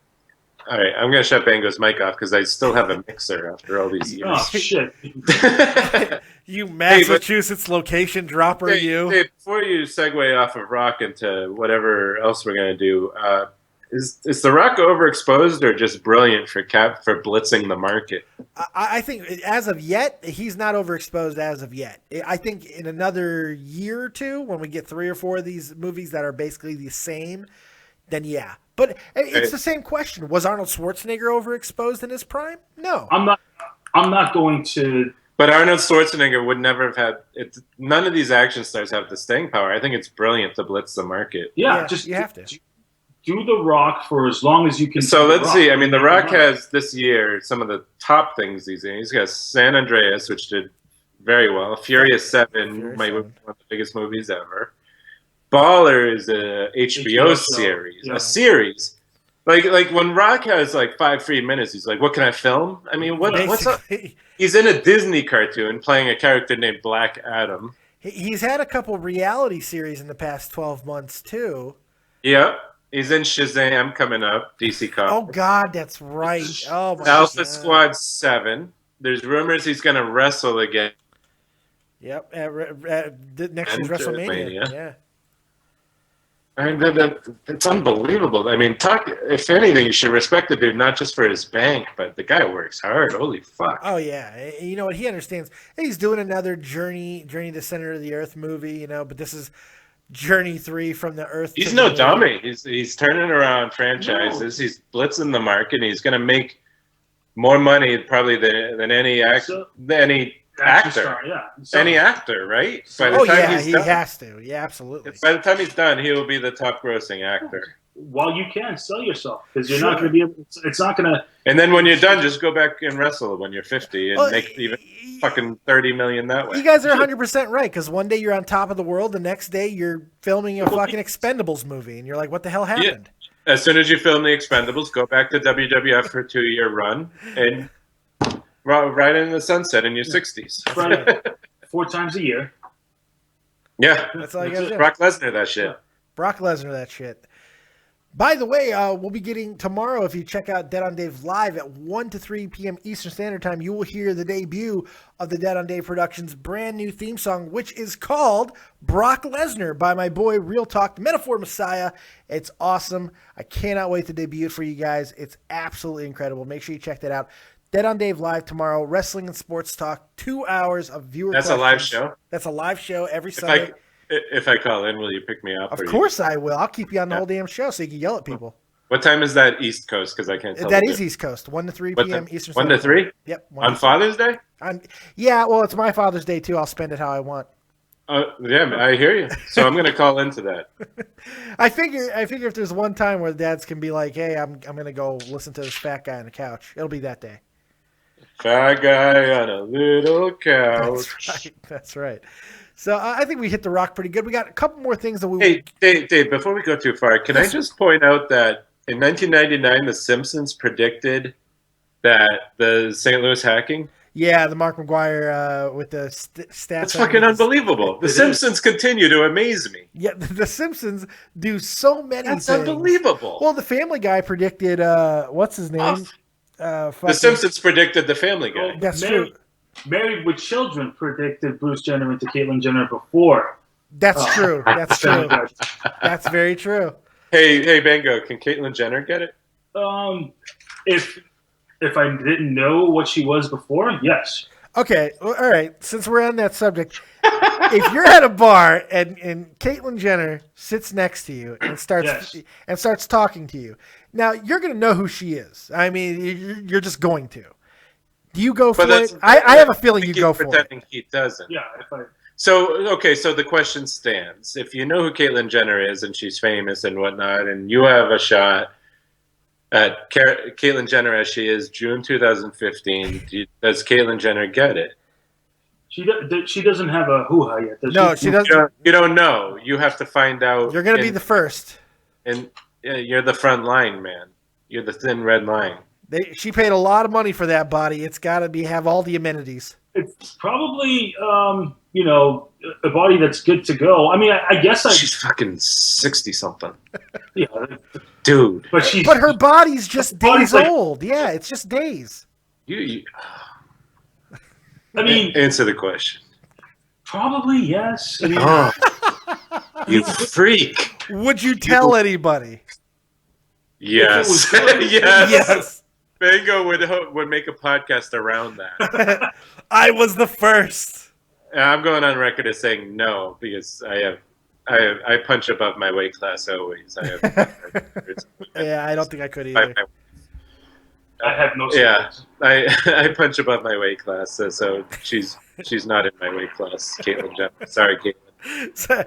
Speaker 2: All right, I'm gonna shut Bango's mic off because I still have a mixer after all these years.
Speaker 4: Oh shit!
Speaker 1: You Massachusetts location dropper, you.
Speaker 2: Hey, before you segue off of Rock into whatever else we're gonna do, is The Rock overexposed or just brilliant for blitzing the market?
Speaker 1: I think as of yet, he's not overexposed as of yet. I think in another year or two, when we get 3 or 4 of these movies that are basically the same, then yeah. But it's the same question. Was Arnold Schwarzenegger overexposed in his prime? No.
Speaker 4: I'm not going to.
Speaker 2: But Arnold Schwarzenegger would never have had it. None of these action stars have the staying power. I think it's brilliant to blitz the market.
Speaker 4: Yeah,
Speaker 1: you have to.
Speaker 4: Do The Rock for as long as you can.
Speaker 2: So let's see. I mean, The Rock has this year some of the top things these days. He's got San Andreas, which did very well. Furious 7 might be one of the biggest movies ever. Baller is a HBO series, a series. Like when Rock has like 5 free minutes, he's like, "What can I film?" I mean, what's up? He's in a Disney cartoon playing a character named Black Adam.
Speaker 1: He's had a couple reality series in the past 12 months too.
Speaker 2: Yep. He's in Shazam coming up, DC Comics.
Speaker 1: Oh God, that's right. Oh my
Speaker 2: Alpha
Speaker 1: God.
Speaker 2: Squad 7. There's rumors he's going to wrestle again.
Speaker 1: Yep, next year's WrestleMania. Yeah.
Speaker 2: I mean, it's unbelievable. I mean, if anything, you should respect the dude, not just for his bank, but the guy works hard. Holy fuck.
Speaker 1: Oh, yeah. You know what? He understands. He's doing another Journey to Center of the Earth movie, but this is Journey 3 from the Earth.
Speaker 2: He's no dummy. He's turning around franchises. No. He's blitzing the market. He's going to make more money probably than any actor.
Speaker 4: Star, yeah.
Speaker 2: Any actor, right?
Speaker 1: By the time he has to. Yeah, absolutely.
Speaker 2: By the time he's done, he will be the top grossing actor.
Speaker 4: While you can sell yourself, because you're not going to be able. It's not going to.
Speaker 2: And then when you're done, just go back and wrestle when you're 50 and make even fucking $30 million that way.
Speaker 1: You guys are 100% right, because one day you're on top of the world, the next day you're filming a fucking Expendables movie, and you're like, what the hell happened?
Speaker 2: Yeah. As soon as you film the Expendables, go back to WWF for a 2-year run and. Right in the sunset in your 60s.
Speaker 4: Right. 4 times a year.
Speaker 2: Yeah.
Speaker 1: That's all you got to do.
Speaker 2: Brock Lesnar, that shit.
Speaker 1: Brock Lesnar, that shit. By the way, we'll be getting tomorrow, if you check out Dead on Dave Live at 1 to 3 p.m. Eastern Standard Time, you will hear the debut of the Dead on Dave Productions brand new theme song, which is called Brock Lesnar by my boy Real Talk, the Metaphor Messiah. It's awesome. I cannot wait to debut it for you guys. It's absolutely incredible. Make sure you check that out. Dead on Dave Live tomorrow, wrestling and sports talk, 2 hours of viewer
Speaker 2: questions. That's a live show?
Speaker 1: That's a live show every Sunday.
Speaker 2: If I call in, will you pick me up?
Speaker 1: Of course I will. I'll keep you on the whole damn show so you can yell at people.
Speaker 2: What time is that East Coast? Because I can't tell.
Speaker 1: That is East Coast, 1 to 3 p.m. Eastern Standard
Speaker 2: 1 to 3?
Speaker 1: Yep.
Speaker 2: On Father's Day?
Speaker 1: Yeah, well, it's my Father's Day, too. I'll spend it how I want.
Speaker 2: Yeah, I hear you. So I'm going to call into that.
Speaker 1: I figure if there's one time where dads can be like, hey, I'm going to go listen to this fat guy on the couch, it'll be that day.
Speaker 2: Fat guy on a little couch.
Speaker 1: That's right. So I think we hit the rock pretty good. We got a couple more things that we.
Speaker 2: Hey, Dave, before we go too far, can I just point out that in 1999, The Simpsons predicted that the St. Louis hacking.
Speaker 1: Yeah, the Mark McGuire with the stats.
Speaker 2: That's fucking unbelievable. The Simpsons continue to amaze me.
Speaker 1: Yeah, the Simpsons do so many
Speaker 2: That's
Speaker 1: things.
Speaker 2: Unbelievable.
Speaker 1: Well, the Family Guy predicted, what's his name?
Speaker 2: The Simpsons predicted the Family Guy.
Speaker 1: That's true.
Speaker 4: Married with Children predicted Bruce Jenner into Caitlyn Jenner before.
Speaker 1: That's true. That's true. That's very true.
Speaker 2: Hey, Bango, can Caitlyn Jenner get it?
Speaker 4: If I didn't know what she was before, yes.
Speaker 1: Okay, well, all right. Since we're on that subject, if you're at a bar and Caitlyn Jenner sits next to you and starts talking to you, now you're going to know who she is. I mean, you're just going to. Do you go for it? I have a feeling you go for it.
Speaker 2: Pretending he doesn't.
Speaker 4: Yeah.
Speaker 2: So the question stands. If you know who Caitlyn Jenner is and she's famous and whatnot, and you have a shot at Caitlyn Jenner as she is June 2015, does Caitlyn Jenner get it?
Speaker 4: She doesn't have a hoo-ha yet.
Speaker 1: She doesn't.
Speaker 2: You don't know. You have to find out.
Speaker 1: You're going to be the first.
Speaker 2: And you're the front line, man. You're the thin red line.
Speaker 1: She paid a lot of money for that body. It's got to have all the amenities.
Speaker 4: It's probably, a body that's good to go. I mean, I guess
Speaker 2: she's fucking 60-something.
Speaker 4: Yeah.
Speaker 2: Dude.
Speaker 1: But her body's just days old. Yeah, it's just days.
Speaker 2: I
Speaker 4: mean,
Speaker 2: answer the question.
Speaker 4: Probably yes. I mean,
Speaker 2: you freak.
Speaker 1: Would you tell anybody?
Speaker 2: Yes. Yes. Bango would make a podcast around that.
Speaker 1: I was the first.
Speaker 2: I'm going on record as saying no because I punch above my weight class always.
Speaker 1: Yeah, I don't think I could either.
Speaker 4: I have no.
Speaker 2: Yeah, I punch above my weight class, so she's not in my weight class. Caitlyn Jenner. Sorry, Caitlyn.
Speaker 1: So,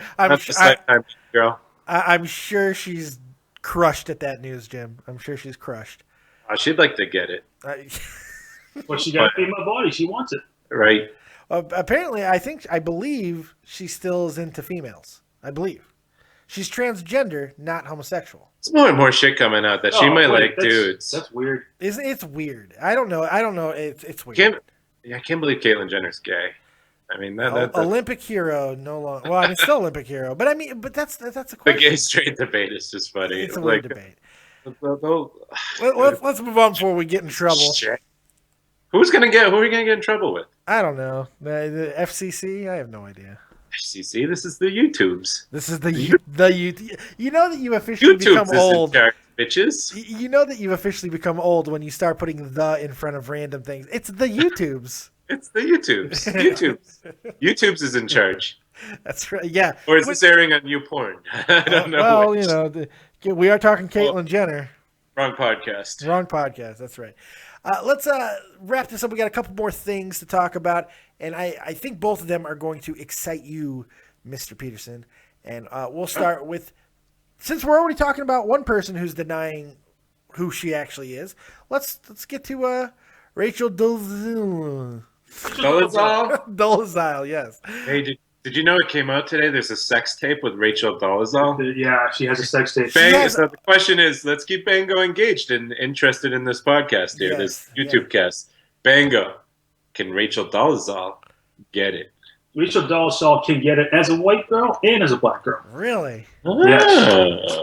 Speaker 1: I'm sure she's crushed at that news, Jim. I'm sure she's crushed.
Speaker 2: She'd like to get it.
Speaker 4: But she got a female body. She wants it.
Speaker 2: Right.
Speaker 1: Apparently, I believe she still is into females. I believe. She's transgender, not homosexual.
Speaker 2: There's more and more shit coming out that she might like dudes.
Speaker 4: That's weird.
Speaker 1: It's weird. I don't know. It's weird.
Speaker 2: I can't believe Caitlyn Jenner's gay. I mean, that
Speaker 1: Olympic hero no longer. Well, I mean, still Olympic hero, but that's a question.
Speaker 2: The gay straight debate is just funny.
Speaker 1: It's a weird debate.
Speaker 2: Let's
Speaker 1: move on before we get in trouble.
Speaker 2: Shit. Who are we gonna get in trouble with?
Speaker 1: I don't know. The FCC. I have no idea.
Speaker 2: FCC. This is the YouTubes.
Speaker 1: This is the YouTube. You know that you officially become old,
Speaker 2: bitches.
Speaker 1: You know that you officially become old when you start putting the in front of random things. It's the YouTubes.
Speaker 2: It's the YouTubes. YouTubes is in charge.
Speaker 1: That's right. Yeah.
Speaker 2: Or is this airing on YouPorn? I don't know.
Speaker 1: Well, we are talking Caitlyn Jenner.
Speaker 2: Wrong podcast.
Speaker 1: Wrong podcast. That's right. Let's wrap this up. We got a couple more things to talk about, and I think both of them are going to excite you, Mr. Peterson. And we'll start with, since we're already talking about one person who's denying who she actually is, let's get to Rachel Dolezal. Dolezal, yes.
Speaker 2: Hey, did you know it came out today? There's a sex tape with Rachel Dolezal.
Speaker 4: Yeah, she has a sex tape.
Speaker 2: So the question is, let's keep Bango engaged and interested in this podcast here, this YouTube cast. Bango, can Rachel Dolezal get it?
Speaker 4: Rachel Dolezal can get it as a white girl and as a black girl.
Speaker 1: Really?
Speaker 2: Yes.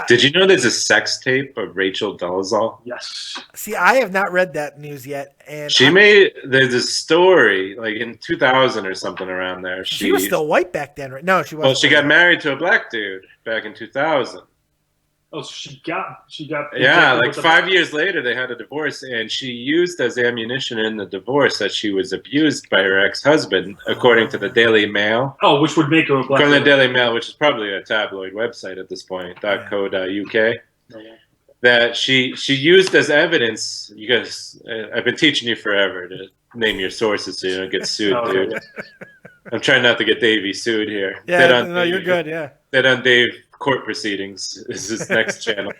Speaker 2: Did you know there's a sex tape of Rachel Dolezal?
Speaker 4: Yes.
Speaker 1: See, I have not read that news yet, and
Speaker 2: there's a story like in 2000 or something around there.
Speaker 1: She was still white back then, right? No, she wasn't.
Speaker 2: Well, she got married to a black dude back in 2000.
Speaker 4: Oh, so she got.
Speaker 2: Yeah, like 5 years later, they had a divorce, and she used as ammunition in the divorce that she was abused by her ex-husband, according to the Daily Mail.
Speaker 4: Oh, which would make her a black.
Speaker 2: According to the Daily Mail, which is probably a tabloid website at this point, .co.uk. That she used as evidence. You guys, I've been teaching you forever to name your sources so you don't get sued, dude. I'm trying not to get Davey sued here.
Speaker 1: Yeah, you're good. Yeah.
Speaker 2: That on Dave court proceedings is his next channel.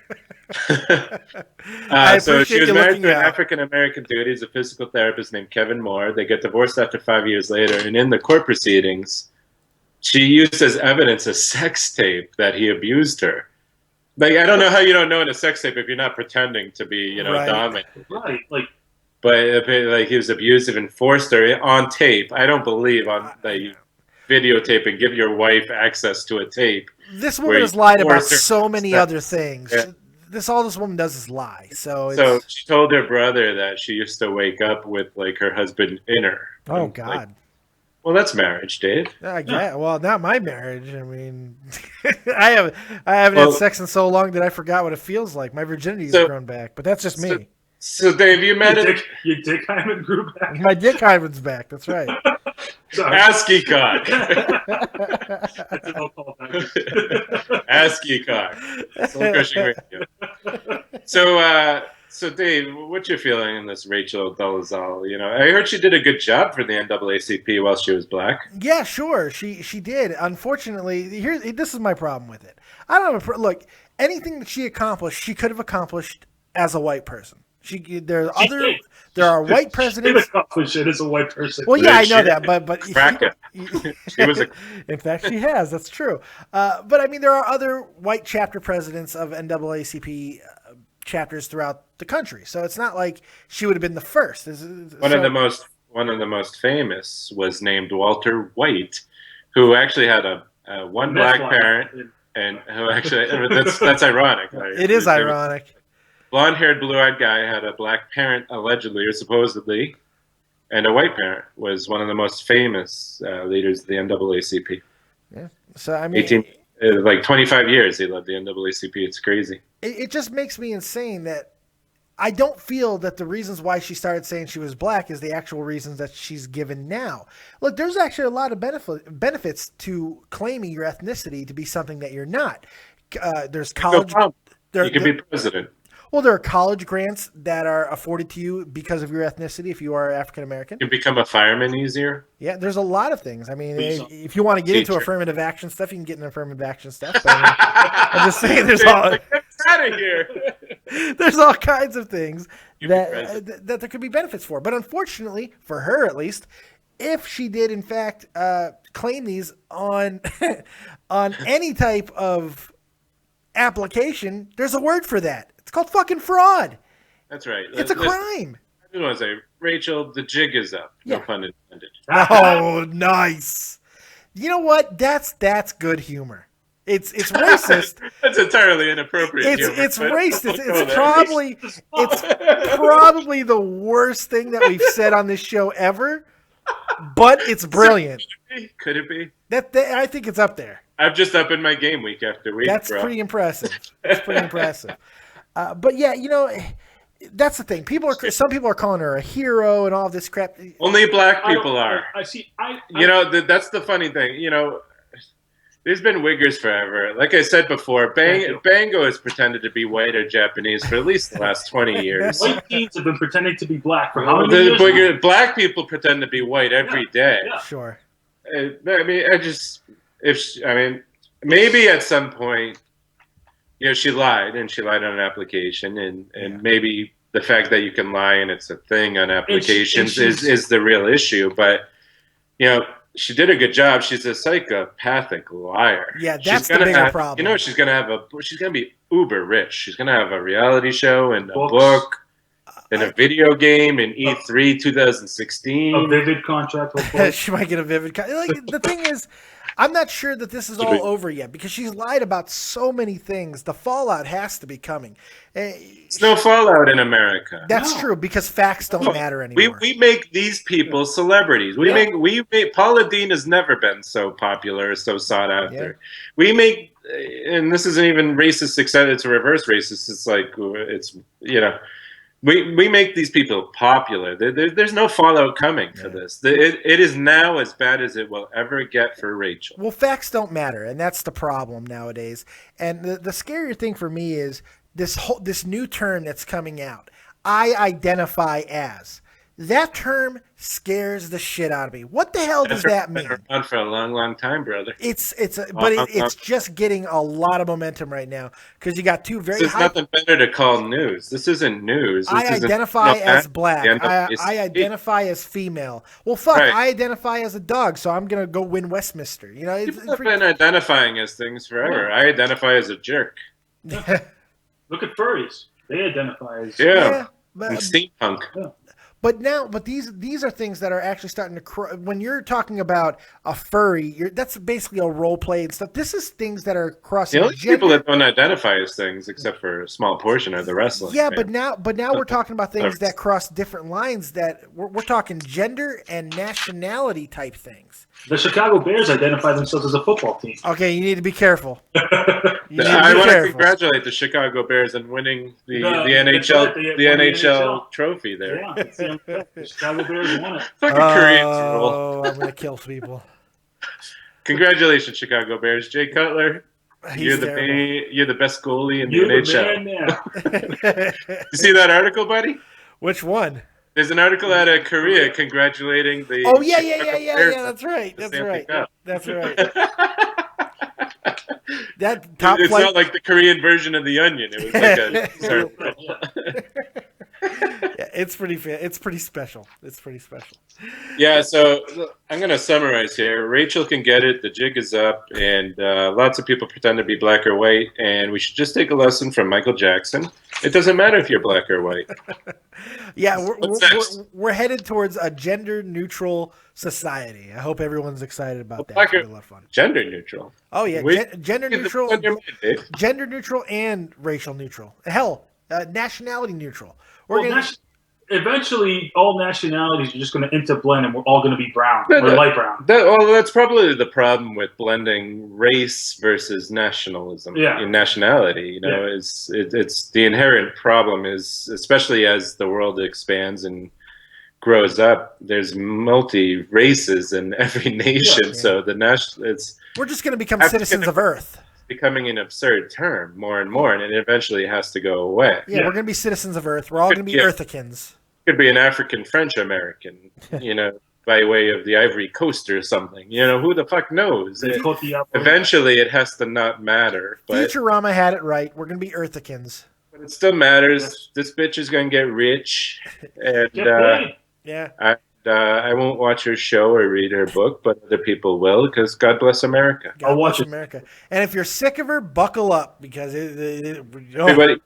Speaker 1: I
Speaker 2: So she
Speaker 1: appreciate
Speaker 2: was
Speaker 1: you
Speaker 2: married
Speaker 1: looking
Speaker 2: to an
Speaker 1: out.
Speaker 2: African-American dude. He's a physical therapist named Kevin Moore. They get divorced after 5 years later. And in the court proceedings, she used as evidence a sex tape that he abused her. Like, I don't know how you don't know in a sex tape if you're not pretending to be, you know,
Speaker 1: Right.
Speaker 2: dominant.
Speaker 4: Right, like
Speaker 2: But like he was abusive and forced her on tape. I don't believe on that you videotape and give your wife access to a tape.
Speaker 1: This
Speaker 2: where
Speaker 1: woman
Speaker 2: you
Speaker 1: has lied about
Speaker 2: force her
Speaker 1: so many
Speaker 2: sex.
Speaker 1: other things.
Speaker 2: Yeah.
Speaker 1: This woman does is lie. So
Speaker 2: So
Speaker 1: it's
Speaker 2: she told her brother that she used to wake up with like her husband in her.
Speaker 1: oh
Speaker 2: And,
Speaker 1: god.
Speaker 2: like, well, that's marriage, Dave.
Speaker 1: I get well, not my marriage. I mean, I haven't had
Speaker 2: Well-
Speaker 1: sex in so long that I forgot what it feels like. My virginity's
Speaker 2: So-
Speaker 1: grown back, but that's just me.
Speaker 2: So Dave, you met it.
Speaker 4: your dick hymen grew back.
Speaker 1: My dick hymen's back. That's right.
Speaker 4: Sorry.
Speaker 2: ASCII cock.
Speaker 4: That's an old callback.
Speaker 2: ASCII cock. Soul Crushing Radio. So Dave, what's your feeling in this Rachel Dolezal? You know, I heard she did a good job for the NAACP while she was black.
Speaker 1: Yeah, sure. She did. Unfortunately, this is my problem with it. I don't have look, anything that she accomplished, she could have accomplished as a white person. There are white presidents.
Speaker 4: She accomplished it as a white person.
Speaker 1: Well, yeah, I know
Speaker 2: She-
Speaker 1: that, but
Speaker 2: Crack it. She was a
Speaker 1: in fact, she has. That's true. But I mean, there are other white chapter presidents of NAACP chapters throughout the country, so it's not like she would have been the first.
Speaker 2: one of the most famous was named Walter White, who actually had a one black parent, and who actually that's ironic. Right?
Speaker 1: It is ironic.
Speaker 2: Blonde-haired, blue-eyed guy had a black parent, allegedly or supposedly, and a white parent. Was one of the most famous leaders of the NAACP.
Speaker 1: Yeah. So I mean,
Speaker 2: 25 years he led the NAACP. It's crazy.
Speaker 1: it just makes me insane that I don't feel that the reasons why she started saying she was black is the actual reasons that she's given now. Look, there's actually a lot of benefits to claiming your ethnicity to be something that you're not. There's college.
Speaker 2: You can be president.
Speaker 1: Well, there are college grants that are afforded to you because of your ethnicity if you are African American.
Speaker 2: You can become a fireman easier.
Speaker 1: Yeah, there's a lot of things. I mean,
Speaker 4: Please.
Speaker 1: if you want to get into
Speaker 2: Teacher.
Speaker 1: affirmative action stuff, you can get into affirmative action stuff. But I'm just saying, there's all
Speaker 2: Get out of here.
Speaker 1: there's all kinds of things
Speaker 2: You be
Speaker 1: that
Speaker 2: president.
Speaker 1: that there could be benefits for. But unfortunately, for her at least, if she did in fact claim these on on any type of application, there's a word for that. It's called fucking fraud.
Speaker 2: That's right.
Speaker 1: It's a crime.
Speaker 2: I just want to say, Rachel, the jig is up. No
Speaker 1: Yeah.
Speaker 2: pun intended.
Speaker 1: Oh, nice. You know what? That's good humor. It's racist.
Speaker 2: That's entirely inappropriate. humor,
Speaker 1: It's
Speaker 2: but
Speaker 1: racist.
Speaker 2: we'll go
Speaker 1: It's
Speaker 2: there.
Speaker 1: probably the worst thing that we've said on this show ever. But it's brilliant.
Speaker 2: Could it be?
Speaker 1: That I think it's up there.
Speaker 2: I'm just up in my game week after week.
Speaker 1: That's
Speaker 2: bro.
Speaker 1: pretty impressive. That's pretty impressive. But yeah, you know, that's the thing. Some people are calling her a hero and all this crap.
Speaker 2: Only black people are.
Speaker 4: I see.
Speaker 2: You know, that's the funny thing. You know, there's been wiggers forever. Like I said before, Bango has pretended to be white or Japanese for at least the last 20 years.
Speaker 4: white teens have been pretending to be black for how many years? now?
Speaker 2: Black people pretend to be white every day.
Speaker 4: Yeah.
Speaker 1: Sure.
Speaker 2: I mean, maybe at some point, you know, she lied on an application, and maybe the fact that you can lie and it's a thing on applications is the real issue. But you know, she did a good job. She's a psychopathic liar.
Speaker 1: Yeah, that's the bigger problem.
Speaker 2: You know, she's gonna be uber rich. She's gonna have a reality show and a
Speaker 4: Books.
Speaker 2: book and a video game in E3 2016.
Speaker 4: A vivid contract. hopefully.
Speaker 1: She might get a vivid. Like the thing is, I'm not sure that this is all over yet because she's lied about so many things. The fallout has to be coming.
Speaker 2: It's no fallout in America.
Speaker 1: That's
Speaker 4: No.
Speaker 1: true because facts don't matter anymore.
Speaker 2: We make these people celebrities. We make Paula Dean has never been so popular, so sought after. We make, and this isn't even racist, except it's a reverse racist. It's like you know, we make these people popular. There's no fallout coming for this. It is now as bad as it will ever get for Rachel.
Speaker 1: Well, facts don't matter, and that's the problem nowadays. And the scarier thing for me is this new term that's coming out. I identify as. That term scares the shit out of me. What the hell does that mean?
Speaker 2: Been around for a long, long time, brother.
Speaker 1: It's just getting a lot of momentum right now because you got two very.
Speaker 2: There's nothing better to call news. This isn't news.
Speaker 1: I identify as black. I identify as female. Well, fuck. Right. I identify as a dog, so I'm gonna go win Westminster. You know,
Speaker 2: people have been identifying as things forever. I identify as a jerk.
Speaker 4: Look at furries. They identify as
Speaker 2: steampunk.
Speaker 1: Yeah. But these are things that are actually starting to when you're talking about a furry, that's basically a role play and stuff. This is things that are crossing.
Speaker 2: The only people that don't identify as things, except for a small portion, are the wrestlers.
Speaker 1: Yeah, but now we're talking about things that cross different lines. That we're talking gender and nationality type things.
Speaker 4: The Chicago Bears identify themselves as a football team.
Speaker 1: Okay, you need to be careful.
Speaker 2: I want to congratulate the Chicago Bears on winning the NHL trophy there.
Speaker 4: Yeah, the Chicago Bears won it.
Speaker 2: Fucking Koreans rule.
Speaker 1: Oh, I'm gonna kill people.
Speaker 2: Congratulations, Chicago Bears. Jay Cutler, you're the best goalie in the NHL. You see that article, buddy?
Speaker 1: Which one?
Speaker 2: There's an article out of Korea congratulating the.
Speaker 1: Oh yeah. That's right. That's right. That top
Speaker 2: it's
Speaker 1: flight...
Speaker 2: not like the Korean version of The Onion. It was like
Speaker 1: yeah, it's pretty special. It's pretty special.
Speaker 2: Yeah, so I'm going to summarize here. Rachel can get it. The jig is up, and lots of people pretend to be black or white, and we should just take a lesson from Michael Jackson. It doesn't matter if you're black or white.
Speaker 1: Yeah, we're headed towards a gender-neutral society. I hope everyone's excited about that. It'll be a lot of fun.
Speaker 2: Gender-neutral?
Speaker 1: Oh, yeah, gender-neutral, gender-neutral and racial-neutral. Hell, nationality-neutral.
Speaker 4: Eventually, all nationalities are just going to interblend, and we're all going to be brown or light brown.
Speaker 2: That's probably the problem with blending race versus nationalism.
Speaker 4: Yeah.
Speaker 2: In nationality, you know, it's the inherent problem is, especially as the world expands and grows up, there's multi races in every nation. Yeah. So
Speaker 1: we're just going to become citizens of Earth.
Speaker 2: Becoming an absurd term more and more, and it eventually has to go away.
Speaker 1: Yeah, we're going to be citizens of Earth. We're all going to be Earthicans.
Speaker 2: Could be an African French American, you know, by way of the Ivory Coast or something. You know, who the fuck knows? Eventually, it has to not matter. But
Speaker 1: Futurama had it right. We're going to be Earthicans.
Speaker 2: But it still matters. This bitch is going to get rich, and I won't watch her show or read her book, but other people will, because God bless America.
Speaker 1: God bless America. And if you're sick of her, buckle up, because
Speaker 2: everybody,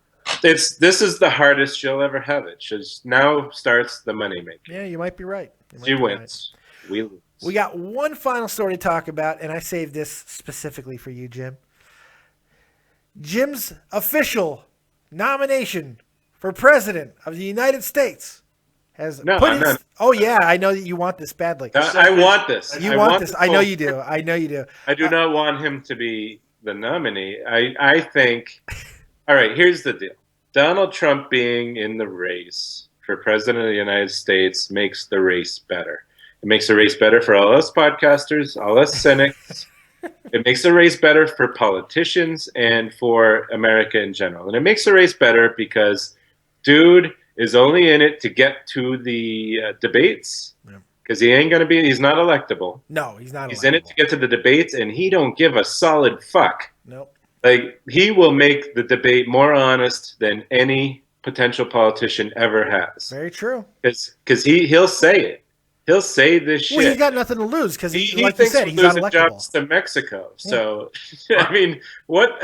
Speaker 2: this is the hardest she'll ever have it. Now starts the moneymaker.
Speaker 1: Yeah, you might be right.
Speaker 2: She wins. Right. We lose.
Speaker 1: We got one final story to talk about, and I saved this specifically for you, Jim. Jim's official nomination for President of the United States. Oh yeah, I know that you want this badly.
Speaker 2: I want this.
Speaker 1: You want this. I know you do. I know you do.
Speaker 2: I do not want him to be the nominee. I think. All right, here's the deal. Donald Trump being in the race for president of the United States makes the race better. It makes the race better for all us podcasters, all us cynics. It makes the race better for politicians and for America in general. And it makes the race better because, dude is only in it to get to the debates, because he's not electable.
Speaker 1: No, he's not.
Speaker 2: He's in it to get to the debates, and he don't give a solid fuck.
Speaker 1: Nope.
Speaker 2: Like, he will make the debate more honest than any potential politician ever has.
Speaker 1: Very true.
Speaker 2: Because he'll say it. He'll say this shit.
Speaker 1: Well, he's got nothing to lose because he like
Speaker 2: thinks
Speaker 1: you said, he's not electable.
Speaker 2: Jobs to Mexico. So, I mean, what?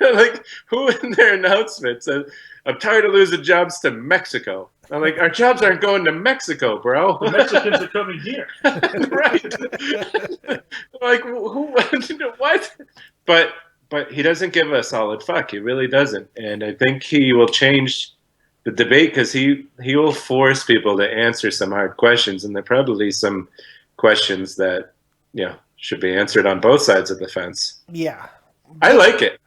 Speaker 2: Like, who in their announcements says, I'm tired of losing jobs to Mexico. I'm like, our jobs aren't going to Mexico, bro.
Speaker 4: The Mexicans are coming here.
Speaker 2: Right. Like, who? What? But he doesn't give a solid fuck. He really doesn't. And I think he will change the debate, because he will force people to answer some hard questions. And there are probably some questions that, should be answered on both sides of the fence.
Speaker 1: Yeah.
Speaker 2: I like it.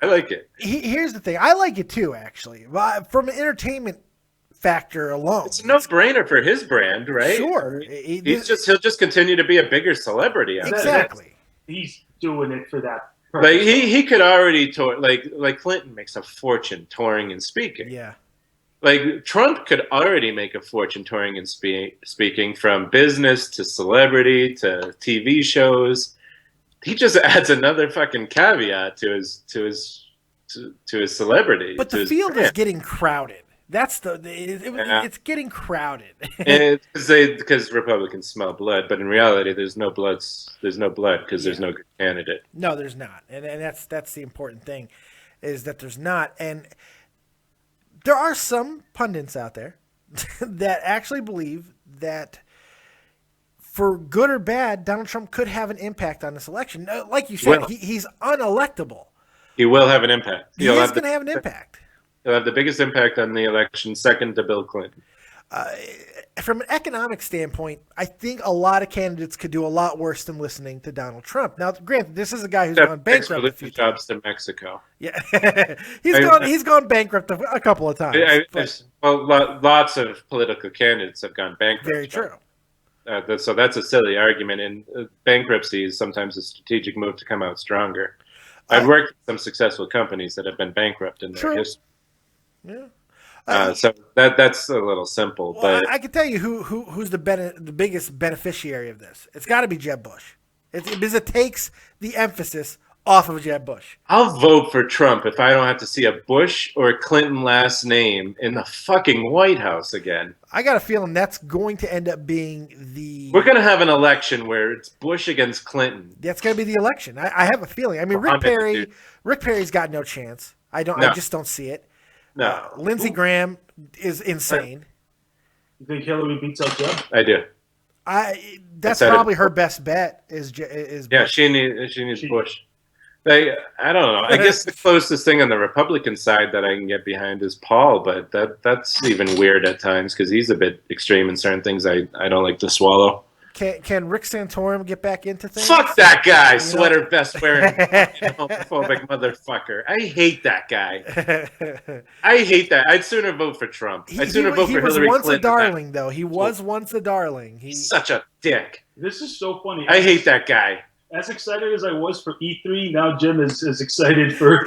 Speaker 1: Here's the thing. I like it too, actually. From an entertainment factor alone.
Speaker 2: It's a no-brainer for his brand, right?
Speaker 1: Sure.
Speaker 2: He'll just continue to be a bigger celebrity.
Speaker 1: Exactly.
Speaker 4: He's doing it for that
Speaker 2: purpose. Like, he could already tour. Like Clinton makes a fortune touring and speaking.
Speaker 1: Yeah.
Speaker 2: Like Trump could already make a fortune touring and speaking, from business to celebrity to TV shows. He just adds another fucking caveat to his celebrity.
Speaker 1: But the field is getting crowded. That's it's getting crowded.
Speaker 2: Because Republicans smell blood, but in reality, there's no blood. There's no blood because there's no good candidate.
Speaker 1: No, there's not, and that's the important thing, is that there's not. And there are some pundits out there that actually believe that, for good or bad, Donald Trump could have an impact on this election. Like you said, he's unelectable.
Speaker 2: He will have an impact.
Speaker 1: He is going to have an impact.
Speaker 2: He'll have the biggest impact on the election, second to Bill Clinton.
Speaker 1: From an economic standpoint, I think a lot of candidates could do a lot worse than listening to Donald Trump. Now, granted, this is a guy who's gone bankrupt a few
Speaker 2: jobs to Mexico.
Speaker 1: Yeah, he's gone bankrupt a couple of times.
Speaker 2: Lots of political candidates have gone bankrupt.
Speaker 1: Very true.
Speaker 2: So that's a silly argument. And bankruptcy is sometimes a strategic move to come out stronger. I've worked with some successful companies that have been bankrupt in their history.
Speaker 1: Yeah.
Speaker 2: So that's a little simple, but
Speaker 1: I can tell you who's the biggest beneficiary of this. It's got to be Jeb Bush, because it takes the emphasis off of Jeb Bush.
Speaker 2: I'll vote for Trump if I don't have to see a Bush or a Clinton last name in the fucking White House again.
Speaker 1: I got a feeling that's going to end up being the.
Speaker 2: We're going to have an election where it's Bush against Clinton.
Speaker 1: That's going to be the election. I have a feeling. I mean, Rick Perry's got no chance. I just don't see it.
Speaker 2: No.
Speaker 1: Lindsey Graham is insane.
Speaker 4: You think Hillary beats out Jeb?
Speaker 2: I do.
Speaker 1: That's probably her best bet. Is
Speaker 2: yeah, she needs Bush. I don't know. I guess the closest thing on the Republican side that I can get behind is Paul, but that's even weird at times because he's a bit extreme in certain things I don't like to swallow.
Speaker 1: Can Rick Santorum get back into things?
Speaker 2: Fuck that guy, sweater vest wearing homophobic motherfucker. I hate that guy. I hate that. I'd sooner vote for Trump. I'd sooner vote for Hillary Clinton.
Speaker 1: He was once a darling, though. He was once a darling.
Speaker 2: He's such a dick.
Speaker 4: This is so funny.
Speaker 2: I hate that guy.
Speaker 4: As excited as I was for E3, now Jim is excited for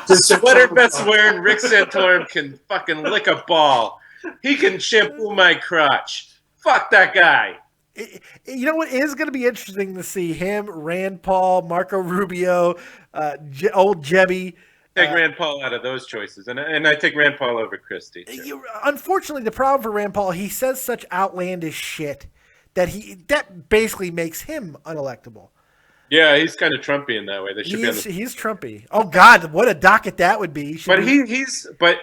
Speaker 2: sweater vest wearing Rick Santorum can fucking lick a ball. He can shampoo my crotch. Fuck that guy.
Speaker 1: You know what is going to be interesting to see? Him, Rand Paul, Marco Rubio, old Jebby.
Speaker 2: Take Rand Paul out of those choices, and I take Rand Paul over Christie.
Speaker 1: Unfortunately, the problem for Rand Paul, he says such outlandish shit that basically makes him unelectable.
Speaker 2: Yeah, he's kind of Trumpy in that way.
Speaker 1: He's Trumpy. Oh God, what a docket that would be.
Speaker 2: But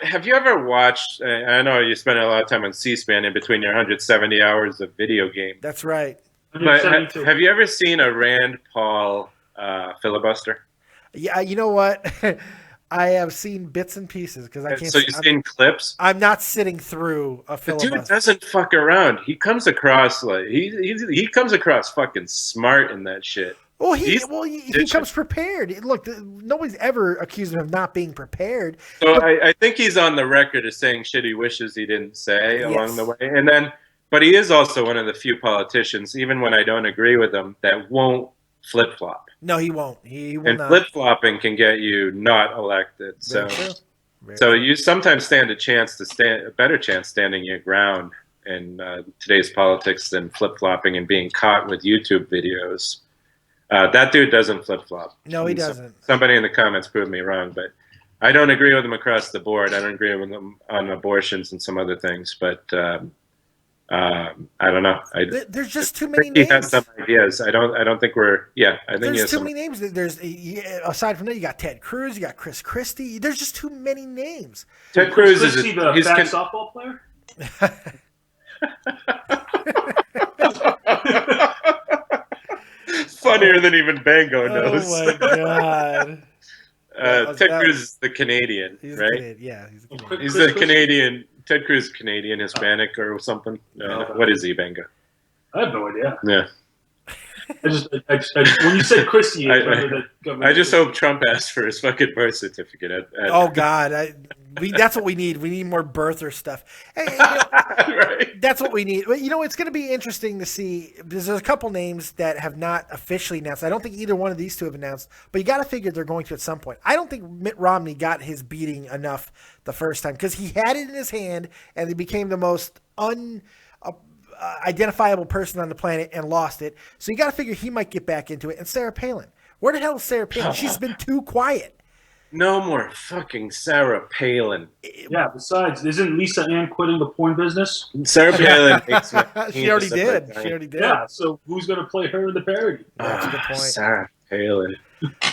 Speaker 2: have you ever watched? I know you spend a lot of time on C-SPAN in between your 170 hours of video game.
Speaker 1: That's right.
Speaker 2: But have you ever seen a Rand Paul filibuster?
Speaker 1: Yeah, you know what? I have seen bits and pieces because I can't.
Speaker 2: So you've seen clips?
Speaker 1: I'm not sitting through a filibuster.
Speaker 2: The dude doesn't fuck around. He comes across like he comes across fucking smart in that shit.
Speaker 1: Well, he comes prepared. Look, nobody's ever accused him of not being prepared.
Speaker 2: So I think he's on the record as saying shit he wishes he didn't say along the way. But he is also one of the few politicians, even when I don't agree with him, that won't flip-flop.
Speaker 1: No, he won't. He will not.
Speaker 2: Flip-flopping can get you not elected. So you sometimes stand a better chance standing your ground in today's politics than flip-flopping and being caught with YouTube videos. That dude doesn't flip-flop.
Speaker 1: No, he doesn't.
Speaker 2: Somebody in the comments proved me wrong, but I don't agree with him across the board. I don't agree with him on abortions and some other things, but I don't know.
Speaker 1: There's just too many names.
Speaker 2: He has some ideas. I don't think we're. Yeah, I think
Speaker 1: there's too many names. There's aside from that, you got Ted Cruz, you got Chris Christie. There's just too many names.
Speaker 2: Ted Cruz is
Speaker 4: the fat softball player.
Speaker 2: Funnier than even Bango knows.
Speaker 1: Oh my god.
Speaker 2: Ted Cruz is the Canadian, right? He's the Canadian. Ted Cruz is Canadian, Hispanic, or something. What is he, Bango?
Speaker 4: I have no idea.
Speaker 2: Yeah.
Speaker 4: When you said Christie,
Speaker 2: I just hope Trump asked for his fucking birth certificate.
Speaker 1: Oh God, That's what we need. We need more birther stuff. Hey,
Speaker 2: Right.
Speaker 1: that's what we need. But, it's going to be interesting to see. There's a couple names that have not officially announced. I don't think either one of these two have announced, but you got to figure they're going to at some point. I don't think Mitt Romney got his beating enough the first time because he had it in his hand and he became the most identifiable person on the planet and lost it. So you got to figure he might get back into it. And Sarah Palin. Where the hell is Sarah Palin? She's been too quiet.
Speaker 2: No more fucking Sarah Palin.
Speaker 4: Yeah, besides, isn't Lisa Ann quitting the porn business?
Speaker 2: Sarah Palin makes me
Speaker 1: She already did. She already did.
Speaker 4: Yeah, so who's going to play her in the parody?
Speaker 1: That's a good point.
Speaker 2: Sarah Palin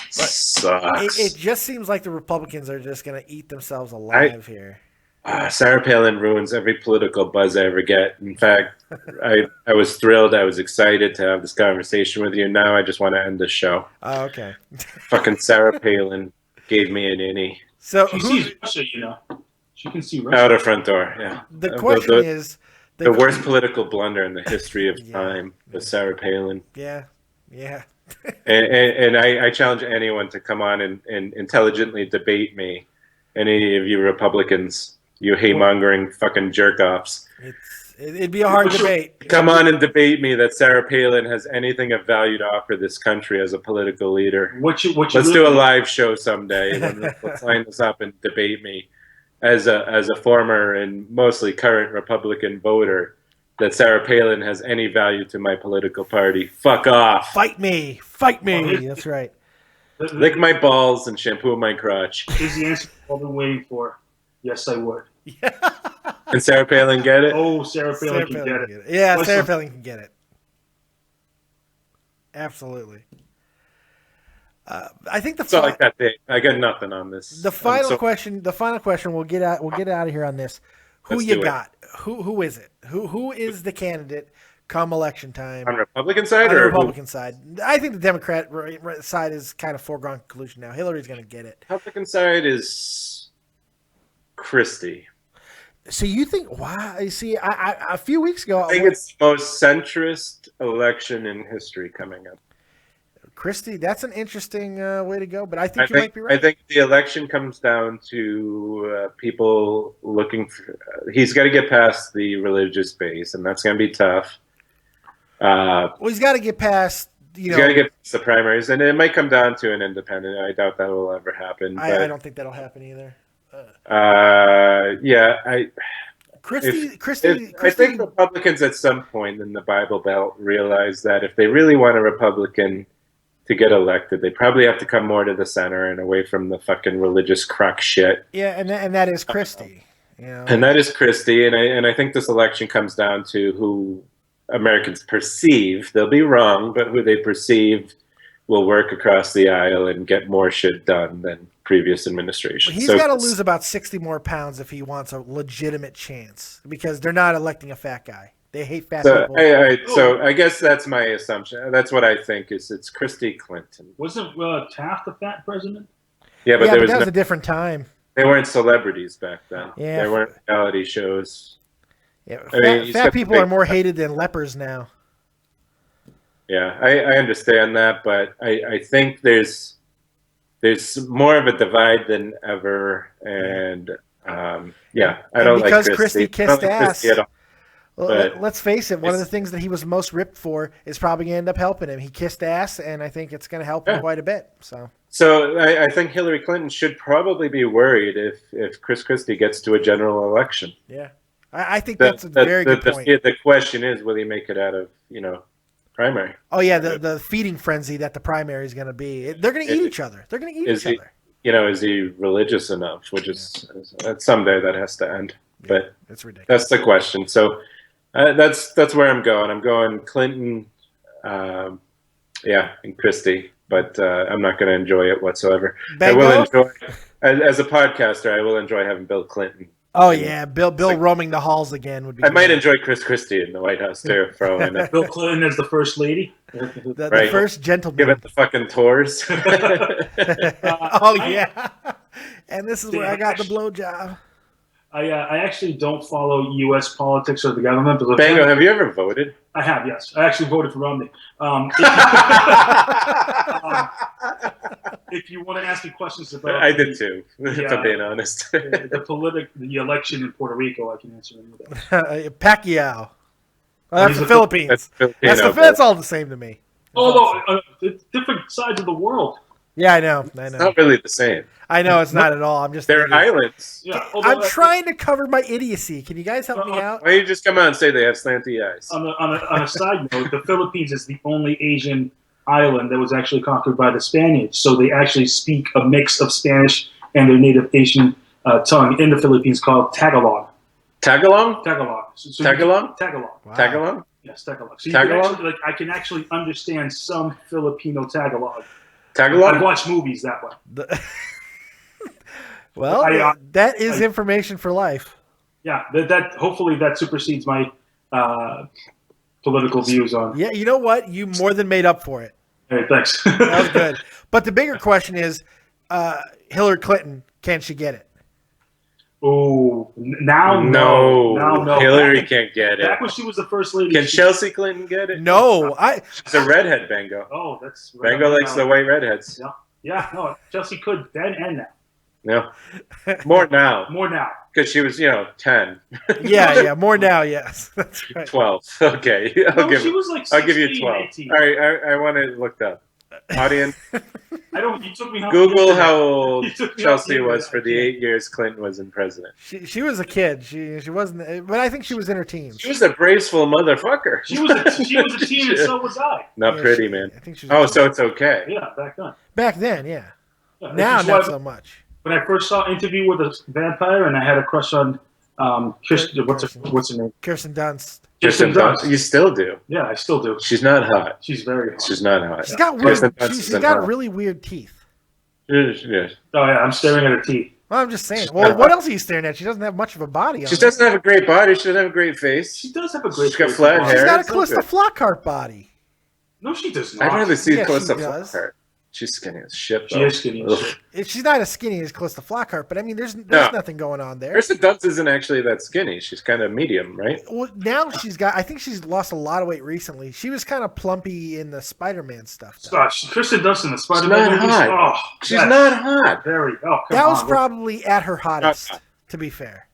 Speaker 2: sucks.
Speaker 1: It just seems like the Republicans are just going to eat themselves alive here.
Speaker 2: Sarah Palin ruins every political buzz I ever get. In fact, I was thrilled. I was excited to have this conversation with you. Now I just want to end the show.
Speaker 1: Oh, okay.
Speaker 2: Fucking Sarah Palin gave me an innie.
Speaker 1: So
Speaker 4: She sees Russia, She can see Russia.
Speaker 2: Out a front door, yeah.
Speaker 1: The question is...
Speaker 2: The worst political blunder in the history of
Speaker 1: Yeah.
Speaker 2: time was Sarah Palin.
Speaker 1: Yeah.
Speaker 2: And I challenge anyone to come on and intelligently debate me. Any of you Republicans, you hate-mongering fucking jerk-offs.
Speaker 1: It'd be a hard debate.
Speaker 2: Come on and debate me that Sarah Palin has anything of value to offer this country as a political leader. Let's do a live show someday. Let's line this up and debate me as a former and mostly current Republican voter that Sarah Palin has any value to my political party. Fuck off.
Speaker 1: Fight me. That's right.
Speaker 2: Lick my balls and shampoo my crotch.
Speaker 4: Here's the answer I've been waiting for. Yes, I would.
Speaker 2: And Sarah Palin get it?
Speaker 4: Oh, Sarah Palin can get it.
Speaker 1: Yeah, Sarah Palin can get it. Absolutely. I think
Speaker 2: I got nothing on this.
Speaker 1: The final question. We'll get out of here on this. Who you got? Who is it? Who is the candidate come election time?
Speaker 2: On Republican side
Speaker 1: on
Speaker 2: or
Speaker 1: the Republican side? I think the Democrat side is kind of foregone conclusion now. Hillary's going to get it.
Speaker 2: Republican side is Christie.
Speaker 1: So you think? Wow. You see, a few weeks ago,
Speaker 2: I think it's the most centrist election in history coming up.
Speaker 1: Christie, that's an interesting way to go, but I think you might be right.
Speaker 2: I think the election comes down to people looking for. He's got to get past the religious base, and that's going to be tough.
Speaker 1: Well, he's got to get past.
Speaker 2: He's got to get past the primaries, and it might come down to an independent. I doubt that will ever happen.
Speaker 1: I don't think that'll happen either. Christie.
Speaker 2: I think Republicans at some point in the Bible Belt realize that if they really want a Republican to get elected, they probably have to come more to the center and away from the fucking religious crock shit.
Speaker 1: Yeah, and that is Christie.
Speaker 2: And that is Christie, and I think this election comes down to who Americans perceive. They'll be wrong, but who they perceive will work across the aisle and get more shit done than previous administrations.
Speaker 1: He's got to lose about 60 more pounds if he wants a legitimate chance, because they're not electing a fat guy. They hate fat people.
Speaker 2: So I guess that's my assumption. That's what I think is it's Christie Clinton.
Speaker 4: Wasn't Taft a fat president?
Speaker 2: Yeah, but
Speaker 1: that was a different time.
Speaker 2: They weren't celebrities back then.
Speaker 1: Yeah,
Speaker 2: they weren't reality shows.
Speaker 1: Yeah, fat people are more hated than lepers now.
Speaker 2: Yeah, I understand that, but I think there's more of a divide than ever, and I don't like Christie.
Speaker 1: Christie kissed ass.
Speaker 2: At all.
Speaker 1: Well, let's face it. One of the things that he was most ripped for is probably going to end up helping him. He kissed ass, and I think it's going to help him quite a bit. So
Speaker 2: I think Hillary Clinton should probably be worried if Chris Christie gets to a general election.
Speaker 1: Yeah, I think that's a very good point.
Speaker 2: The question is, will he make it out of primary?
Speaker 1: Oh yeah, the feeding frenzy that the primary is going to be. They're going to eat each other. They're going to eat each other.
Speaker 2: Is he religious enough? Which is someday that has to end. Yeah, but
Speaker 1: it's ridiculous.
Speaker 2: That's the question. So. That's where I'm going. I'm going Clinton, and Christie, but I'm not going to enjoy it whatsoever.
Speaker 1: Bango?
Speaker 2: I will enjoy, as a podcaster, I will enjoy having Bill Clinton.
Speaker 1: Oh yeah, Bill roaming the halls again would be.
Speaker 2: I might enjoy Chris Christie in the White House too.
Speaker 4: Bill Clinton as the first lady,
Speaker 1: the first gentleman.
Speaker 2: Give it the fucking tours.
Speaker 1: Oh yeah, and this is where I got the blowjob.
Speaker 4: I actually don't follow U.S. politics or the government. But
Speaker 2: Bango, have you ever voted?
Speaker 4: I have, yes. I actually voted for Romney. If you want to ask me questions about,
Speaker 2: I did too. If I'm being honest,
Speaker 4: the election in Puerto Rico, I can answer any of that.
Speaker 1: Pacquiao. Oh, that's the Philippines. That's all the same to me.
Speaker 4: Although different sides of the world.
Speaker 1: Yeah, I know.
Speaker 2: It's not really the same.
Speaker 1: I know it's not at all. I'm just.
Speaker 2: They're islands.
Speaker 4: Yeah,
Speaker 1: I'm trying to cover my idiocy. Can you guys help me out?
Speaker 2: Why don't you just come out and say they have slanty eyes?
Speaker 4: On a side note, the Philippines is the only Asian island that was actually conquered by the Spaniards. So they actually speak a mix of Spanish and their native Asian tongue in the Philippines called Tagalog.
Speaker 2: Tagalog?
Speaker 4: Tagalog.
Speaker 2: Tagalog?
Speaker 4: Tagalog.
Speaker 2: Wow. Tagalog?
Speaker 4: Yes, Tagalog. So
Speaker 2: Tagalog?
Speaker 4: I can actually understand some Filipino Tagalog.
Speaker 2: Tagalog?
Speaker 4: I've watched movies that way.
Speaker 1: Well, that is information for life.
Speaker 4: Yeah, that hopefully that supersedes my political views on.
Speaker 1: Yeah, you know what? You more than made up for it.
Speaker 4: Hey, thanks.
Speaker 1: That was good. But the bigger question is, Hillary Clinton, can she get it?
Speaker 4: Oh, now no.
Speaker 2: Hillary can't get it.
Speaker 4: Back when she was the first lady.
Speaker 2: Can Chelsea Clinton get it?
Speaker 1: No,
Speaker 2: she's a redhead, Bango.
Speaker 4: Oh, that's
Speaker 2: Bango likes the white redheads.
Speaker 4: Yeah. No, Chelsea could then and now.
Speaker 2: No, more now.
Speaker 4: More now.
Speaker 2: Because she was, 10.
Speaker 1: Yeah, more now. Yes, that's right.
Speaker 2: 12. Okay,
Speaker 4: I'll give you
Speaker 2: 12.
Speaker 4: 18.
Speaker 2: All right, I want to look up. Audience.
Speaker 4: You took me.
Speaker 2: Google how old Chelsea was for the 8 years Clinton was in president.
Speaker 1: She was a kid. She wasn't, but I think she was in her teens.
Speaker 2: She was a braceful motherfucker.
Speaker 4: She was a teen, and so was I.
Speaker 2: Not pretty, man.
Speaker 1: I think she was
Speaker 2: so it's okay.
Speaker 4: Yeah, back then.
Speaker 1: Back then, yeah. Now, not so much.
Speaker 4: When I first saw Interview with a Vampire, and I had a crush on what's her name?
Speaker 1: Kirsten Dunst.
Speaker 2: Kirsten Dunst. You still do?
Speaker 4: Yeah, I still do.
Speaker 2: She's not hot.
Speaker 4: She's very hot.
Speaker 2: She's not hot.
Speaker 1: She's got weird. She's got really weird teeth.
Speaker 2: Yes.
Speaker 4: Oh yeah, I'm staring at her teeth.
Speaker 1: Well, I'm just saying. Well, what else are you staring at? She doesn't have much of a body.
Speaker 2: She doesn't have a great body. She doesn't have a great face.
Speaker 4: She does have a great.
Speaker 2: She's got flat hair.
Speaker 1: She's got a Calista Flockhart body.
Speaker 4: No, she does not.
Speaker 2: I'd rather see Calista Flockhart. She's skinny as shit, though.
Speaker 4: She is skinny as shit.
Speaker 1: She's not as skinny as Calista Flockhart, but I mean, there's nothing going on there.
Speaker 2: Kirsten Dunst isn't actually that skinny. She's kind of medium, right?
Speaker 1: Well, now I think she's lost a lot of weight recently. She was kind of plumpy in the Spider-Man stuff.
Speaker 4: Kirsten Dunst in the Spider-Man movies.
Speaker 2: She's not hot.
Speaker 4: Very.
Speaker 1: That was probably at her hottest, to be fair.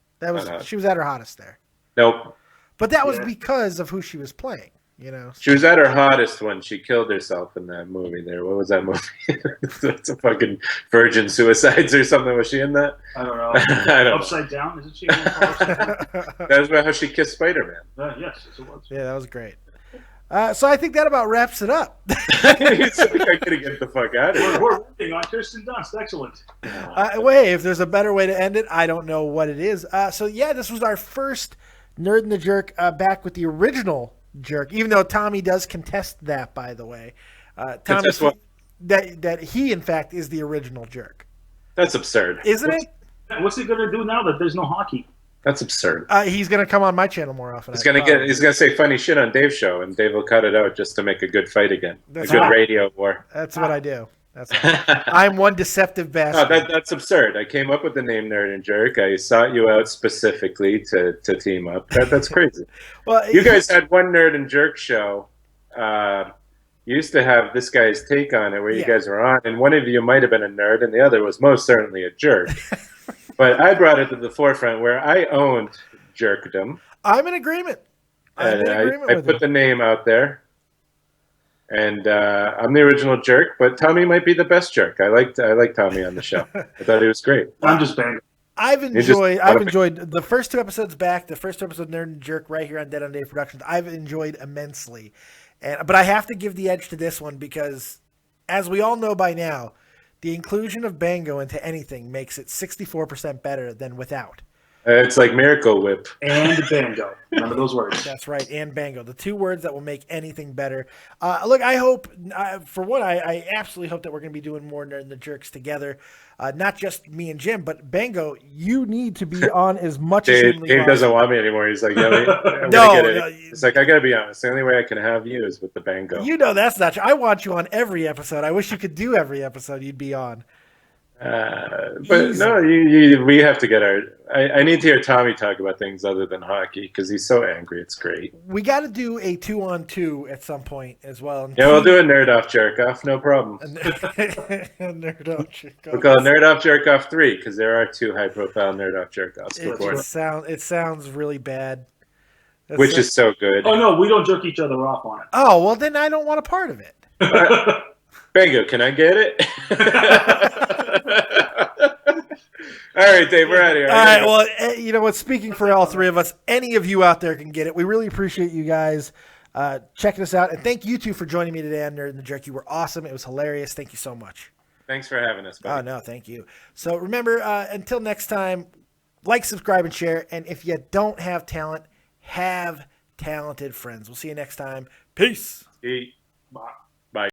Speaker 1: She was at her hottest there.
Speaker 2: Nope.
Speaker 1: But that was because of who she was playing.
Speaker 2: She was at her hottest when she killed herself in that movie there. What was that movie? That's a fucking Virgin Suicides or something. Was she in that?
Speaker 4: I don't know.
Speaker 2: I don't
Speaker 4: Upside Down? Isn't she? That
Speaker 2: was about how she kissed Spider-Man.
Speaker 4: Yes, it was.
Speaker 1: Yeah, that was great. So I think that about wraps it up.
Speaker 2: I gotta get the fuck out of here.
Speaker 4: We're working on Kirsten Dunst. Excellent.
Speaker 1: Wait, if there's a better way to end it, I don't know what it is. So yeah, this was our first Nerd and the Jerk back with the original Jerk, even though Tommy does contest that, by the way. Tommy that he in fact is the original Jerk.
Speaker 2: That's absurd,
Speaker 1: isn't it?
Speaker 4: What's he gonna do now that there's no hockey?
Speaker 2: That's absurd.
Speaker 1: He's gonna come on my channel more often.
Speaker 2: He's gonna say funny shit on Dave's show, and Dave will cut it out just to make a good fight again. A good radio war.
Speaker 1: That's what I do. I'm one deceptive bastard.
Speaker 2: That's absurd. I came up with the name Nerd and Jerk. I sought you out specifically to team up. That's crazy. Well, you guys had one Nerd and Jerk show. You used to have this guy's take on it where you guys were on, and one of you might have been a nerd, and the other was most certainly a jerk. But I brought it to the forefront where I owned jerkdom.
Speaker 1: I'm in agreement.
Speaker 2: I put the name out there. And I'm the original Jerk, but Tommy might be the best Jerk. I like Tommy on the show. I thought he was great.
Speaker 4: I'm just banging.
Speaker 1: I've enjoyed the first 2 episodes back, the first 2 episodes of Nerd and Jerk right here on Dead on Dave Productions. I've enjoyed immensely. But I have to give the edge to this one because, as we all know by now, the inclusion of Bango into anything makes it 64% better than without.
Speaker 2: It's like Miracle Whip.
Speaker 4: And Bango. Remember those words.
Speaker 1: That's right. And Bango. The 2 words that will make anything better. Look, I hope, for one, I absolutely hope that we're going to be doing more Nerd and the Jerks together. Not just me and Jim, but Bango, you need to be on as much as humanly
Speaker 2: Dave doesn't want me anymore. He's like, it's like, I got to be honest. The only way I can have you is with the Bango.
Speaker 1: You know that's not true. I want you on every episode. I wish you could do every episode you'd be on.
Speaker 2: But no, we have to get our. I need to hear Tommy talk about things other than hockey because he's so angry. It's great.
Speaker 1: We got to do a 2-on-2 at some point as well.
Speaker 2: Yeah, we'll do a nerd off jerk off, no problem.
Speaker 1: Nerd off jerk off.
Speaker 2: We'll call it nerd off jerk off 3 because there are 2 high profile nerd off jerk offs before.
Speaker 1: It sounds really bad.
Speaker 2: Which is so good.
Speaker 4: Oh no, we don't jerk each other off on it.
Speaker 1: Oh well, then I don't want a part of it.
Speaker 2: Bango, can I get it? All right, Dave, we're out of here.
Speaker 1: All right, well, you know what? Speaking for all 3 of us, any of you out there can get it. We really appreciate you guys checking us out. And thank you two for joining me today on Nerd and the Jerk. You were awesome. It was hilarious. Thank you so much.
Speaker 2: Thanks for having us, buddy.
Speaker 1: Oh, no, thank you. So remember, until next time, like, subscribe, and share. And if you don't have talent, have talented friends. We'll see you next time. Peace.
Speaker 2: Bye.